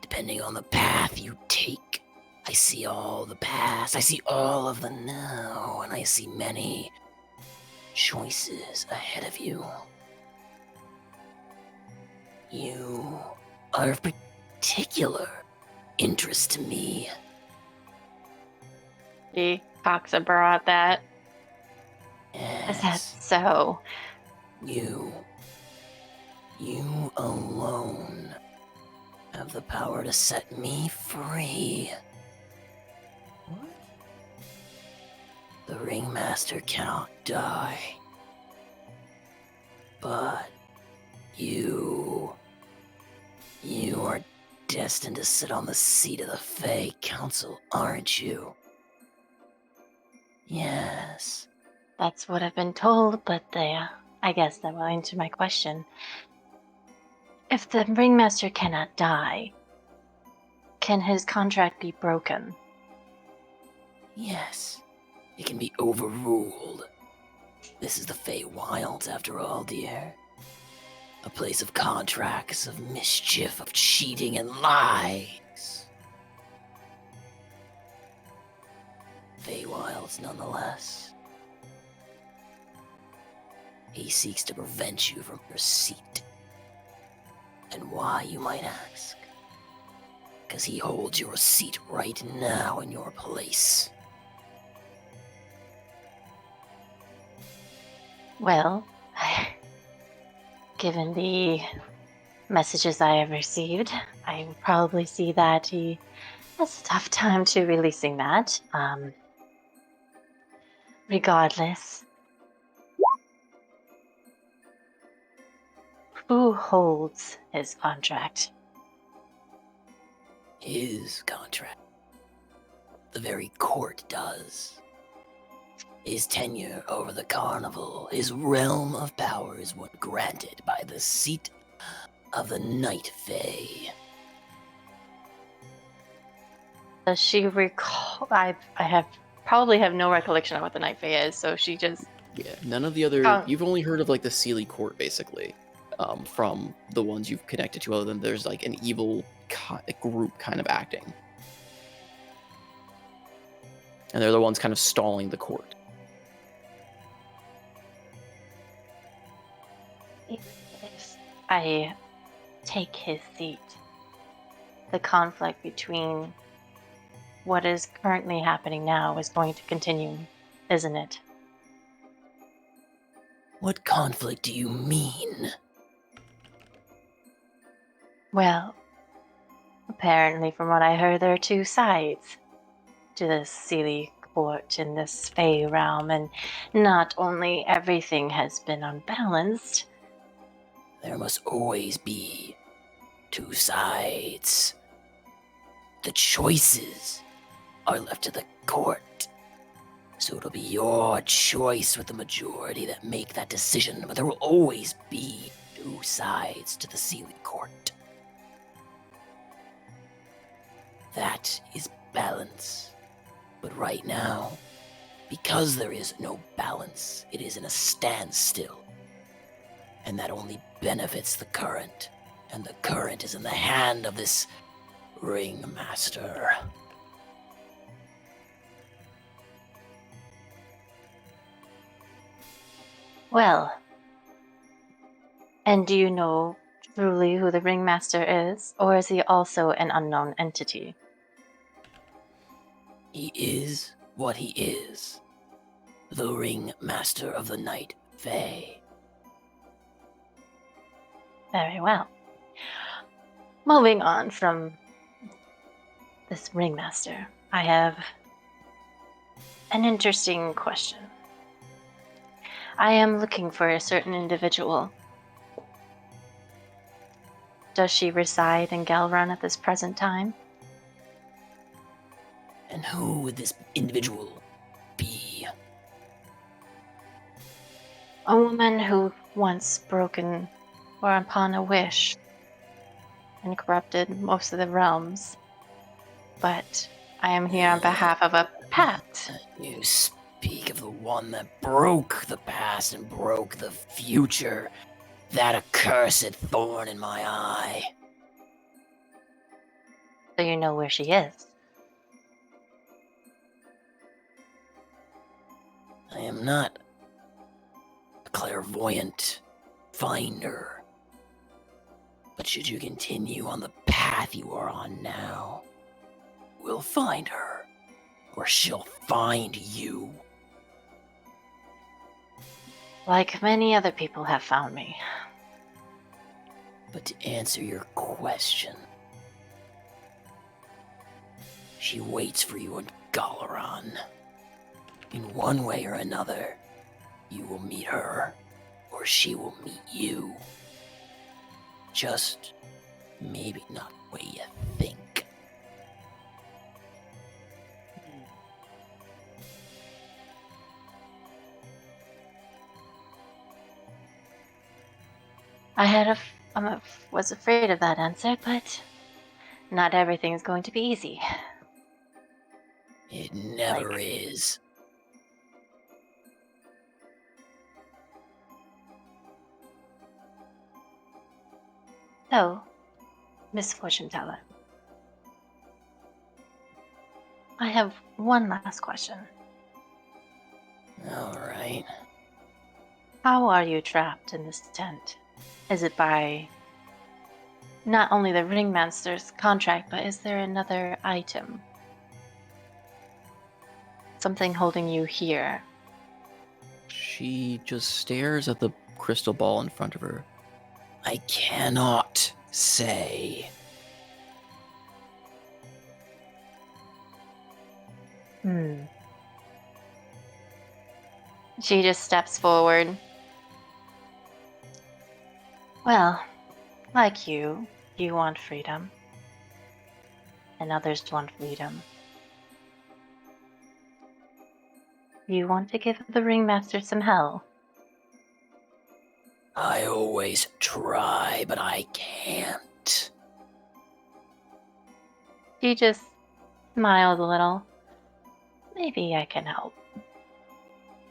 depending on the path you take. I see all the past, I see all of the now, and I see many choices ahead of you. You are of particular interest to me. She cocks a brow at that. Is that Yes, so? you alone have the power to set me free. What? The Ringmaster cannot die. But you are destined to sit on the seat of the Fey Council, aren't you? Yes. That's what I've been told, but I guess that will answer my question. If the Ringmaster cannot die, can his contract be broken? Yes. It can be overruled. This is the Fey Wilds, after all, dear. A place of contracts, of mischief, of cheating and lies. Fey Wilds, nonetheless. He seeks to prevent you from your seat. And why, you might ask? Because he holds your seat right now in your place. Well, given the messages I have received, I would probably see that he has a tough time to releasing that. Regardless, who holds his contract? His contract. The very court does. His tenure over the carnival, his realm of power is one granted by the seat of the Night Fae. Does she recall? I probably have no recollection of what the Night Fae is, so she just. Yeah, none of the other. Oh. You've only heard of like the Sealy Court, basically, from the ones you've connected to. Other than there's like an evil group kind of acting, and they're the ones kind of stalling the court. If I take his seat, the conflict between what is currently happening now is going to continue, isn't it? What conflict do you mean? Well, apparently, from what I heard, there are two sides to this Sealy court in this Fey realm, and not only everything has been unbalanced, There must always be two sides. The choices are left to the court. So it'll be your choice with the majority that make that decision, but there will always be two sides to the Sealy court. That is balance. But right now, because there is no balance, it is in a standstill. And that only benefits the current. And the current is in the hand of this ringmaster. Well, and do you know truly who the ringmaster is, or is he also an unknown entity? He is what he is. The ringmaster of the night, Fae. Very well. Moving on from this ringmaster, I have an interesting question. I am looking for a certain individual. Does she reside in Galrun at this present time? And who would this individual be? A woman who once broken or upon a wish and corrupted most of the realms. But I am here on behalf of a pact. You speak of the one that broke the past and broke the future. That accursed thorn in my eye. So you know where she is. I am not a clairvoyant finder. But should you continue on the path you are on now, we'll find her, or she'll find you. Like many other people have found me. But to answer your question, she waits for you in Galaran. In one way or another, you will meet her, or she will meet you. Just maybe not the way you think. Was afraid of that answer, but not everything is going to be easy. It never is. So, Miss Fortune Teller, I have one last question. All right. How are you trapped in this tent? Is it by not only the ringmaster's contract, but is there another item? Something holding you here? She just stares at the crystal ball in front of her. I cannot say. She just steps forward. Well, like you want freedom. And others want freedom. You want to give the ringmaster some hell. I always try, but I can't. She just smiles a little. Maybe I can help.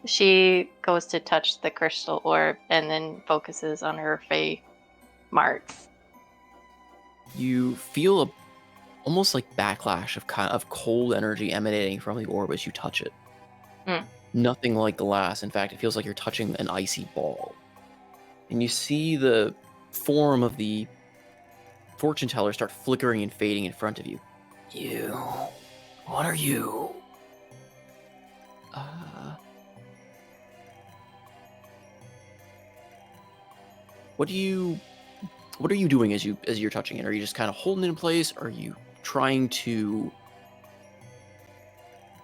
She goes to touch the crystal orb and then focuses on her Fey marks. You feel almost like backlash of cold energy emanating from the orb as you touch it. Nothing like glass. In fact, it feels like you're touching an icy ball. And you see the form of the fortune teller start flickering and fading in front of you. You? What are you? What are you doing as you're touching it? Are you just kind of holding it in place? Are you trying to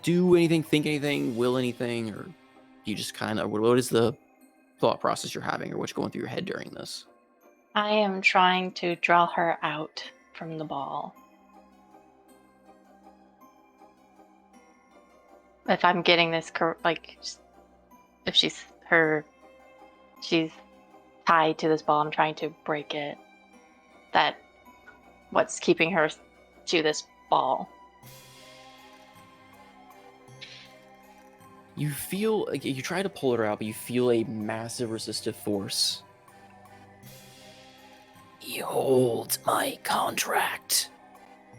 do anything, think anything, will anything, or you just kind of what is the thought process you're having, or what's going through your head during this? I am trying to draw her out from the ball. If I'm getting this if she's tied to this ball, I'm trying to break it. What's keeping her to this ball? You feel like you try to pull her out, but you feel a massive resistive force. Behold, my contract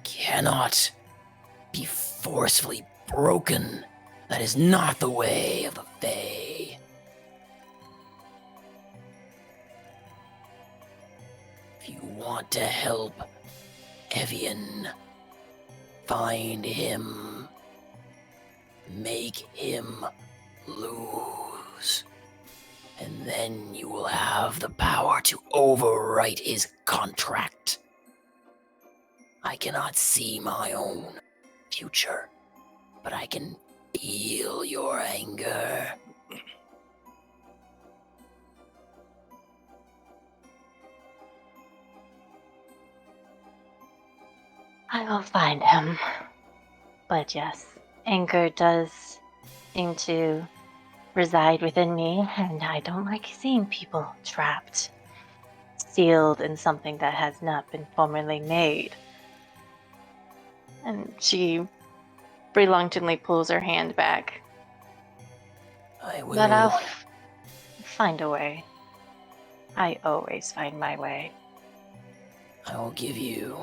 cannot be forcefully broken. That is not the way of the Fae. If you want to help Evian find him, make him lose. And then you will have the power to overwrite his contract. I cannot see my own future, but I can feel your anger. I will find him. But yes, anger does seem to reside within me, and I don't like seeing people trapped, sealed in something that has not been formerly made. And she reluctantly pulls her hand back. I will. But I'll find a way. I always find my way. I will give you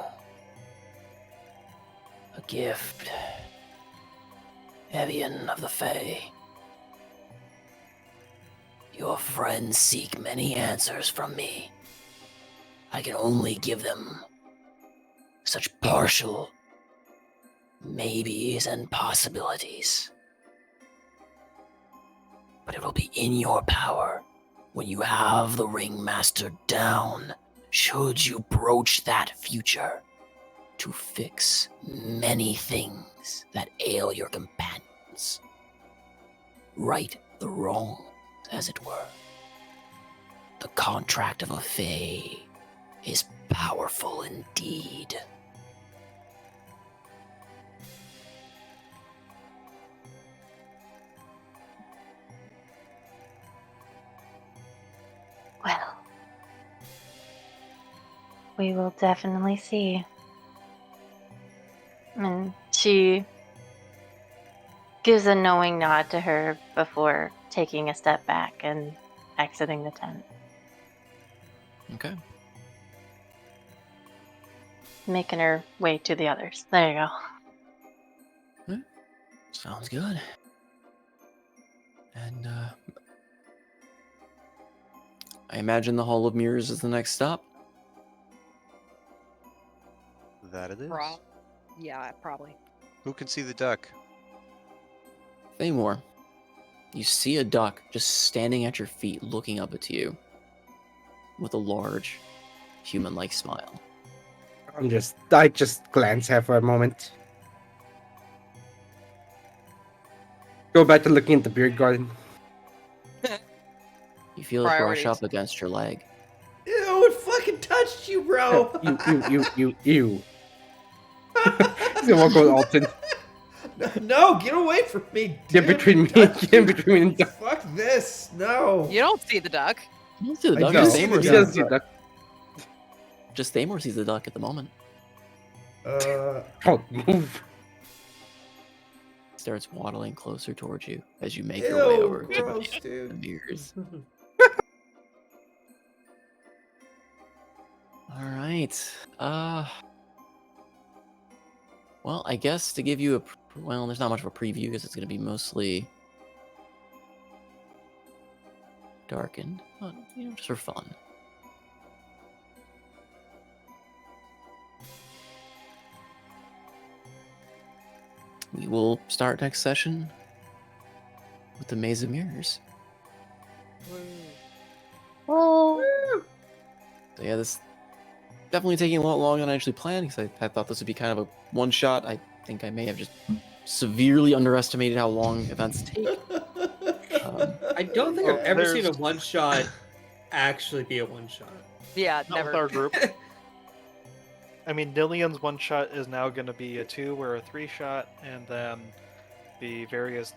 a gift. Evian of the Fae. Your friends seek many answers from me. I can only give them such partial maybes and possibilities. But it will be in your power when you have the Ringmaster down, should you broach that future, to fix many things that ail your companions. Right the wrong, as it were. The contract of a Fae is powerful indeed. Well, we will definitely see. And she gives a knowing nod to her before taking a step back and exiting the tent. Okay. Making her way to the others. There you go. Sounds good. And I imagine the Hall of Mirrors is the next stop. That it is. Yeah, probably. Who can see the duck? Thaymor, you see a duck just standing at your feet looking up at you with a large, human-like smile. I just glance at her for a moment. Go back to looking at the beard garden. You feel it brush Priorities. up against your leg. Ew, it fucking touched you, bro. You. He's gonna walk with Alton. No, get away from me. Get dude. between me. Touch Get between me. and Fuck this. No. You don't see the duck. You don't see the I duck. do Just see the Thaymor He sees doesn't the see duck. that. Just Thaymor sees the duck at the moment. Oh, move. Starts waddling closer towards you as you make your way Ew, over gross, to the dude. mirrors. All right. Well, I guess to give you there's not much of a preview because it's going to be mostly darkened, but just for fun. We will start next session with the Maze of Mirrors. Whoa. So yeah, this definitely taking a lot longer than I actually planned because I thought this would be kind of a one shot. I think I may have just severely underestimated how long events take. I don't think I've ever seen a There's- one shot actually be a one shot. Yeah, Not never. with our group. I mean, Nillian's one shot is now going to be a 2 or a 3 shot, and then the various